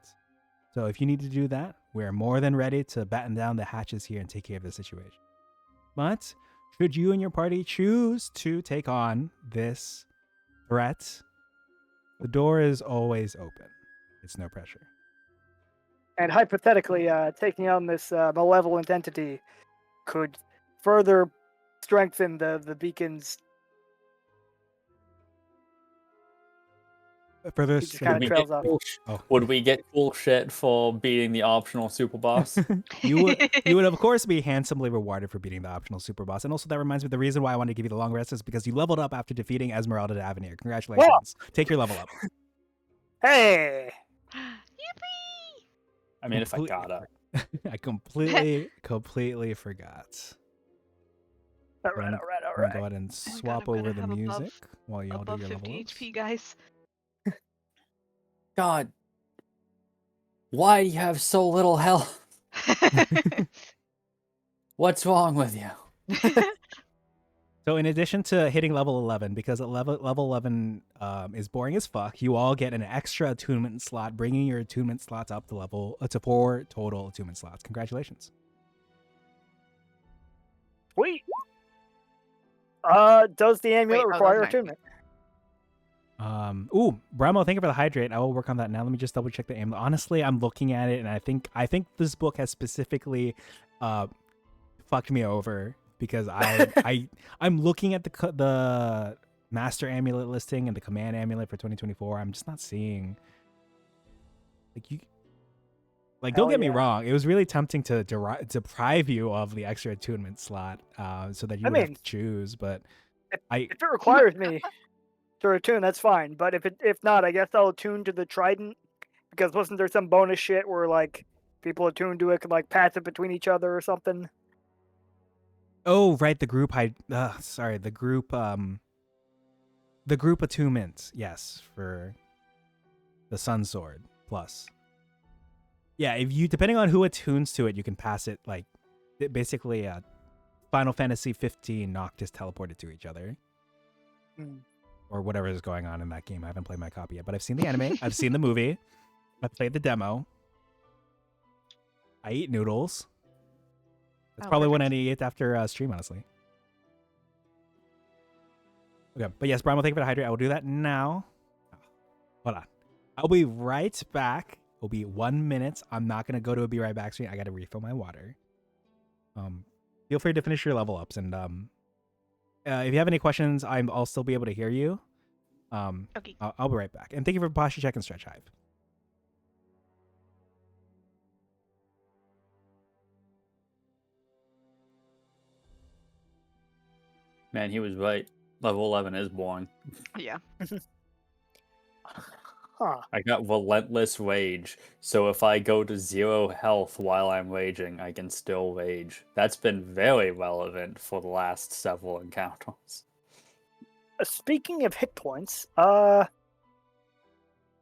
So if you need to do that, we're more than ready to batten down the hatches here and take care of the situation. But should you and your party choose to take on this threat, the door is always open. It's no pressure. And hypothetically, taking on this malevolent entity could further strengthen the beacon's. Further, He just kind of trails off. Would we get cool shit for beating the optional super boss? you would of course be handsomely rewarded for beating the optional super boss. And also that reminds me, the reason why I wanted to give you the long rest is because you leveled up after defeating Ezmerelda to Avenir. Congratulations. Take your level up. Hey! Yippee! I mean, if I got up. I completely forgot. All right. Go ahead and swap over the music while you all do your level 50 ups. HP, guys. God, why do you have so little health? What's wrong with you? So in addition to hitting level 11, because level 11 is boring as fuck, you all get an extra attunement slot, bringing your attunement slots up to 4 total attunement slots. Congratulations. Sweet. Does the amulet require attunement? Bramo, thank you for the hydrate. I will work on that now. Let me just double check the amulet. Honestly, I'm looking at it, and I think this book has specifically fucked me over because I'm looking at the master amulet listing and the command amulet for 2024. I'm just not seeing don't get me wrong. It was really tempting to deprive you of the extra attunement slot so that you would have to choose. But if it requires me to attune, that's fine. But if not, I guess I'll attune to the trident, because wasn't there some bonus shit where like people attuned to it could like pass it between each other or something? Oh, right, the group attunement, yes, for the Sun Sword plus. Yeah, if you, depending on who attunes to it, you can pass it like basically Final Fantasy 15 Noctis teleported to each other. Or whatever is going on in that game. I haven't played my copy yet, but I've seen the anime, I've seen the movie, I've played the demo. I eat noodles. That's probably what I eat after stream, honestly. Okay, but yes, Brian will take it for the hydrate. I will do that now. Hold on. I'll be right back. It'll be 1 minute. I'm not gonna go to a be right back screen. I gotta refill my water. Feel free to finish your level ups, and if you have any questions, I'll still be able to hear you. Okay. I'll be right back. And thank you for posture check and stretch hive. Man, he was right. Level 11 is boring. Yeah. I got relentless rage, so if I go to 0 health while I'm raging, I can still rage. That's been very relevant for the last several encounters. Speaking of hit points, I'm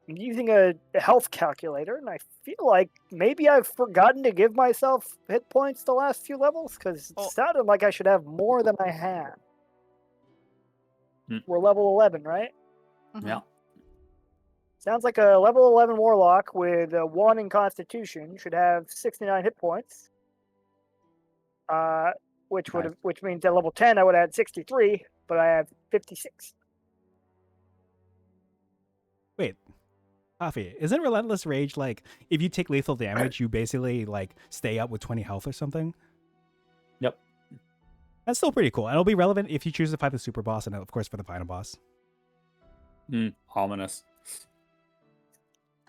using a health calculator, and I feel like maybe I've forgotten to give myself hit points the last few levels, because it sounded like I should have more than I have. We're level 11, right? Mm-hmm. Yeah. Sounds like a level 11 warlock with a 1 in Constitution should have 69 hit points. Which means at level 10 I would add 63, but I have 56. Wait, Coffee, isn't Relentless Rage like if you take lethal damage, you basically like stay up with 20 health or something? Yep. That's still pretty cool. And it'll be relevant if you choose to fight the super boss and of course for the final boss. Ominous.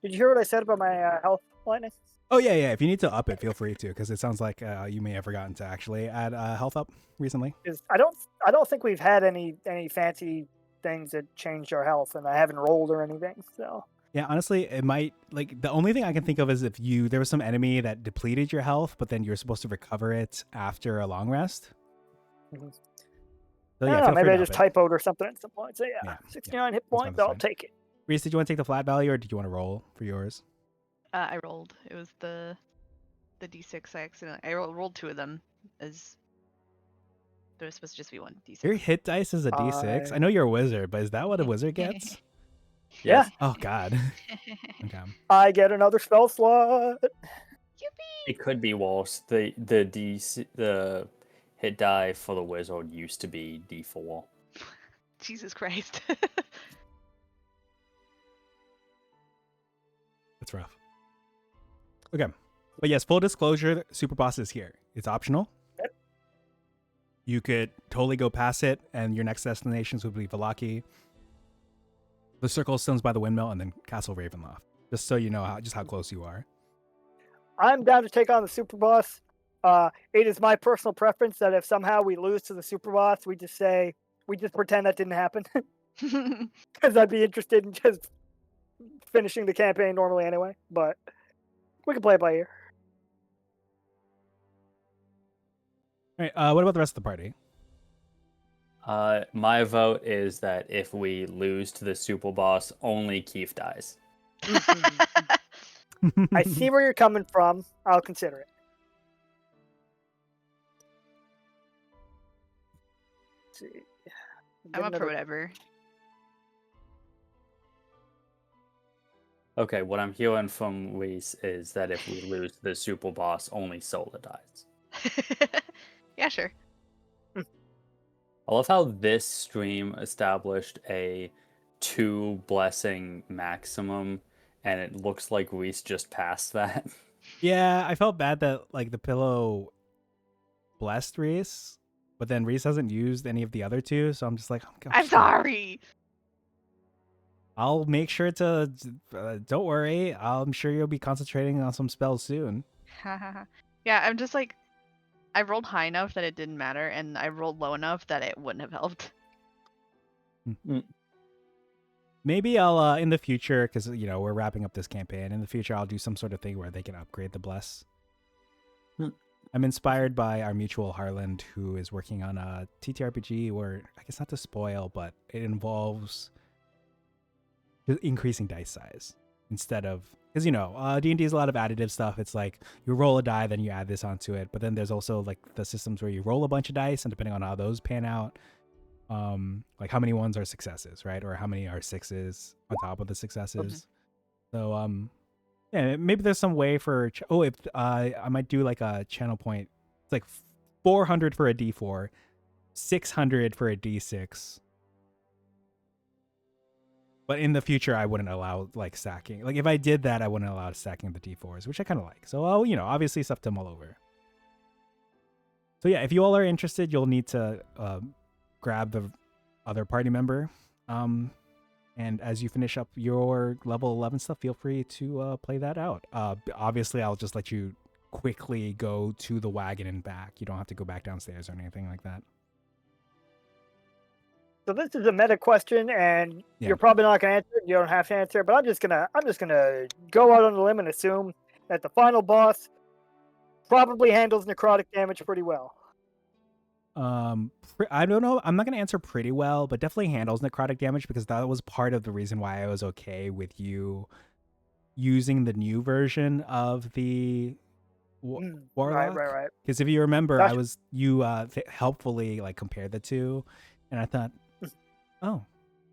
Did you hear what I said about my health lightning? Oh yeah. If you need to up it, feel free to, because it sounds like you may have forgotten to actually add health up recently. I don't think we've had any fancy things that changed our health, and I haven't rolled or anything. So Yeah, honestly, it might like the only thing I can think of is if there was some enemy that depleted your health, but then you're supposed to recover it after a long rest. Mhm. So I yeah, don't know, feel free maybe I to up just it. typoed or something at some point. So yeah, Yeah, 69 hit that's fine, points. that's I'll fine. take it. Reese, did you want to take the flat value or did you want to roll for yours? I rolled. It was the d6 I accidentally. I rolled 2 of them as there was supposed to just be one d6. Your hit dice is a d6. I know you're a wizard, but is that what a wizard gets? Yeah. Oh God. Okay. I get another spell slot. It could be worse. The hit die for the wizard used to be D4. Jesus Christ. That's rough. Okay. But yes, full disclosure, Super Boss is here. It's optional. Yep. You could totally go past it, and your next destinations would be Valaki, the Circle of Stones by the Windmill, and then Castle Ravenloft. Just so you know how close you are. I'm down to take on the super boss. It is my personal preference that if somehow we lose to the super boss, we just pretend that didn't happen. Because I'd be interested in just finishing the campaign normally anyway. But we can play it by ear. All right. What about the rest of the party? My vote is that if we lose to the super boss, only Keith dies. I see where you're coming from. I'll consider it. Let's see. I'm up for whatever. Okay, what I'm hearing from Reese is that if we lose to the super boss, only Sola dies. Yeah, sure. I love how this stream established a 2 blessing maximum, and it looks like Reese just passed that. Yeah, I felt bad that like the pillow blessed Reese, but then Reese hasn't used any of the other 2, so I'm just like, I'm sorry. I'll make sure to. Don't worry. I'm sure you'll be concentrating on some spells soon. Yeah, I'm just like, I rolled high enough that it didn't matter, and I rolled low enough that it wouldn't have helped. Maybe I'll in the future, because we're wrapping up this campaign. In the future, I'll do some sort of thing where they can upgrade the bless. I'm inspired by our mutual Harland, who is working on a TTRPG where I guess not to spoil, but it involves just increasing dice size instead of, because D&D is a lot of additive stuff. It's like you roll a die, then you add this onto it. But then there's also like the systems where you roll a bunch of dice, and depending on how those pan out, like how many ones are successes, right? Or how many are 6s on top of the successes. So yeah, maybe there's some way for if I might do like a channel point. It's like 400 for a D4, 600 for a D6. But in the future, I wouldn't allow like stacking. Like if I did that, I wouldn't allow stacking the D4s, which I kind of like. So obviously stuff to mull over. So yeah, if you all are interested, you'll need to grab the other party member. And as you finish up your level 11 stuff, feel free to play that out. Obviously, I'll just let you quickly go to the wagon and back. You don't have to go back downstairs or anything like that. So this is a meta question, and you're probably not going to answer it. You don't have to answer it, but I'm just gonna go out on a limb and assume that the final boss probably handles necrotic damage pretty well. I don't know. I'm not gonna answer pretty well, but definitely handles necrotic damage, because that was part of the reason why I was okay with you using the new version of the Warlock. Right. Because if you remember, Gotcha. you helpfully like compared the two, and I thought, oh,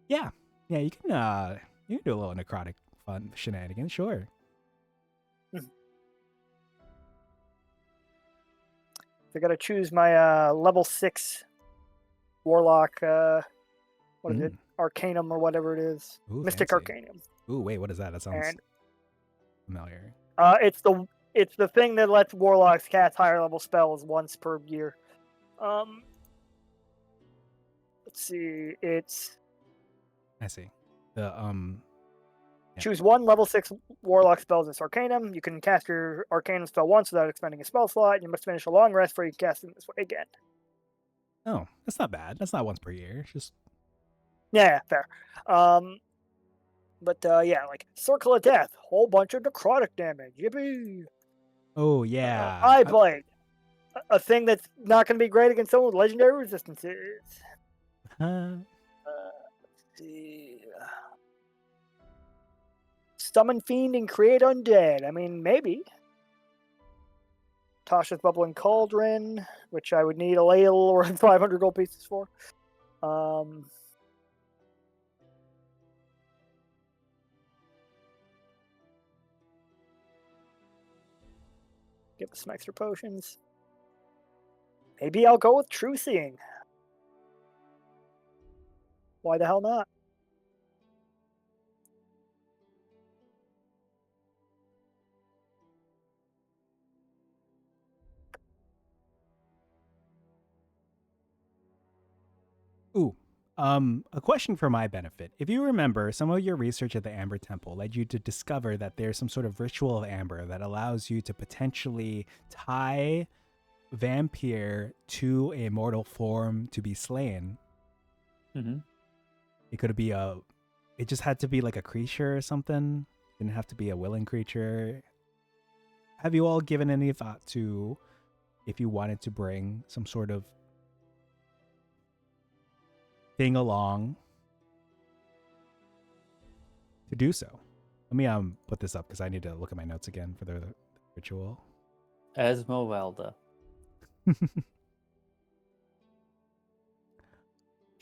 yeah, you can do a little necrotic fun shenanigans, sure. I gotta choose my level 6 warlock. What is it? Arcanum or whatever it is. Ooh, Mystic fancy. Arcanum. Ooh, wait, what is that? That sounds familiar. It's the thing that lets warlocks cast higher level spells once per year. Let's see. I see. The Choose one level 6 warlock spell as Arcanum. You can cast your Arcanum spell once without expending a spell slot, and you must finish a long rest before you cast it this way again. Oh, that's not bad. That's not once per year. It's just yeah, fair. But yeah, like Circle of Death, whole bunch of necrotic damage. Yippee! Oh yeah. Eye Blade, a thing that's not going to be great against someone with legendary resistances. Let's see. Summon Fiend and create undead. I mean, maybe. Tasha's Bubbling Cauldron, which I would need a ladle or 500 gold pieces for. Give us some extra potions. Maybe I'll go with True Seeing. Why the hell not? Ooh. A question for my benefit. If you remember, some of your research at the Amber Temple led you to discover that there's some sort of ritual of Amber that allows you to potentially tie vampire to a mortal form to be slain. Mm-hmm. It could be it just had to be like a creature or something. It didn't have to be a willing creature. Have you all given any thought to if you wanted to bring some sort of thing along to do so? Let me put this up because I need to look at my notes again for the ritual. Ezmerelda.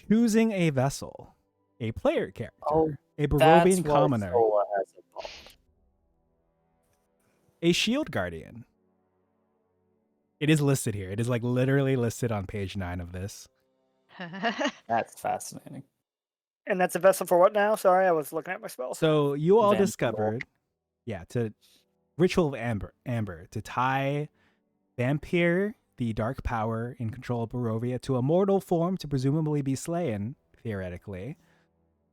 Choosing a vessel, a player character, Oh, a That's Barovian why commoner, Sola has it called. a shield guardian. It is listed here. It is like literally listed on page 9 of this. That's fascinating. And that's a vessel for what now? Sorry, I was looking at my spells. So you all Vampire. discovered, to Ritual of Amber, to tie Vampire, the dark power in control of Barovia, to a mortal form to presumably be slain, theoretically.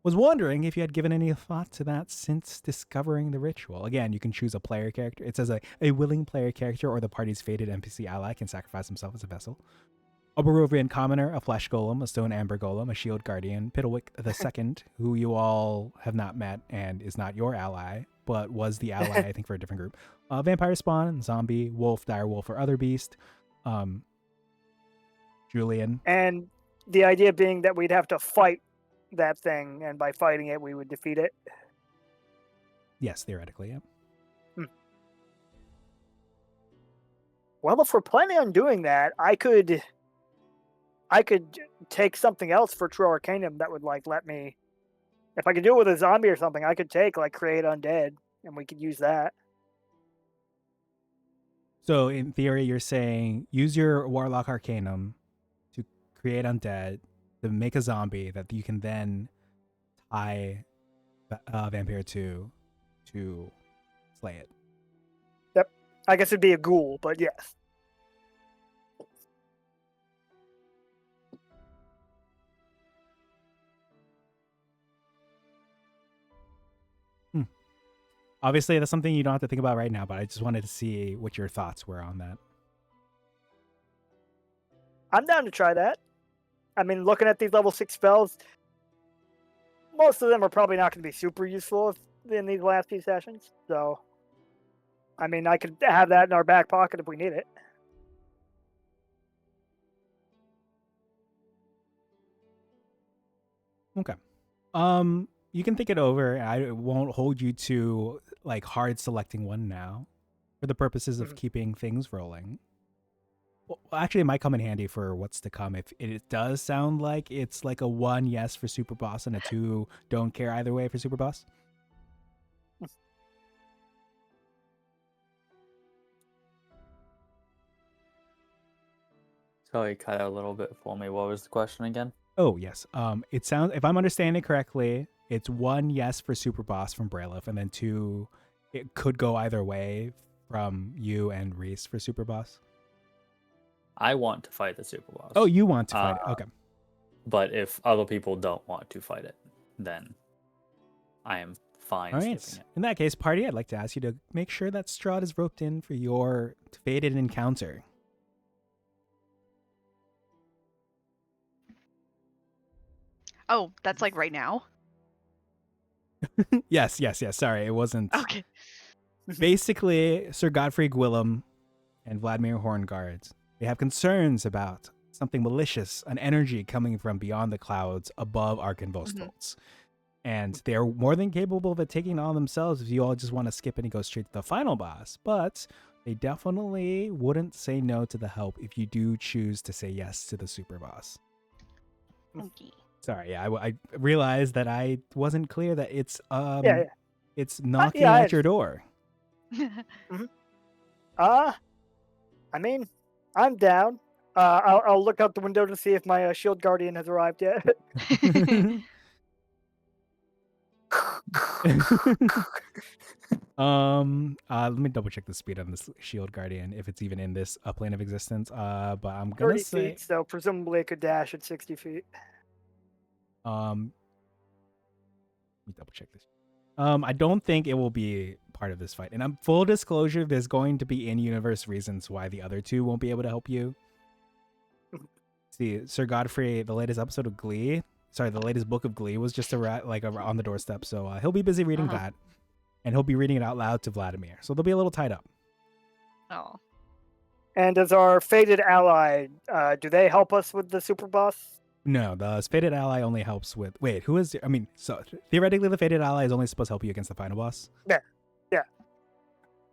Was wondering if you had given any thought to that since discovering the ritual. Again, you can choose a player character. It says a willing player character or the party's fated NPC ally can sacrifice himself as a vessel. A Barovian commoner, a flesh golem, a stone amber golem, a shield guardian, Piddlewick II, who you all have not met and is not your ally, but was the ally, I think, for a different group. Vampire spawn, zombie, wolf, direwolf, or other beast. Julian. And the idea being that we'd have to fight that thing, and by fighting it, we would defeat it. Yes, theoretically, yeah. Well, if we're planning on doing that, I could take something else for True Arcanum that would let me. If I could do it with a zombie or something, I could take Create Undead, and we could use that. So in theory, you're saying use your Warlock Arcanum to create undead, to make a zombie that you can then tie Vampire to slay it. Yep. I guess it'd be a ghoul, but yes. Obviously, that's something you don't have to think about right now, but I just wanted to see what your thoughts were on that. I'm down to try that. I mean, looking at these level 6 spells, most of them are probably not going to be super useful in these last few sessions. So, I mean, I could have that in our back pocket if we need it. Okay. You can think it over. I won't hold you to hard selecting one now for the purposes of keeping things rolling. Well, actually, it might come in handy for what's to come. If it does sound like it's like a 1 yes for Super Boss and a 2 don't care either way for Super Boss. So you cut out a little bit for me. What was the question again? Oh, yes. It sounds, if I'm understanding correctly, it's 1 yes for Super Boss from Bralef, and then 2, it could go either way from you and Rees for Super Boss. I want to fight the Super Boss. Oh, you want to fight it. Okay. But if other people don't want to fight it, then I am fine All right. skipping it. In that case, party, I'd like to ask you to make sure that Strahd is roped in for your fated encounter. Oh, that's right now? Yes. Sorry, it wasn't. Okay. Basically, Sir Godfrey Gwillem and Vladimir Hornguard, they have concerns about something malicious, an energy coming from beyond the clouds above Arkenvostholtz. And they're more than capable of it taking it on themselves if you all just want to skip it and go straight to the final boss. But they definitely wouldn't say no to the help if you do choose to say yes to the super boss. Okay. Sorry, I realized that I wasn't clear that it's Yeah. it's knocking yeah, at your door. I mean, I'm down. I'll look out the window to see if my shield guardian has arrived yet. Let me double check the speed on this shield guardian if it's even in this plane of existence. But I'm gonna 30 say feet, so presumably it could dash at 60 feet. let me double check this. I don't think it will be part of this fight. And I'm full disclosure, there's going to be in-universe reasons why the other two won't be able to help you. See, Sir Godfrey, the latest episode of Glee, the latest book of Glee was just on the doorstep. So he'll be busy reading that, and he'll be reading it out loud to Vladimir. So they'll be a little tied up. Oh. And as our fated ally, do they help us with the super boss? No, the fated ally only helps with. Wait, who is? I mean, so theoretically, the fated ally is only supposed to help you against the final boss. Yeah.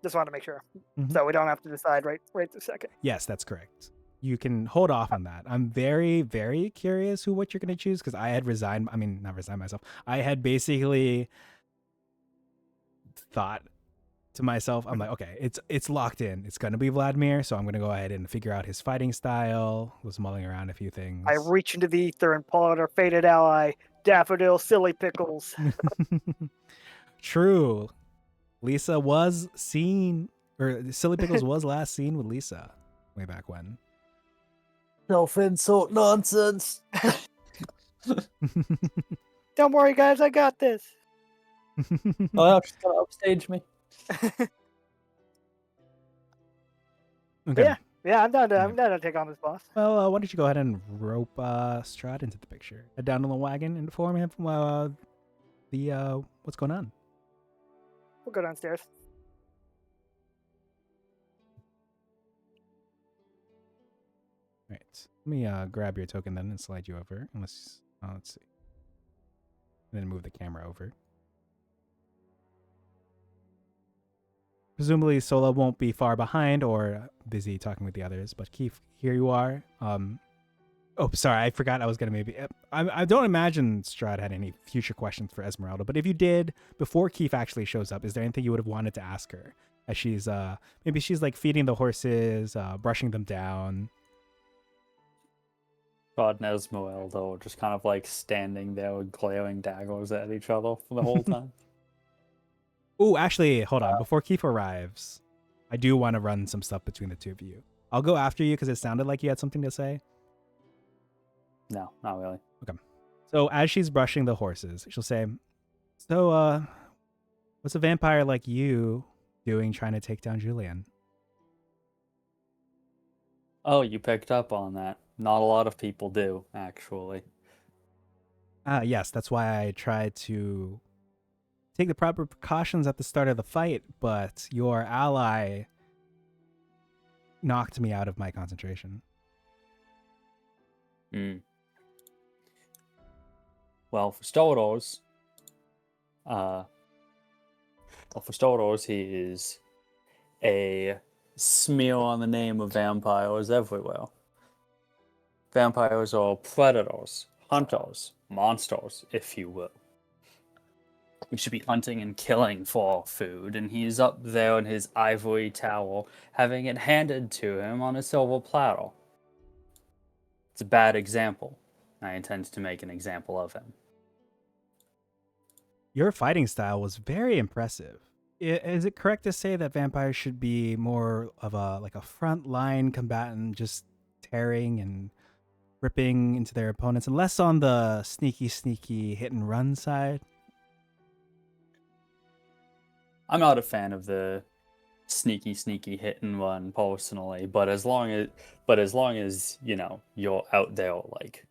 Just want to make sure, Mhm. so we don't have to decide right this second. Yes, that's correct. You can hold off on that. I'm very, very curious what you're going to choose because I had resigned. I mean, not resigned myself. I had basically thought to myself, I'm like, okay, it's locked in. It's going to be Vladimir, so I'm going to go ahead and figure out his fighting style. Was mulling around a few things. I reach into the ether and pull out our fated ally, Daffodil Silly Pickles. True. Lisa was seen, or Silly Pickles was last seen with Lisa way back when. Self-insult nonsense. Don't worry, guys, I got this. Oh, she's gonna upstage me. Okay. Yeah, I'm down to take on this boss. Well, why don't you go ahead and rope Strahd into the picture? Head down to the wagon and inform him what's going on. We'll go downstairs. All right. Let me grab your token then and slide you over. And let's see. And then move the camera over. Presumably, Sola won't be far behind or busy talking with the others. But Keith, here you are. Oh, sorry, I forgot I was gonna maybe. I don't imagine Strahd had any future questions for Ezmerelda. But if you did, before Keith actually shows up, is there anything you would have wanted to ask her? As she's maybe she's like feeding the horses, brushing them down. God and Ezmerelda were just kind of like standing there with glaring daggers at each other for the whole time. Oh, actually, hold on. Before Keith arrives, I do want to run some stuff between the two of you. I'll go after you because it sounded like you had something to say. No, not really. Okay. So as she's brushing the horses, she'll say, "So, what's a vampire like you doing trying to take down Julian?" Oh, you picked up on that. Not a lot of people do, actually. Yes, that's why I tried to take the proper precautions at the start of the fight, but your ally knocked me out of my concentration. Well, for starters, he is a smear on the name of vampires everywhere. Vampires are predators, hunters, monsters, if you will. We should be hunting and killing for food, and he's up there in his ivory tower, having it handed to him on a silver platter. It's a bad example. I intend to make an example of him. Your fighting style was very impressive. Is it correct to say that vampires should be more of a front line combatant, just tearing and ripping into their opponents, and less on the sneaky hit and run side? I'm not a fan of the sneaky hit and run personally, but as long as you know you're out there like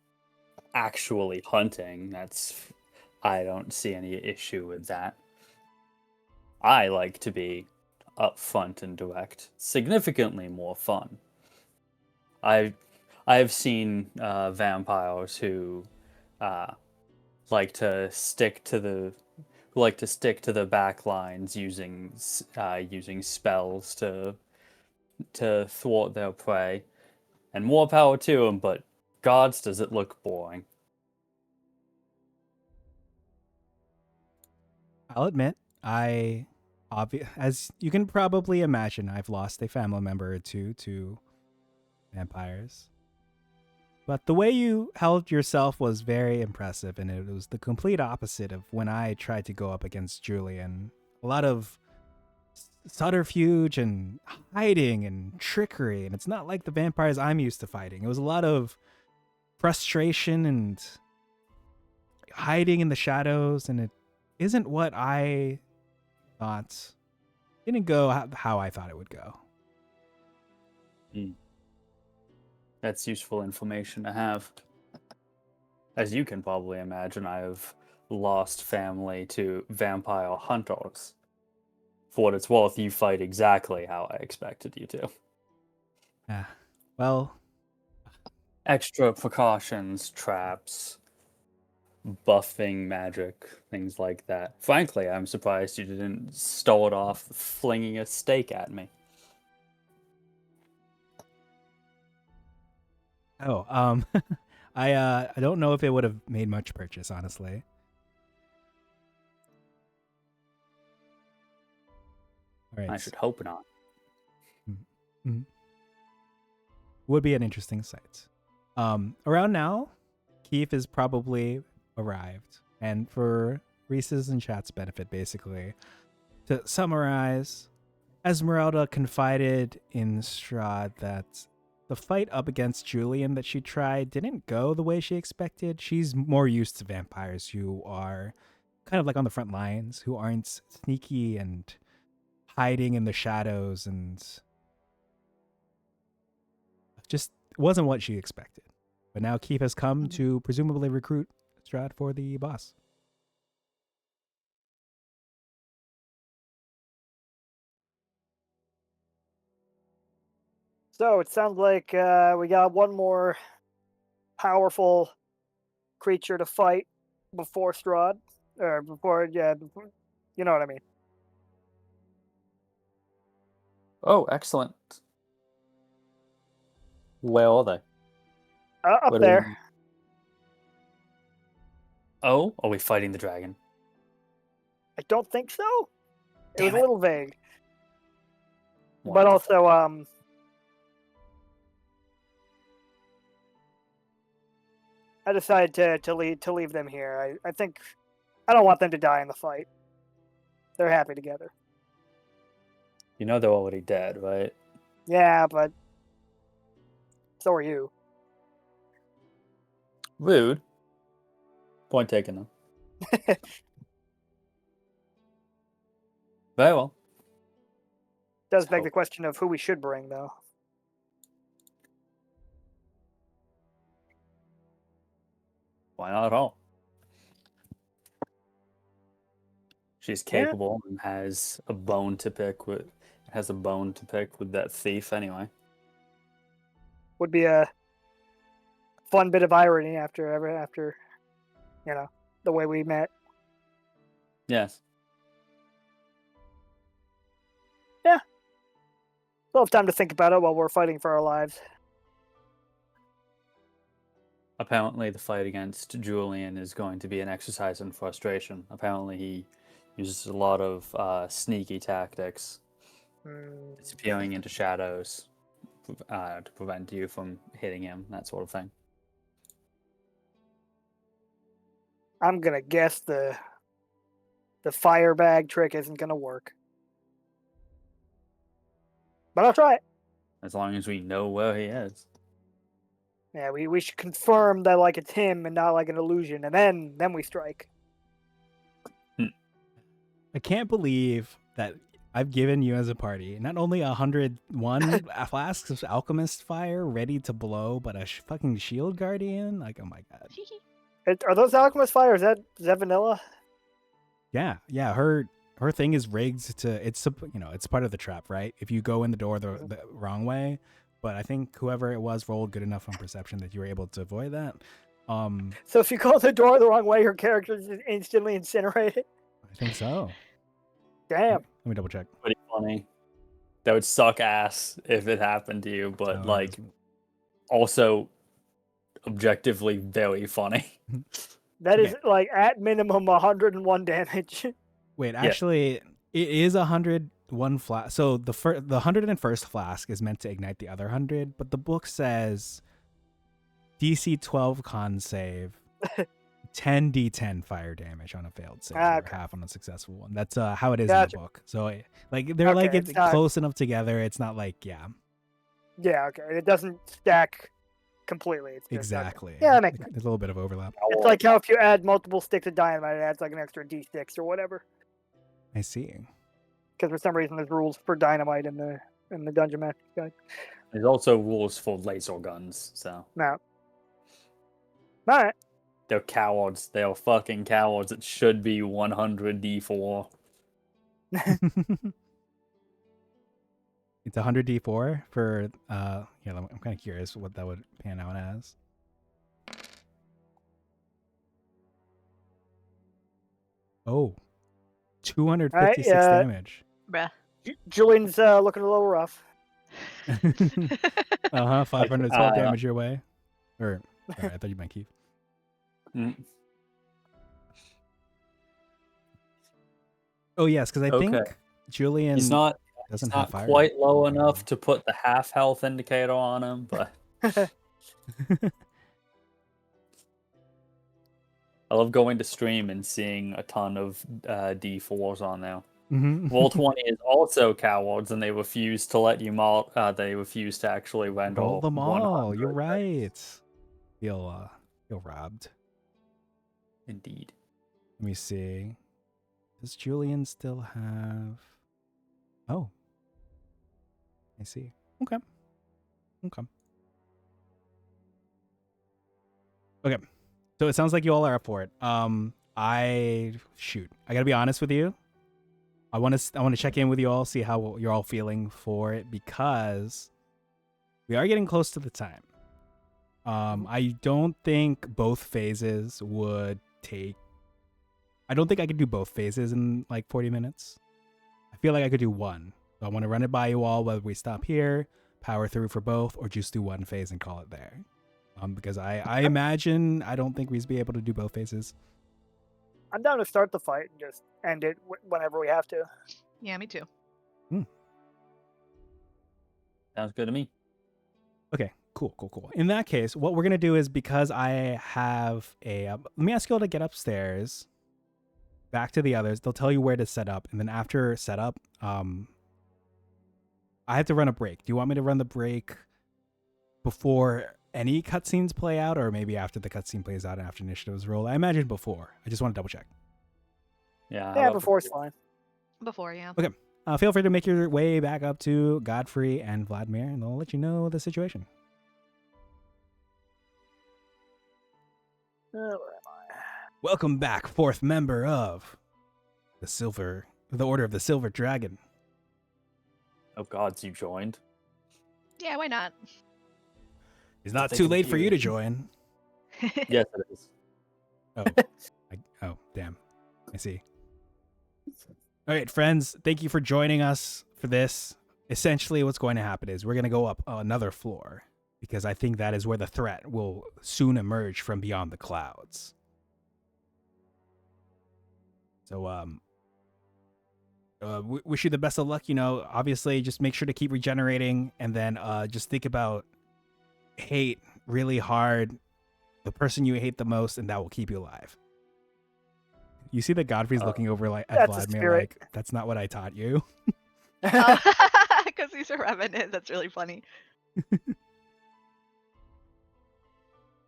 actually hunting, I don't see any issue with that. I like to be upfront and direct. Significantly more fun. I've seen vampires who like to stick to the back lines using spells to thwart their prey, and more power to them. But gods, does it look boring? I'll admit, as you can probably imagine, I've lost a family member or two to vampires. But the way you held yourself was very impressive, and it was the complete opposite of when I tried to go up against Julian. A lot of subterfuge and hiding and trickery, and it's not like the vampires I'm used to fighting. It was a lot of frustration and hiding in the shadows, and it isn't what I thought. It didn't go how I thought it would go. That's useful information to have. As you can probably imagine, I have lost family to vampire hunters. For what it's worth, you fight exactly how I expected you to. Yeah. Well, Extra precautions, traps, buffing magic, things like that. Frankly, I'm surprised you didn't start off flinging a stake at me. I don't know if it would have made much purchase, honestly. All right. I should hope not. Mm-hmm. Would be an interesting sight. Around now, Keith is probably arrived, and for Reese's and chat's benefit, basically, to summarize, Ezmerelda confided in Strahd that the fight up against Julian that she tried didn't go the way she expected. She's more used to vampires who are kind of like on the front lines, who aren't sneaky and hiding in the shadows, and just wasn't what she expected. But now Keith has come to presumably recruit Strahd for the boss. So it sounds like we got one more powerful creature to fight before Strahd, or before, you know what I mean. Oh, excellent. Where are they? Up Where do we- there. Oh, are we fighting the dragon? I don't think so. It Damn was it. a little vague. What But the also, I decided to leave them here. I think I don't want them to die in the fight. They're happy together. You know they're already dead, right? Yeah, but so are you. Rude. Point taken, though. Very well. Does beg So- the question of who we should bring, though. Why not at all? She's Yeah. capable and has a bone to pick with that thief anyway. Would be a fun bit of irony after the way we met. Yes. We'll have time to think about it while we're fighting for our lives. Apparently the fight against Julian is going to be an exercise in frustration. Apparently he uses a lot of sneaky tactics, disappearing into shadows to prevent you from hitting him, that sort of thing. I'm gonna guess the fire bag trick isn't gonna work. But I'll try it. As long as we know where he is. Yeah, we should confirm that like it's him and not like an illusion, and then we strike. I can't believe that I've given you as a party not only 101 flasks of alchemist fire ready to blow, but a fucking shield guardian. Like, oh my god. Are those alchemist fire? Is that vanilla? Yeah. Her thing is rigged to. It's it's part of the trap, right? If you go in the door the wrong way, but I think whoever it was rolled good enough on perception that you were able to avoid that. So if you go the door the wrong way, your character is instantly incinerated. I think so. Damn. Let me double check. Pretty funny. That would suck ass if it happened to you, but Oh, like also objectively very funny. That is like at minimum 101 damage. Wait, actually, it is 101 flask. So the 101st flask is meant to ignite the other 100, but the book says DC 12 con save, 10 D10 fire damage on a failed save, or half on a successful one. That's how it is in the book. So like they're like it's close enough together. It's not like Yeah, okay. It doesn't stack completely. It's just, exactly. Okay. Yeah, that makes sense. There's a little bit of overlap. It's like how if you add multiple sticks of dynamite, it adds like an extra D6 or whatever. I see. Because for some reason there's rules for dynamite in the Dungeon Master Guide. There's also rules for laser guns, so. No. Alright. They're cowards. They're fucking cowards. It should be 100 D4. It's 100 D4 for I'm kind of curious what that would pan out as. Oh, 256 damage. Bruh. Julian's looking a little rough. 512 damage your way. Or, sorry, I thought you meant Keith. Oh yes, because I think Julian he's not have fire quite low enough to put the half health indicator on him, but I love going to stream and seeing a ton of D4s on there. Roll 20 is also cowards, and they refuse to let you they refuse to actually roll them all. You're right. Feel robbed. Indeed. Let me see. Does Julian still have? Oh, I see. Okay. So it sounds like you all are up for it. I gotta be honest with you. I want to check in with you all, see how you're all feeling for it, because we are getting close to the time. I don't think both phases would take. I don't think I could do both phases in like 40 minutes. I feel like I could do one. So I want to run it by you all, whether we stop here, power through for both, or just do one phase and call it there. Because I imagine I don't think we'd be able to do both phases. I'm down to start the fight and just end it whenever we have to. Yeah, me too. Sounds good to me. Okay, cool. In that case, what we're going to do is, because I have let me ask you all to get upstairs, back to the others. They'll tell you where to set up. And then after setup, I have to run a break. Do you want me to run the break before any cutscenes play out, or maybe after the cutscene plays out and after initiatives roll? I imagine before. I just want to double check. Yeah, before's fine. Before, yeah. Okay. Feel free to make your way back up to Godfrey and Vladimir, and they'll let you know the situation. Where am I? Welcome back, fourth member of the Order of the Silver Dragon. Oh gods, you joined? Yeah, why not? It's not too late for you to join. Yes, it is. Oh, damn. I see. All right, friends, thank you for joining us for this. Essentially, what's going to happen is we're going to go up another floor, because I think that is where the threat will soon emerge from beyond the clouds. So, wish you the best of luck. Obviously, just make sure to keep regenerating, and then just think about hate really hard, the person you hate the most, and that will keep you alive. You see that Godfrey's looking over at Vladimir like, that's not what I taught you. Because he's a revenant. That's really funny. All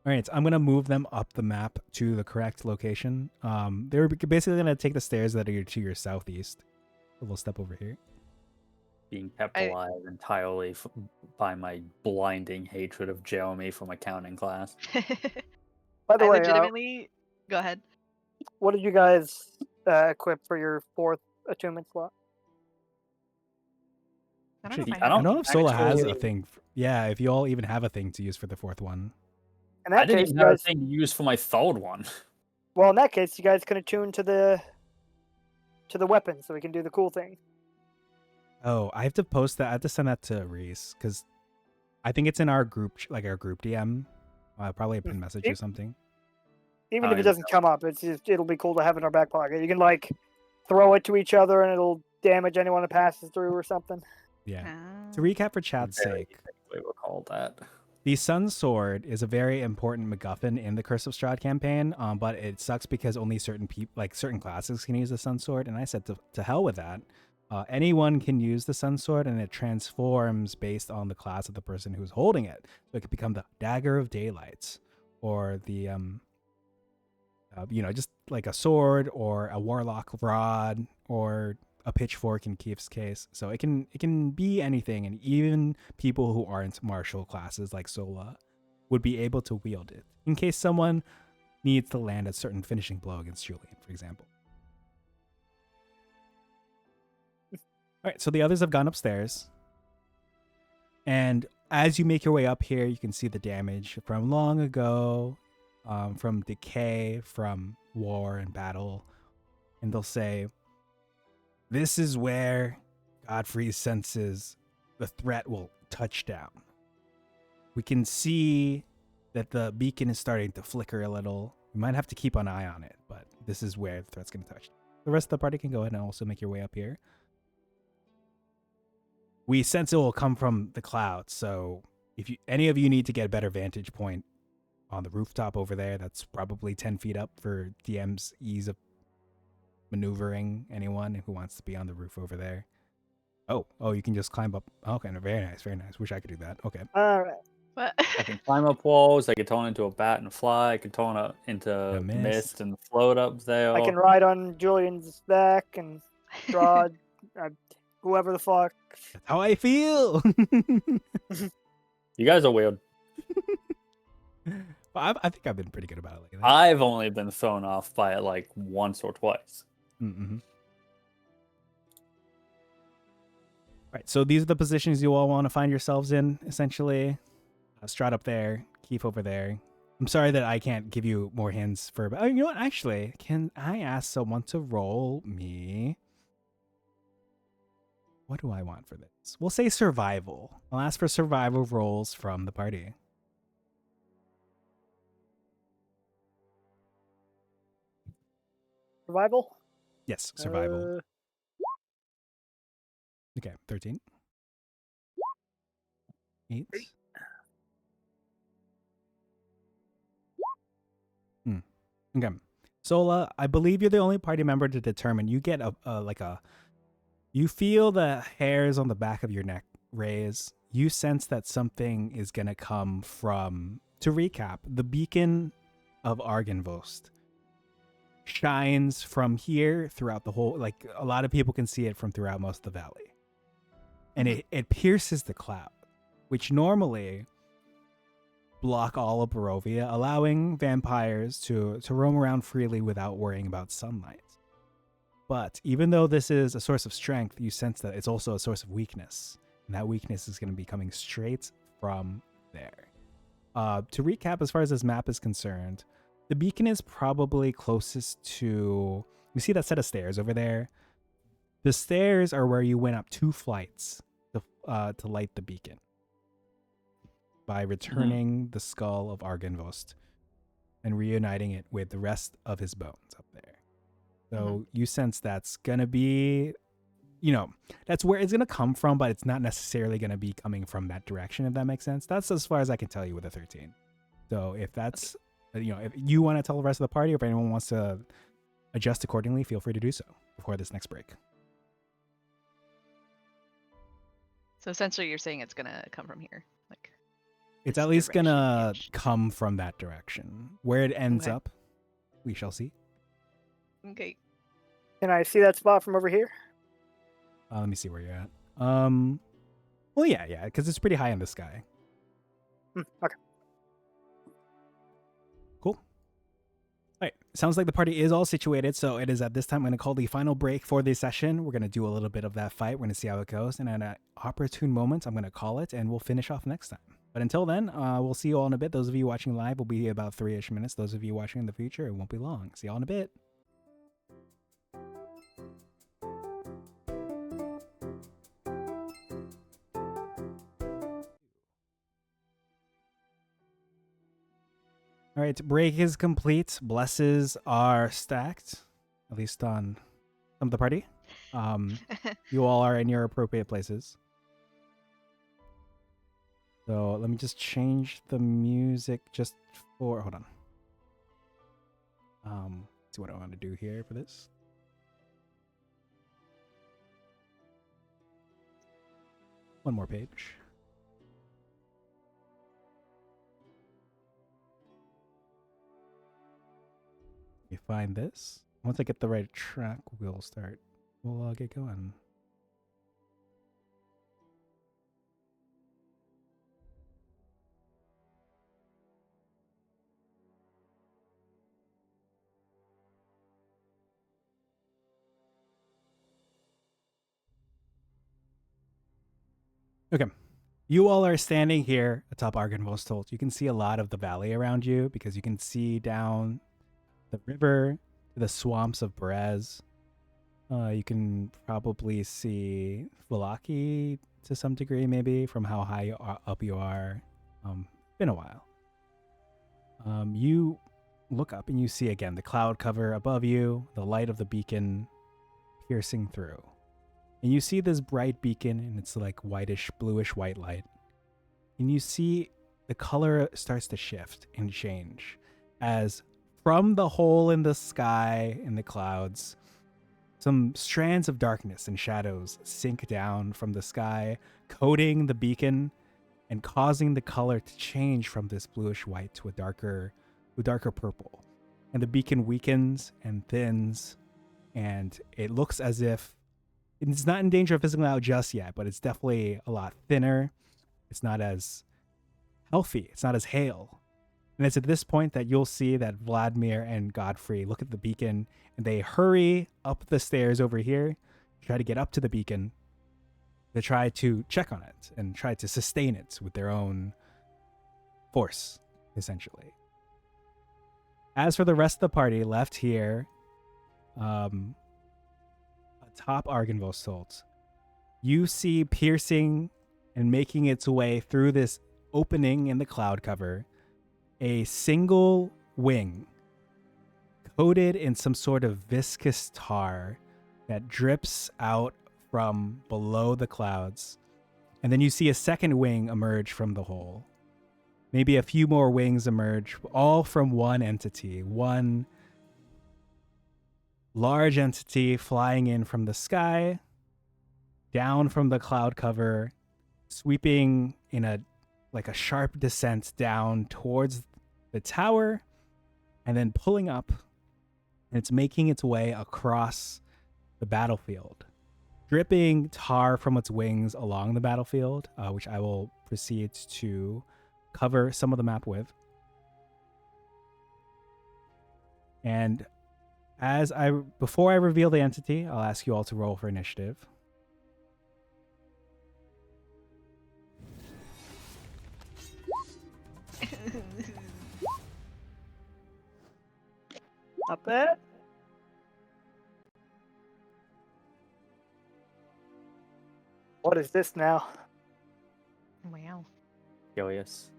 right, so I'm going to move them up the map to the correct location. They're basically going to take the stairs that are to your southeast. A little step over here. Being kept alive entirely by my blinding hatred of Jeremy from accounting class. By the I way, legitimately. Go ahead. what did you guys equip for your 4th attunement slot? I don't know if Actually, I I have don't know if Sola has a actually- thing. Yeah, if you all even have a thing to use for the 4th one. In I that didn't case, even you have a guys. thing to use for my third one. Well, in that case, you guys can attune to the weapon, so we can do the cool thing. Oh, I have to post that. I have to send that to Rees because I think it's in our group, like our group DM. Probably a pin message or something. Even Oh, if it yeah. doesn't come up, it'll be cool to have in our back pocket. You can like throw it to each other, and it'll damage anyone it passes through or something. Yeah. Ah. To recap for chat's Very sake, technically recall that. the Sun Sword is a very important MacGuffin in the Curse of Strahd campaign, but it sucks because only certain people, like certain classes, can use the Sun Sword. And I said to hell with that. Anyone can use the Sun Sword, and it transforms based on the class of the person who's holding it. So it could become the Dagger of Daylight, or the just like a sword, or a Warlock rod, or a pitchfork in Keith's case. So it can be anything, and even people who aren't martial classes like Sola would be able to wield it in case someone needs to land a certain finishing blow against Julian, for example. All right, so the others have gone upstairs, and as you make your way up here, you can see the damage from long ago, from decay, from war and battle, and they'll say, "This is where Godfrey senses the threat will touch down. We can see that the beacon is starting to flicker a little. We might have to keep an eye on it, but this is where the threat's going to touch. The rest of the party can go ahead and also make your way up here. We sense it will come from the clouds, so if any of you need to get a better vantage point on the rooftop over there, that's probably 10 feet up for DM's ease of maneuvering anyone who wants to be on the roof over there. Oh, you can just climb up. Okay, no, very nice, very nice. Wish I could do that. Okay. All right. What? I can climb up walls. I can turn into a bat and fly. I can turn up into The mist. mist And float up there. I can ride on Julian's back and draw whoever the fuck. That's how I feel. You guys are weird. I think I've been pretty good about it lately. I've only been thrown off by it like once or twice. Mm-hmm. Right, so these are the positions you all want to find yourselves in, essentially. Strahd up there, Keith over there. I'm sorry that I can't give you more hints for... Oh, you know what? Actually, can I ask someone to roll me... What do I want for this? We'll say survival. I'll ask for survival rolls from the party. Survival? Yes, survival. Okay, 13. 8. Okay. Sola, I believe you're the only party member to determine. You get you feel the hairs on the back of your neck raise. You sense that something is going to come from, to recap, the beacon of Argynvost shines from here throughout the whole, like a lot of people can see it from throughout most of the valley. And it pierces the cloud, which normally block all of Barovia, allowing vampires to roam around freely without worrying about sunlight. But even though this is a source of strength, you sense that it's also a source of weakness. And that weakness is going to be coming straight from there. To recap, as far as this map is concerned, the beacon is probably closest to... You see that set of stairs over there? The stairs are where you went up 2 flights to light the beacon by returning the skull of Argynvost and reuniting it with the rest of his bones up there. So you sense that's going to be, that's where it's going to come from, but it's not necessarily going to be coming from that direction, if that makes sense. That's as far as I can tell you with a 13. So if that's, if you want to tell the rest of the party, or if anyone wants to adjust accordingly, feel free to do so before this next break. So essentially, you're saying it's gonna come from here, like. It's this at least going to direction-ish. come from that direction. Where it ends Okay. up, we shall see. Okay. Can I see that spot from over here? Let me see where you're at. Well, yeah, because it's pretty high in the sky. Okay. Cool. sounds like the party is all situated, so it is at this time I'm going to call the final break for this session. We're going to do a little bit of that fight. We're going to see how it goes, and at an opportune moment, I'm going to call it, and we'll finish off next time. But until then, we'll see you all in a bit. Those of you watching live will be about 3-ish minutes. Those of you watching in the future, it won't be long. See you all in a bit. All right, break is complete. Blesses are stacked, at least on some of the party. You all are in your appropriate places. So let me just change the music just for, hold on. See what I want to do here for this. One more page. You find this. Once I get the right track, we'll get going. Okay. You all are standing here atop Argynvostolt. You can see a lot of the valley around you because you can see down the river to the swamps of Brez. You can probably see Vallaki to some degree, maybe, from how high up you are. Been a while. You look up and you see again the cloud cover above you, the light of the beacon piercing through. And you see this bright beacon, and it's like whitish, bluish white light. And you see the color starts to shift and change as from the hole in the sky in the clouds, some strands of darkness and shadows sink down from the sky, coating the beacon and causing the color to change from this bluish white to a darker purple. And the beacon weakens and thins, and it looks as if it's not in danger of fizzling out just yet, but it's definitely a lot thinner. It's not as healthy. It's not as hale. And it's at this point that you'll see that Vladimir and Godfrey look at the beacon and they hurry up the stairs over here, try to get up to the beacon, to try to check on it and try to sustain it with their own force, essentially. As for the rest of the party left here, atop Argynvostolt, you see piercing and making its way through this opening in the cloud cover a single wing coated in some sort of viscous tar that drips out from below the clouds. And then you see a second wing emerge from the hole. Maybe a few more wings emerge, all from one entity, one large entity flying in from the sky, down from the cloud cover, sweeping in a sharp descent down towards the tower, and then pulling up, and it's making its way across the battlefield, dripping tar from its wings along the battlefield, which I will proceed to cover some of the map with. And before I reveal the entity, I'll ask you all to roll for initiative. Not bad. What is this now? Wow. Curious.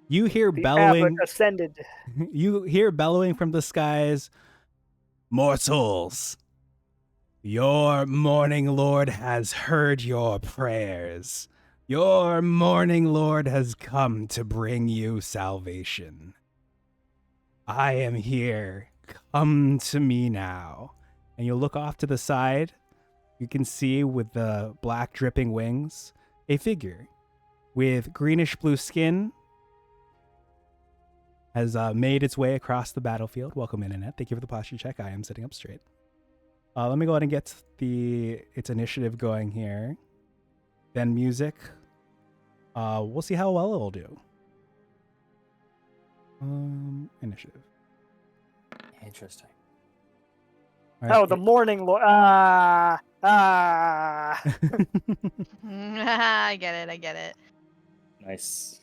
You hear The bellowing. Abbot ascended. You hear bellowing from the skies. Mortals, your morning lord has heard your prayers. Your morning lord has come to bring you salvation. I am here. Come to me now. And you look off to the side. You can see with the black dripping wings a figure with greenish blue skin has made its way across the battlefield. Welcome, Internet. Thank you for the posture check. I am sitting up straight. Let me go ahead and get its initiative going here. Then music. We'll see how well it'll do. Initiative. Interesting. All right, Oh, the morning lord. I get it. I get it. Nice.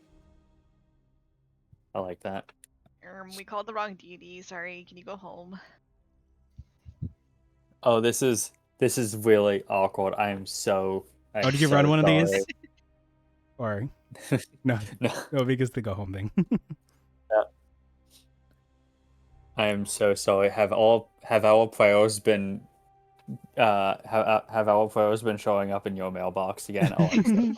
I like that. We called the wrong deity. Sorry. Can you go home? Oh, this is really awkward. I am Oh, did you so run one of sorry. these? Or no, No, no, because the go home thing. I am so sorry. Have our prayers been have our prayers been showing up in your mailbox again? Oh, I'm so sorry.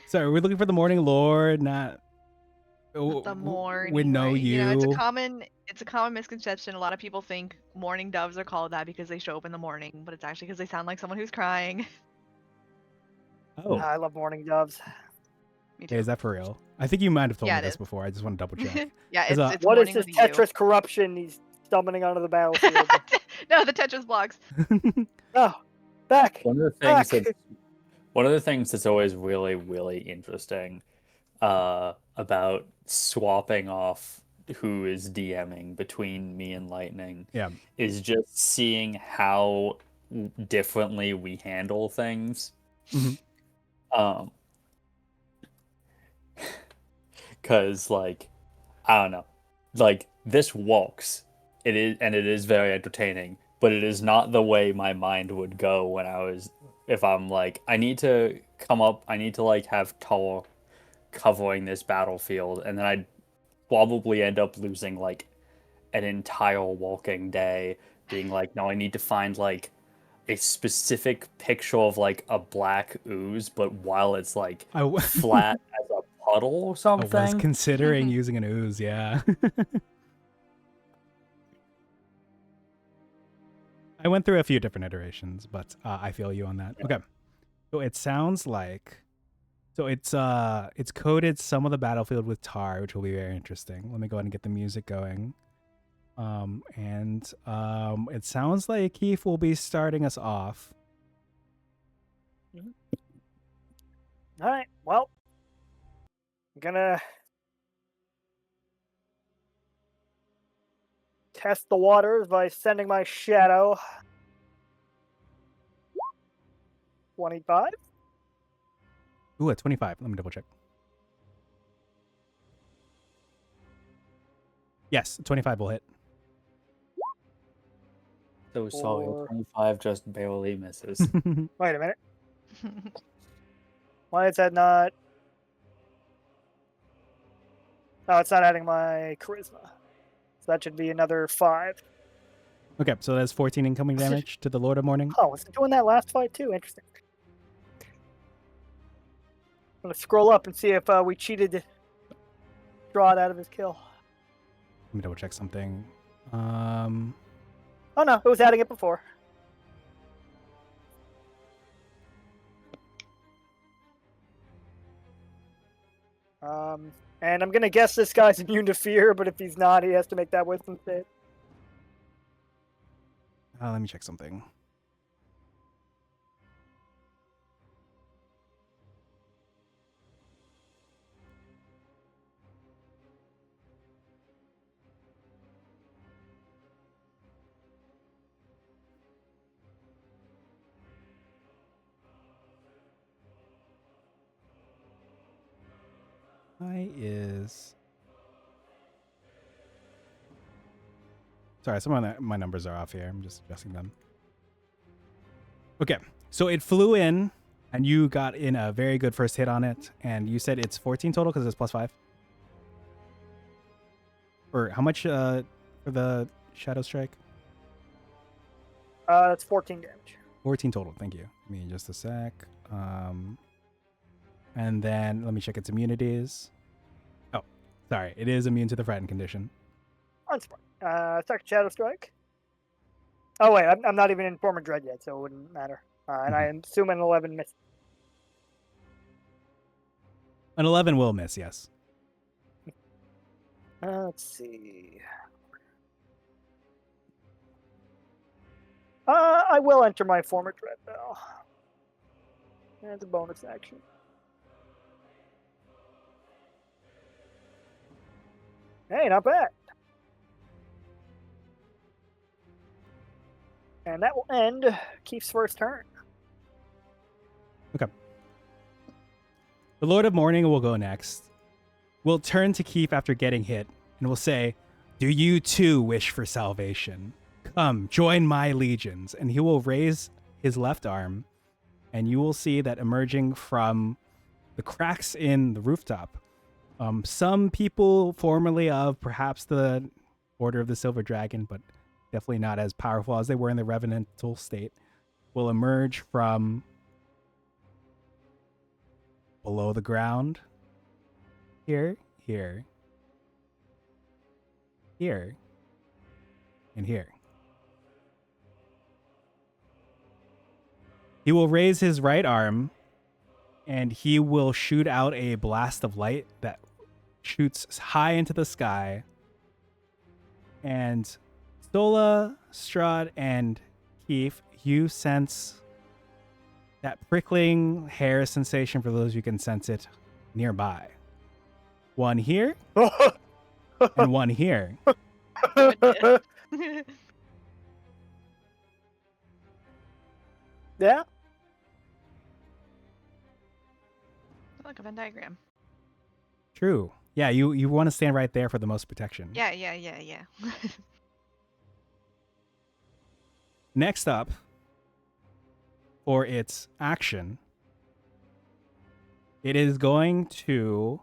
Sorry, we're looking for the morning lord, not The we morning, know right? You know, it's you. a common misconception. A lot of people think mourning doves are called that because they show up in the morning, but it's actually because they sound like someone who's crying. Oh, I love morning doves. Me hey, too. is that for real? I think you might have told Yeah, me it this is. before. I just want to double check. Yeah, 'Cause, it's What is morning this with a U. Tetris corruption he's summoning onto the battlefield? No, the Tetris blocks. Oh, back! One of the Back! things that's always really, really interesting about swapping off who is DMing between me and Lightning Yeah. is just seeing how differently we handle things. Mhm. Because like I don't know, like this walks. It is very entertaining, but it is not the way my mind would go when if I'm like I need to like have Tor covering this battlefield, and then I'd probably end up losing like an entire walking day, being like, no, I need to find like a specific picture of like a black ooze, but while it's like I w- flat as a puddle or I was something. considering using an ooze, yeah. I went through a few different iterations, but I feel you on that. Yeah. Okay. So it sounds like it's coded some of the battlefield with tar, which will be very interesting. Let me go ahead and get the music going. It sounds like Keith will be starting us off. All right, well, I'm gonna test the waters by sending my shadow. 25? Ooh, at 25. Let me double check. Yes, 25 will hit. So sorry, Or 25 just barely misses. wait a minute. Why is that not? Oh, it's not adding my charisma. So that should be another 5. Okay, so that's 14 incoming damage to the Lord of Morning. Oh, was it doing that last fight too? Interesting. I'm gonna scroll up and see if we cheated draw it out of his kill. Let me double check something. Oh no, it was adding it before. And I'm gonna guess this guy's immune to fear, but if he's not, he has to make that wisdom save. Let me check something. Is sorry, some of my numbers are off here. I'm just adjusting them. Okay, so it flew in, and you got in a very good first hit on it, and you said it's 14 total because it's +5. Or how much for the Shadow Strike? That's 14 damage. 14 total. Thank you. Give me just a sec. And then let me check its immunities. Oh, sorry. It is immune to the frightened condition. Unsmart. Second Shadow Strike. Oh wait, I'm not even in Former Dread yet, so it wouldn't matter. And I assume an 11 miss. An 11 will miss, yes. Let's see. I will enter my Former Dread though. That's a bonus action. Hey, not bad. And that will end Keith's first turn. The Lord of Morning will go next. We'll turn to Keith after getting hit and will say, "Do you too wish for salvation? Come, join my legions." And he will raise his left arm, and you will see that emerging from the cracks in the rooftop, some people formerly of perhaps the Order of the Silver Dragon, but definitely not as powerful as they were in the Revenantal state, will emerge from below the ground. Here, here, here, and here. He will raise his right arm, and he will shoot out a blast of light that shoots high into the sky. And Stola, Strahd, and Keith, you sense that prickling hair sensation, for those who can sense it, nearby. One here, and one here. Yeah? Like a Venn diagram. True. Yeah, you want to stand right there for the most protection. Yeah. Next up, for its action, it is going to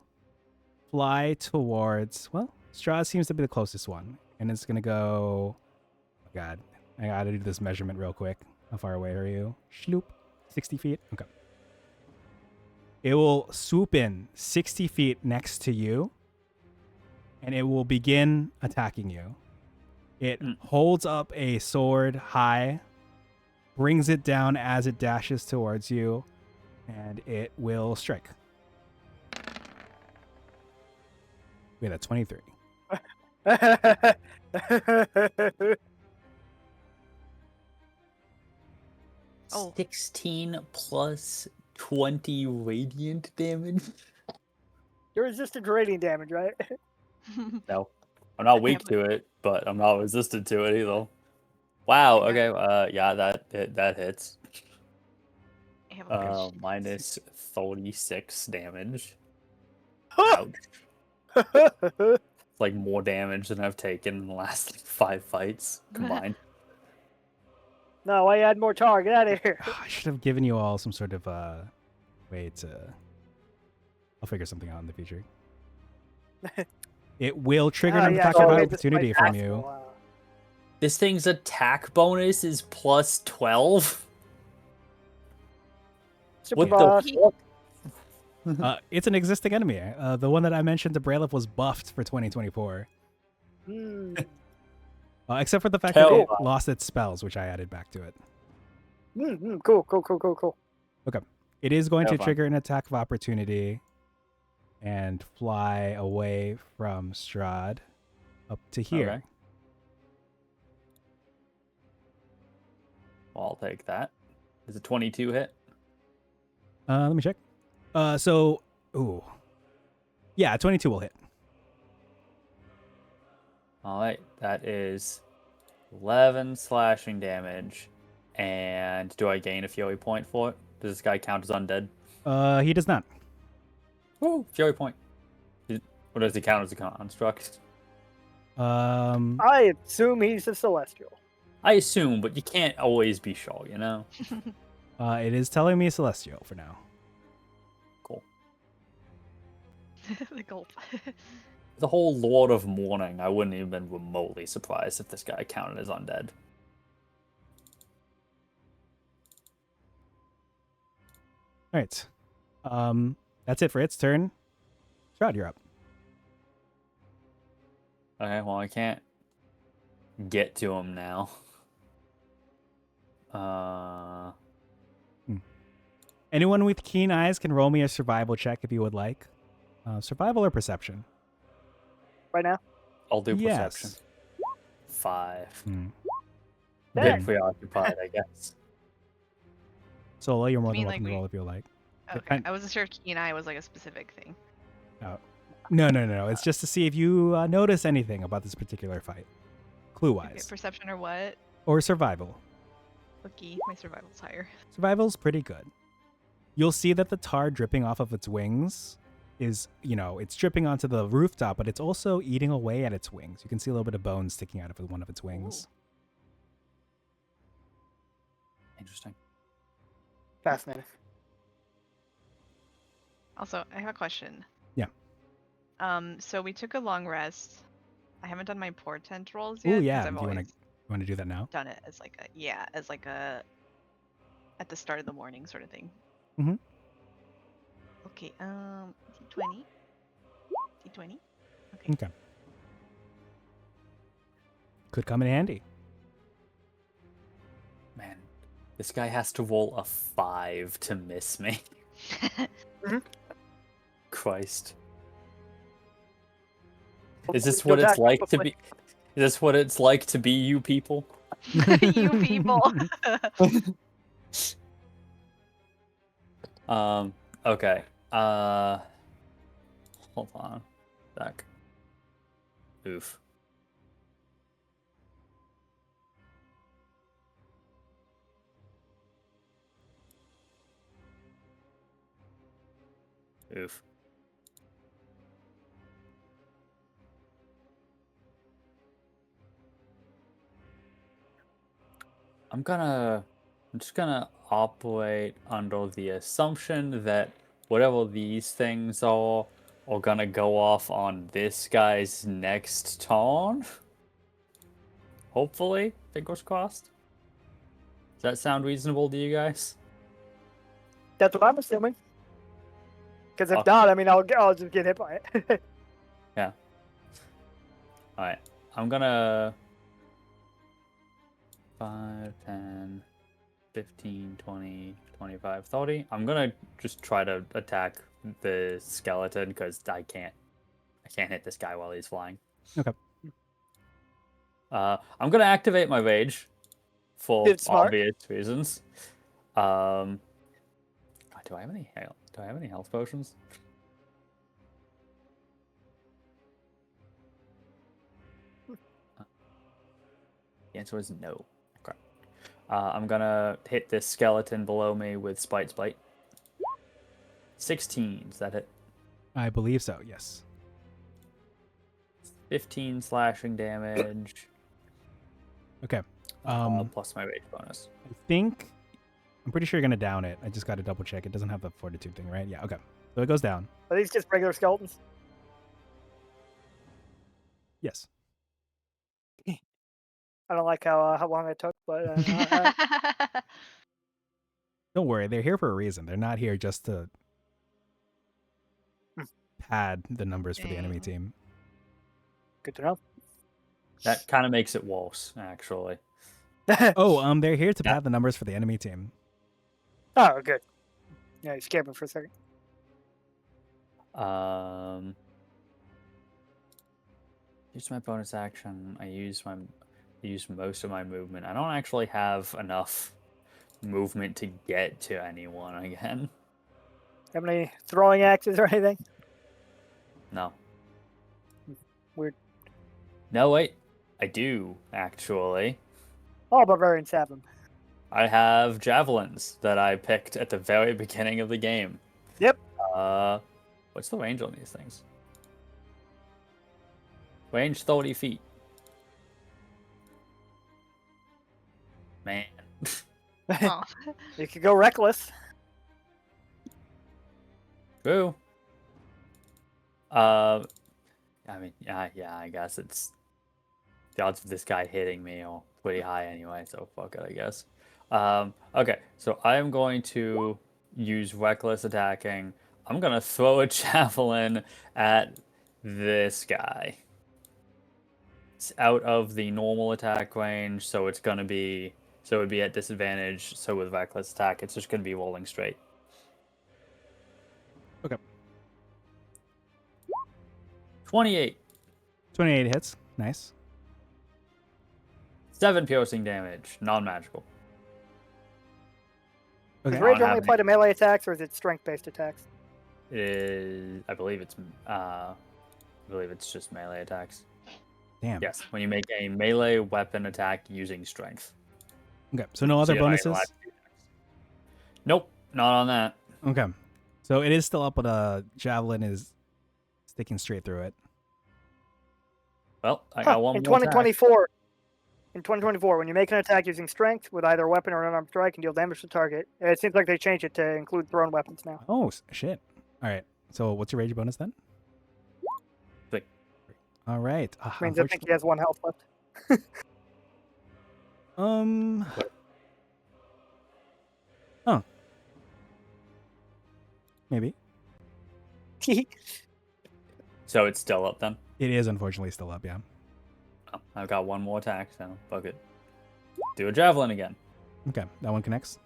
fly towards, well, Strahd seems to be the closest one. And it's going to go, oh God, I got to do this measurement real quick. How far away are you? Shloop. 60 feet? Okay. It will swoop in 60 feet next to you, and it will begin attacking you. It holds up a sword high, brings it down as it dashes towards you, and it will strike. Wait, that's 23. Oh. 16 plus 20 radiant damage. You're resistant to radiant damage, right? No, I'm not weak to it, but I'm not resistant to it either. Wow. Okay. Yeah, that hits. Minus 36 damage. Ouch. It's like more damage than I've taken in the last 5 fights combined. No, I add more tar. Get out of here. I should have given you all some sort of way to. I'll figure something out in the future. It will trigger an attack of opportunity from you. This thing's attack bonus is plus 12. Super What the fuck? It's an existing enemy. The one that I mentioned to Bralef was buffed for 2024. Except for the fact that it lost its spells, which I added back to it. Cool. Okay. It is going to trigger an attack of opportunity and fly away from Strahd up to here. Okay. Well, I'll take that. Is it 22 hit? Let me check. Yeah, 22 will hit. All right, that is 11 slashing damage. And do I gain a fury point for it? Does this guy count as undead? He does not. Woo, fury point. Or does he count as a construct? I assume he's a celestial. I assume, but you can't always be sure, you know? It is telling me celestial for now. Cool. The gulp. The whole Lord of Morning, I wouldn't even been remotely surprised if this guy counted as undead. All right. That's it for its turn. Strahd, you're up. Okay, well, I can't get to him now. Anyone with keen eyes can roll me a survival check if you would like. Survival or perception? Right now? I'll do Yes. perception. 5. Dang. Bit preoccupied, I guess. Solo, you're more You than mean welcome like to roll if you like. Okay, I wasn't sure if keen eye was like a specific thing. No. It's just to see if you notice anything about this particular fight. Clue-wise. Okay, perception or what? Or survival. Okay, my survival's higher. Survival's pretty good. You'll see that the tar dripping off of its wings is, it's dripping onto the rooftop, but it's also eating away at its wings. You can see a little bit of bone sticking out of one of its wings. Interesting. Fascinating. Also, I have a question. Yeah. So we took a long rest. I haven't done my portent rolls Oh yet. yeah. 'Cause I've Do you always want to do that now? done it as like a at the start of the morning sort of thing. Mhm. Okay. D20. D20. Okay. Okay. Could come in handy. Man, this guy has to roll a 5 to miss me. Christ. Is this what it's like to be? Is this what it's like to be you people? You people. Okay. Hold on. Back. Oof. Oof. I'm just gonna operate under the assumption that whatever these things are gonna go off on this guy's next turn. Hopefully, fingers crossed. Does that sound reasonable to you guys? That's what I'm assuming. Because if Okay. not, I mean, I'll just get hit by it. Yeah. Alright. I'm gonna 5, 10, 15, 20, 25, 30. I'm gonna just try to attack the skeleton because I can't hit this guy while he's flying. Okay. I'm gonna activate my rage for It's smart. obvious reasons. God, do I have any health potions? The answer is no. Crap. I'm gonna hit this skeleton below me with Spite's Bite. 16, is that it? I believe so, yes. 15 slashing damage. Okay. Plus my rage bonus. I'm pretty sure you're gonna down it. I just gotta double check. It doesn't have the fortitude thing, right? Yeah, okay. So it goes down. Are these just regular skeletons? Yes. I don't like how long it took, but Don't worry, they're here for a reason. They're not here just to pad the numbers for the enemy Dang. team. good to know. That kind of makes it worse, actually. Oh, they're here to Yeah. pad the numbers for the enemy team. Oh, good. Yeah, you scared me for a second. Use my bonus action. I use most of my movement. I don't actually have enough movement to get to anyone again. Have any throwing axes or anything? No. Weird. No, wait. I do, actually. All barbarians have them. I have javelins that I picked at the very beginning of the game. Yep. What's the range on these things? Range 30 feet. Man. Oh. You could go reckless. True. I mean, yeah, I guess it's the odds of this guy hitting me are pretty high anyway, so fuck it, I guess. Okay, so I am going to use reckless attacking. I'm gonna throw a javelin at this guy. It's out of the normal attack range, so it would be at disadvantage. So with reckless attack, it's just gonna be rolling straight. Okay. 28. 28 hits. Nice. 7 piercing damage, non-magical. Okay. Does rage I don't only have apply to melee attacks, or is it strength-based attacks? I believe it's just melee attacks. Damn. Yes, when you make a melee weapon attack using strength. Okay, so no other you're not even bonuses? allowed to do attacks. Nope, not on that. Okay. So it is still up, but javelin is sticking straight through it. Well, I got one In more attack. 2024, when you make an attack using strength with either a weapon or an unarmed strike and deal damage to the target, it seems like they changed it to include thrown weapons now. Oh, shit. All right. So what's your rage bonus then? 3. All right. Means I think he has 1 health left. Oh. Maybe. So it's still up then? It is unfortunately still up, yeah. Oh, I've got one more attack, so fuck it. Do a javelin again. Okay, that one connects.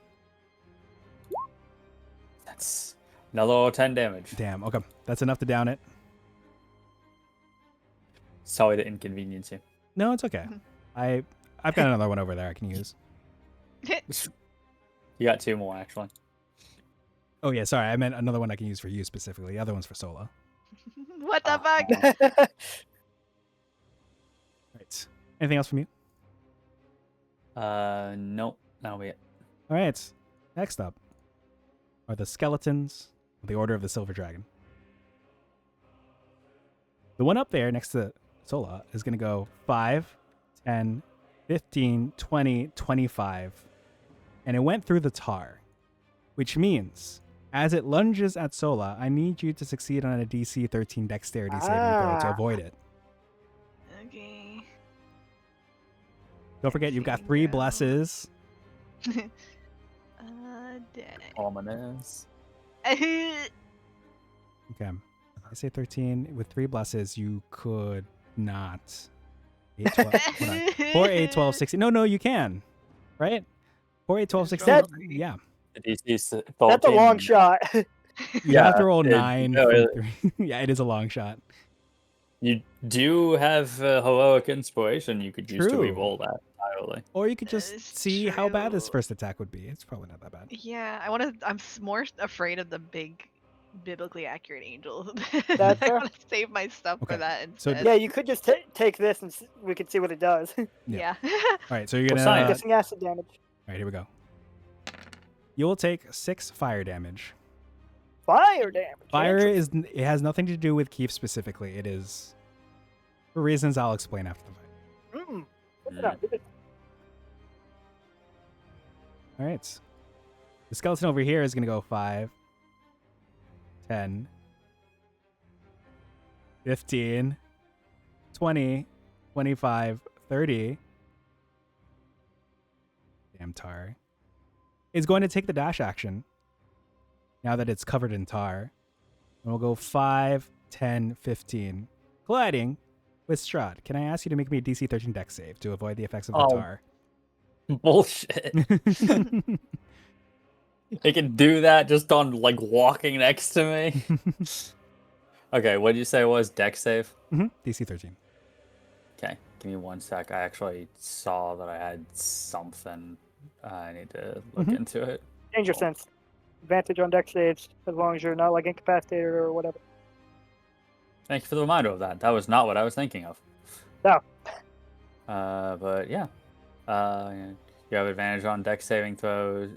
That's another 10 damage. Damn, okay. That's enough to down it. Sorry to inconvenience you. No, it's okay. I've got another one over there I can use. You got 2 more, actually. Oh, yeah, sorry. I meant another one I can use for you specifically. The other one's for Sola. What the Oh. fuck? Right. Anything else from you? Nope. That'll be it. All right. Next up are the skeletons of the Order of the Silver Dragon. The one up there next to Sola is going to go 5, 10, 15, 20, 25. And it went through the tar, which means as it lunges at Sola, I need you to succeed on a DC 13 dexterity saving throw to avoid it. Okay. Don't forget, you've got 3 blesses. Dang. Ominous. Okay. I say 13. With 3 blesses, you could not. 8, 12, hold on. 4, 8, 12, 16. No, you can. Right? 4, 8, 12, 16. That- Yeah. The DC's 13. That's a long shot. You have to roll it- 9 no, from 3. Yeah, it is a long shot. You do have heroic inspiration you could use to True. re-roll that entirely. Or you could just It's see how bad this true. first attack would be. It's probably not that bad. Yeah, I'm more afraid of the big, biblically accurate angel. That's I fair. want to save my stuff Okay, for that so instead. Yeah, you could just take this and we could see what it does. Yeah. All right, so you're Well, gonna. science. All Guessing acid damage. right, here we go. You will take 6 fire damage. Fire damage. Fire Interesting. it has nothing to do with Keith specifically. It is for reasons I'll explain after the fight. Look it up. All right. The skeleton over here is going to go 5, 10, 15, 20, 25, 30. Damn tar. Is going to take the dash action now that it's covered in tar. And we'll go 5, 10, 15. Colliding with Strahd. Can I ask you to make me a DC 13 dex save to avoid the effects of the Oh. tar? Bullshit. It can do that just on like walking next to me. Okay, what did you say it was? Dex save? DC 13. Okay, give me 1 sec. I actually saw that I had something. I need to look into it. Danger sense. Advantage on dex saves as long as you're not like incapacitated or whatever. Thank you for the reminder of that. That was not what I was thinking of. No. But yeah. You have advantage on dex saving throws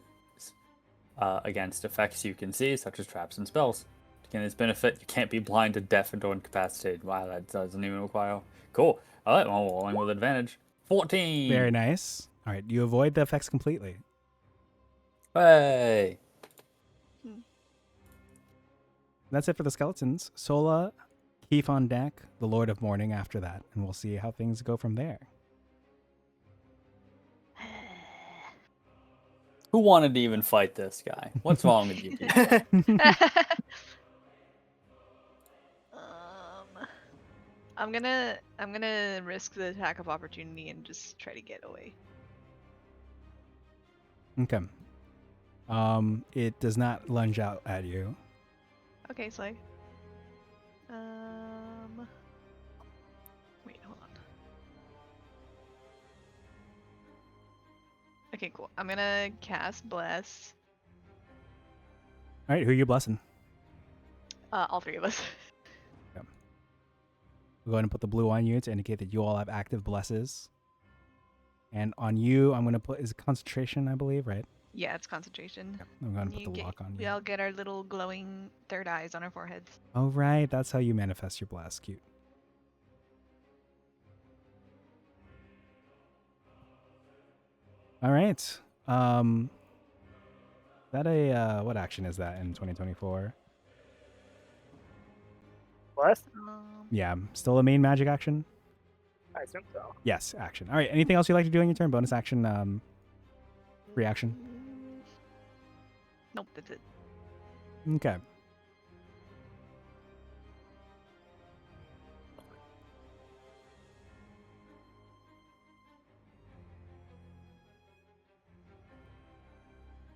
against effects you can see, such as traps and spells. To gain this benefit, you can't be blinded, deafened, or incapacitated. Wow, that doesn't even require. Cool. All right, well, rolling with advantage. 14. Very nice. All right, you avoid the effects completely. Hey. That's it for the skeletons. Sola, Keith on deck, the Lord of Morning after that, and we'll see how things go from there. Who wanted to even fight this guy? What's wrong with you people? I'm gonna risk the attack of opportunity and just try to get away. Okay. It does not lunge out at you. Okay, Slay. Wait, hold on. Okay, cool. I'm gonna cast Bless. All right, who are you blessing? All 3 of us. We'll go ahead and put the blue on you to indicate that you all have active blesses. And on you, I'm gonna put is it concentration, I believe, right? Yeah, it's concentration. I'm gonna And put the lock on we you. all get our little glowing third eyes on our foreheads. Oh right, that's how you manifest your blast. Cute. All right. That a what action is that in 2024? What? Yeah, still a main magic action. I assume so. Yes, action. All right. Anything else you like to do on your turn? Bonus action, reaction. Nope, that's it. Okay.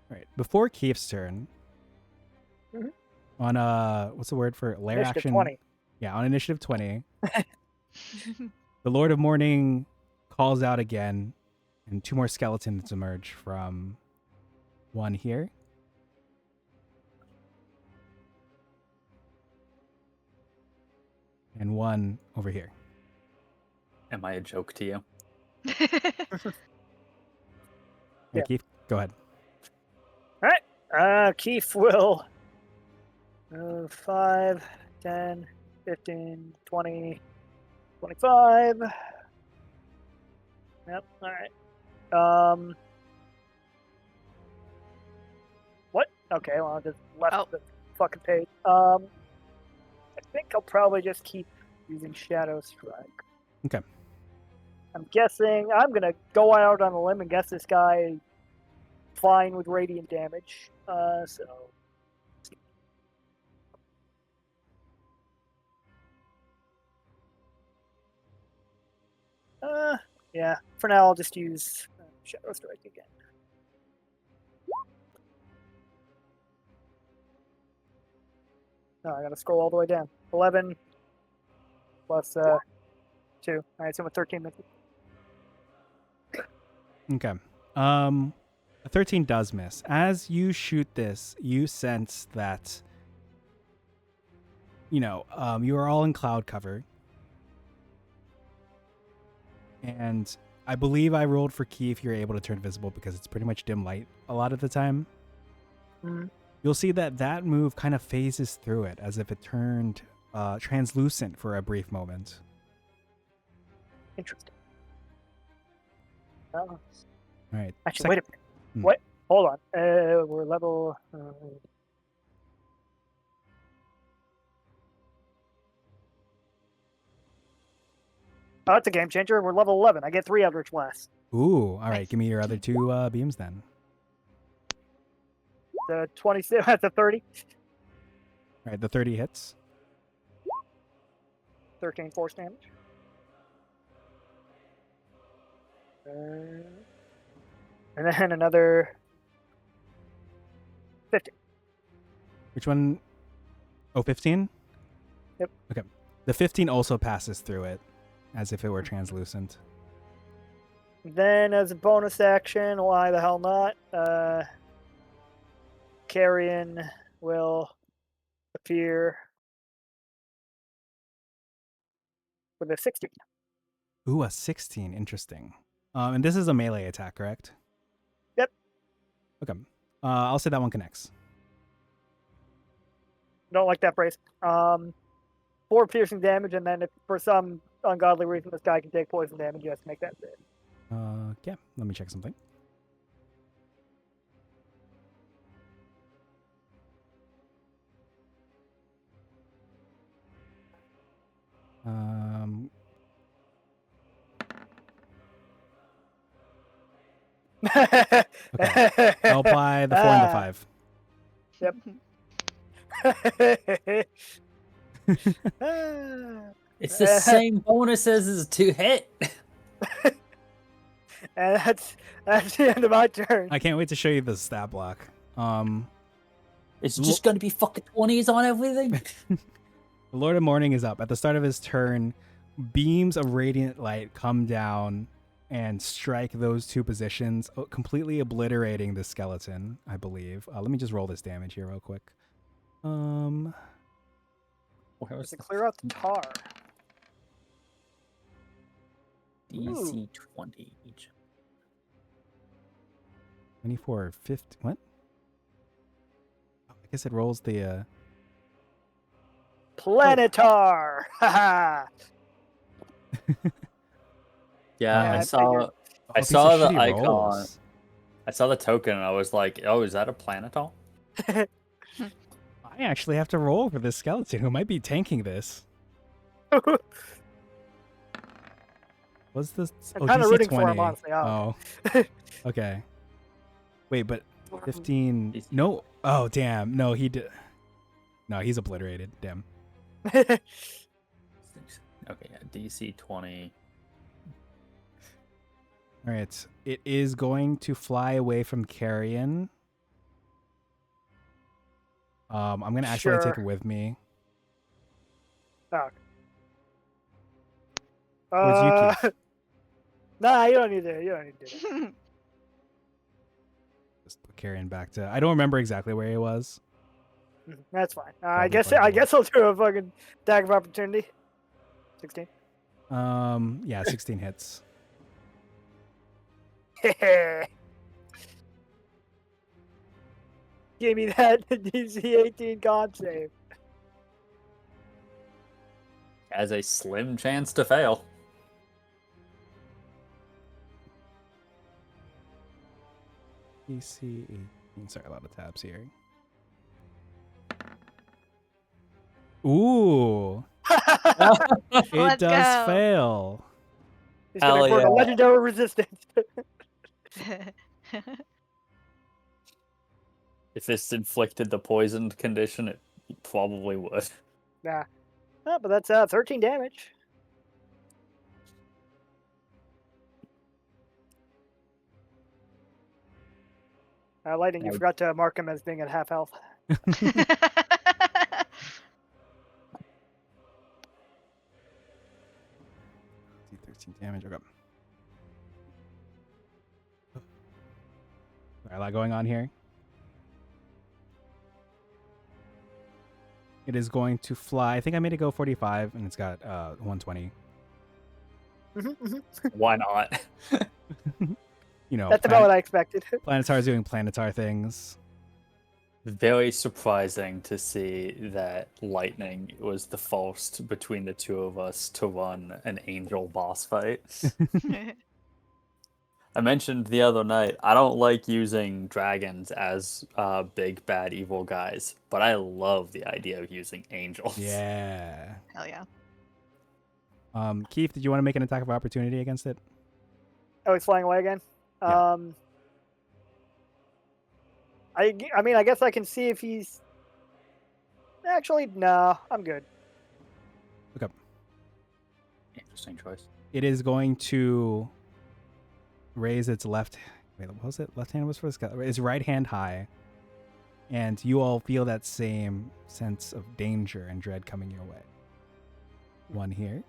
All right. Before Keith's turn, Mhm. on what's the word for lair Initiative action? 20. Yeah, on initiative 20, the Lord of Morning calls out again, and 2 more skeletons emerge from one here. And one over here. Am I a joke to you? Hey, Yeah. Keith, go ahead. Keith will 5, 10, 15, 20, 25. Yep, alright. What? Okay, well, I just left Oh. the fucking page. I think I'll probably just keep using Shadow Strike. Okay. I'm guessing, I'm gonna go out on a limb and guess this guy fine with radiant damage. Yeah, for now I'll just use Shadow Strike again. Oh, I gotta scroll all the way down. 11 plus 2. Alright, so I'm at 13 minutes. Okay. A 13 does miss. As you shoot this, you sense that, you are all in cloud cover. And I believe I rolled for key if you're able to turn visible because it's pretty much dim light a lot of the time. Mm-hmm. You'll see that move kind of phases through it as if it turned translucent for a brief moment. Interesting. All right. Actually, wait a minute. Hmm. What? Hold on. We're level. Oh, that's a game changer. We're level 11. I get 3 Eldritch Blasts. Ooh, all right. Nice. Give me your other 2 beams then. The 26. That's a 30. All right, the 30 hits. 13 force damage. And then another 50. Which one? Oh, 15? Yep. Okay. The 15 also passes through it as if it were translucent. Then, as a bonus action, why the hell not? Carrion will appear with a 16. Ooh, a 16. Interesting. And this is a melee attack, correct? Yep. Okay. I'll say that one connects. Don't like that phrase. 4 piercing damage, and then if for some ungodly reason this guy can take poison damage, you have to make that save. Yeah. Let me check something. Okay. I'll apply the 4 and the 5. Yep. It's the same bonuses as to hit. And that's the end of my turn. I can't wait to show you the stat block. It's just going to be fucking 20s on everything. The Lord of Morning is up. At the start of his turn, beams of radiant light come down and strike those 2 positions, completely obliterating the skeleton, I believe. Let me just roll this damage here real quick. To clear out the tar. DC 20 each. 24, 50. What? Oh, I guess it rolls the. Planetar! Haha! Yeah, Yeah, I I saw. figured. I these are saw the shitty icon. rolls. I saw the token, and I was like, "Oh, is that a planetol?" I actually have to roll for this skeleton who might be tanking this. What's this? I'm Oh, kind of DC rooting for 20. him, honestly. Oh, okay. Wait, but 15. DC. No. Oh, damn. No, he did. No, he's obliterated. Damn. Okay, yeah, DC 20. All right. It is going to fly away from Carrion. I'm going to actually take it Sure. with me. Oh. Towards you, Keith. Nah, you don't need to. You don't need to do that. Just put Carrion back to. I don't remember exactly where he was. That's fine. Probably I guess fine. I'll do a fucking attack of opportunity. 16. Yeah, 16 hits. Give me that DC 18 con save. Has a slim chance to fail. DC 18. Sorry, a lot of tabs here. Ooh, it Let's does go. fail. He's gonna Hell burn a yeah. legendary resistance. If this inflicted the poisoned condition, it probably would. Nah. Oh, but that's 13 damage. Lightning, you Yeah. forgot to mark him as being at half health. 13 damage. Okay. A lot going on here. It is going to fly. I think I made it go 45, and it's got 120. Why not? You know, That's about what I expected. Planetar is doing planetar things. Very surprising to see that Lightning was the first between the two of us to run an angel boss fight. I mentioned the other night, I don't like using dragons as big, bad, evil guys, but I love the idea of using angels. Yeah. Hell yeah. Keith, did you want to make an attack of opportunity against it? Oh, he's flying away again. Yeah. I mean, I guess I can see if he's. Actually, no, I'm good. Okay. Interesting choice. It is going to raise its left. Wait, what was it? Left hand was for the skeleton. Its right hand high, and you all feel that same sense of danger and dread coming your way. One here,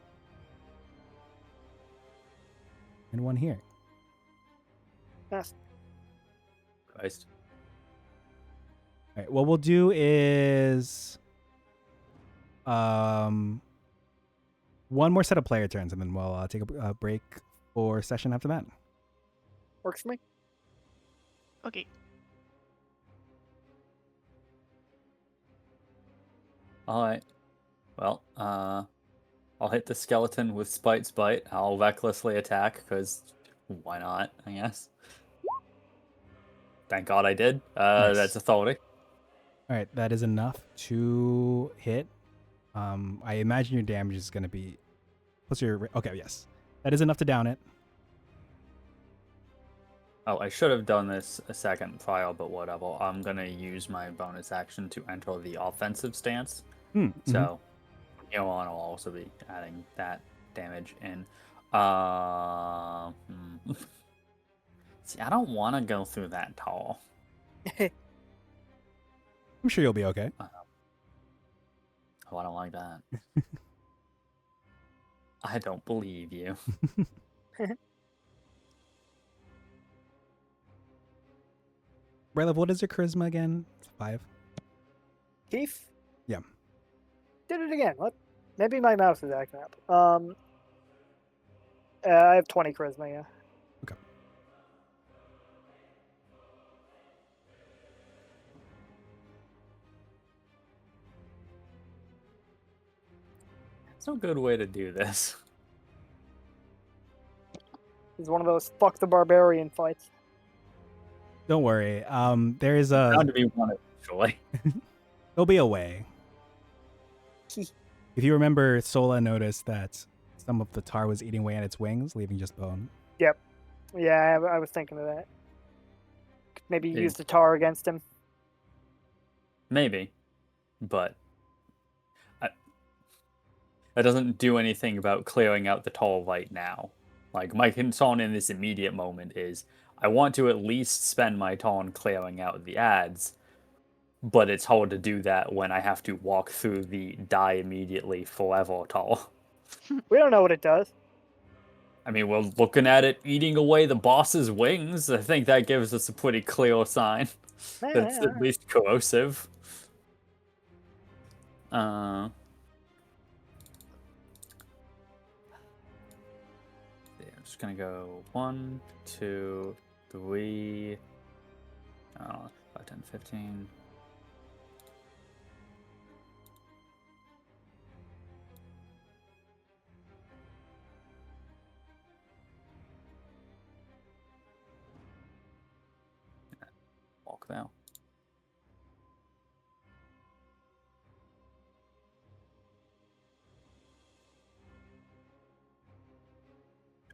and one here. Yes. Christ. All right. What we'll do is, one more set of player turns, and then we'll take a break for session after that. Works for me. Okay. Alright. Well, I'll hit the skeleton with Spite's Bite. I'll recklessly attack, because why not, I guess. Thank God I did. Nice. That's authority. All right, that is enough to hit. I imagine your damage is going to be. What's your? Okay, yes, that is enough to down it. Oh, I should have done this a second prior, but whatever. I'm gonna use my bonus action to enter the offensive stance. So, from here on, I'll also be adding that damage in. See, I don't want to go through that tall. I'm sure you'll be okay. Oh, I don't like that. I don't believe you. Bralef, what is your charisma again? It's 5. Keith? Yeah. Did it again. What? Maybe my mouse is acting up. I have 20 charisma, yeah. Okay. no good way to do this. It's one of those fuck the barbarian fights. Don't worry. There is a. Bound to be one eventually. There'll be a way. If you remember, Sola noticed that some of the tar was eating away at its wings, leaving just bone. Yeah, I was thinking of that. Maybe Yeah. use the tar against him. Maybe, but that doesn't do anything about clearing out the tall right now. Like, my concern in this immediate moment is I want to at least spend my turn clearing out the ads, but it's hard to do that when I have to walk through the die immediately forever tall. We don't know what it does. I mean, we're looking at it eating away the boss's wings. I think that gives us a pretty clear sign that it's at least corrosive. Yeah, I'm just gonna go 1, 2, 3, 5, 10, 15. Walk now.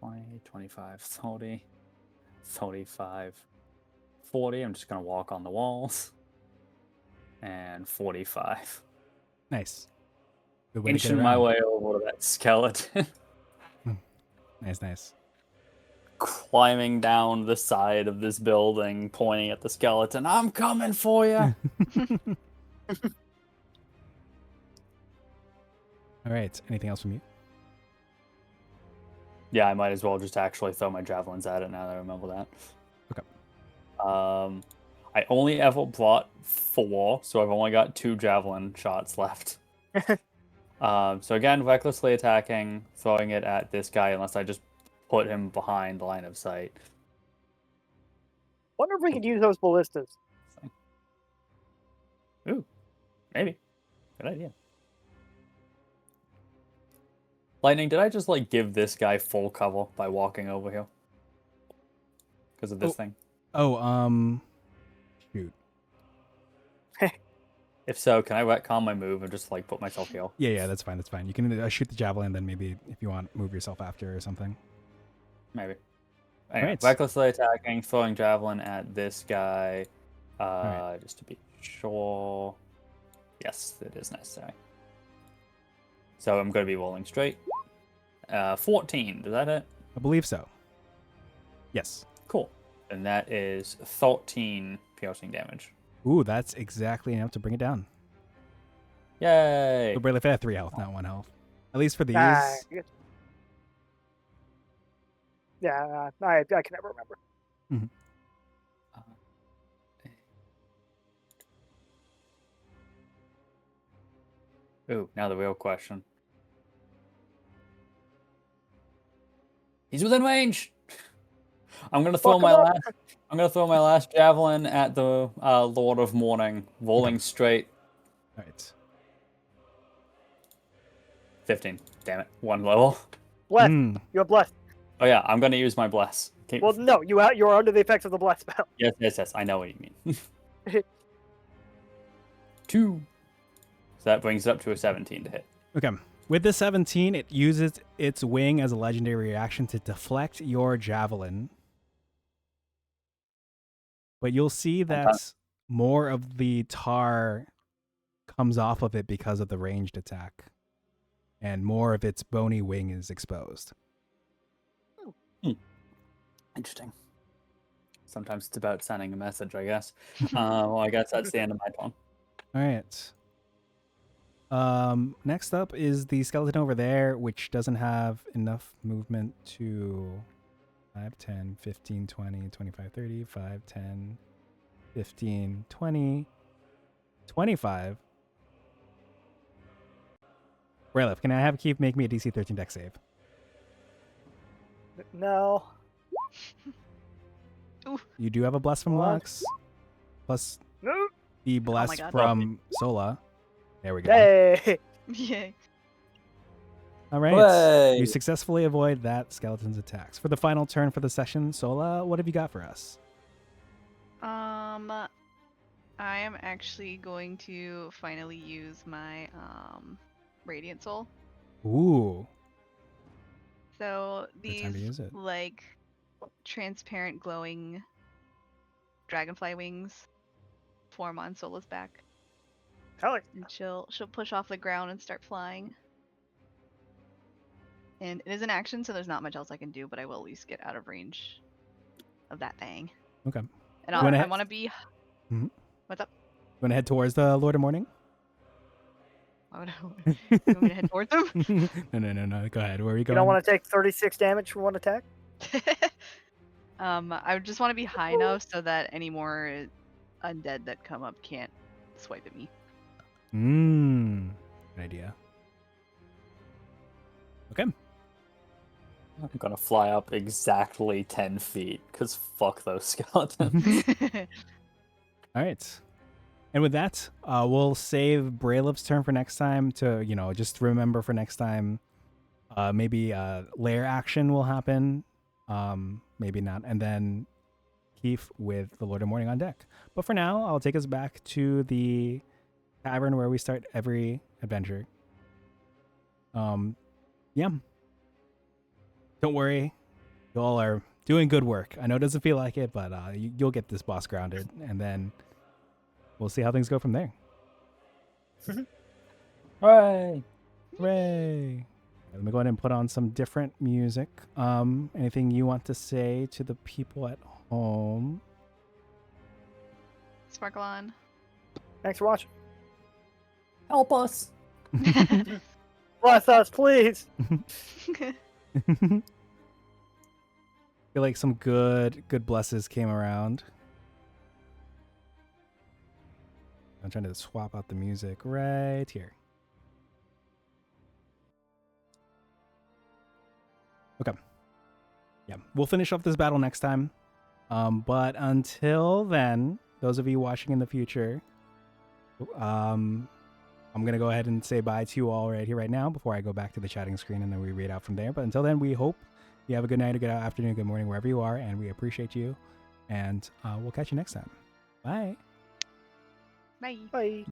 $20, $25, $30, $35, $40. I'm just gonna walk on the walls. And $45. Nice. Good way to get Inching my around. way over to that skeleton. Nice. Climbing down the side of this building, pointing at the skeleton. I'm coming for you. All right. Anything else from you? Yeah, I might as well just actually throw my javelins at it now that I remember that. Okay. I only ever brought 4, so I've only got 2 javelin shots left. So again, recklessly attacking, throwing it at this guy unless I just put him behind line of sight. Wonder if we could use those ballistas. Ooh, maybe. Good idea. Lightning, did I just like give this guy full cover by walking over here? Because of this thing? Oh, shoot. If so, can I retcon my move and just like put myself here? Yeah, that's fine. You can shoot the javelin, then maybe if you want, move yourself after or something. Maybe. Anyway, Right. recklessly attacking, throwing javelin at this guy. Right. Just to be sure. Yes, it is necessary. So I'm going to be rolling straight. 14, does that hit? I believe so. Yes. Cool. And that is 13 piercing damage. Ooh, that's exactly enough to bring it down. Yay! So Bralef had 3 health, not 1 health. At least for these. Yeah, I can never remember. Ooh, now the real question. He's within range. I'm gonna throw my last javelin at the Lord of Morning, rolling straight. All right. 15. Damn it, 1 level. Bless. Mm. You're blessed. Oh yeah, I'm gonna use my bless. Well, no, you're under the effects of the bless spell. Yes. I know what you mean. 2. So that brings it up to a 17 to hit. Okay. With the 17, it uses its wing as a legendary reaction to deflect your javelin. But you'll see that more of the tar comes off of it because of the ranged attack. And more of its bony wing is exposed. Interesting. Sometimes it's about sending a message, I guess. Well, I guess that's the end of my turn. All right. Next up is the skeleton over there, which doesn't have enough movement to 5, 10, 15, 20, 25, 30, 5, 10, 15, 20, 25. Bralef, can I have Keith make me a DC 13 dex save? No. Ooh. You do have a bless from What? Lux. Plus No. the bless God. from Sola. There we go. Hey. Yay. All right. Hooray! You successfully avoid that skeleton's attacks. For the final turn for the session, Sola, what have you got for us? I am actually going to finally use my Radiant Soul. Ooh. So Good time to these use it. like transparent glowing dragonfly wings form on Sola's back. Hell, And she'll push off the ground and start flying. And it is an action, so there's not much else I can do, but I will at least get out of range of that thing. Okay. And You wanna I hit- want to be. Mhm. What's up? You want to head towards the Lord of Morning? Why would you want me to head towards them? No. Go ahead. Where are you you going? don't want to take 36 damage from one attack? I would just want to be high enough so that any more undead that come up can't swipe at me. Good idea. Okay. I'm gonna fly up exactly 10 feet, because fuck those skeletons. All right. And with that, we'll save Bralef's turn for next time to, just remember for next time. Maybe lair action will happen. Maybe not. And then Keith with the Lord of Morning on deck. But for now, I'll take us back to the tavern where we start every adventure. Yeah. Don't worry. You all are doing good work. I know it doesn't feel like it, but you'll get this boss grounded, and then we'll see how things go from there. Hooray! Hooray! Let me go ahead and put on some different music. Anything you want to say to the people at home? Sparkle on. Thanks for watching. Help us! Bless us, please. Feel like some good blesses came around. I'm trying to swap out the music right here. Okay. Yeah, we'll finish off this battle next time. But until then, those of you watching in the future, I'm going to go ahead and say bye to you all right here, right now, before I go back to the chatting screen and then we read out from there. But until then, we hope you have a good night, a good afternoon, good morning, wherever you are, and we appreciate you. And we'll catch you next time. Bye. Bye. Bye.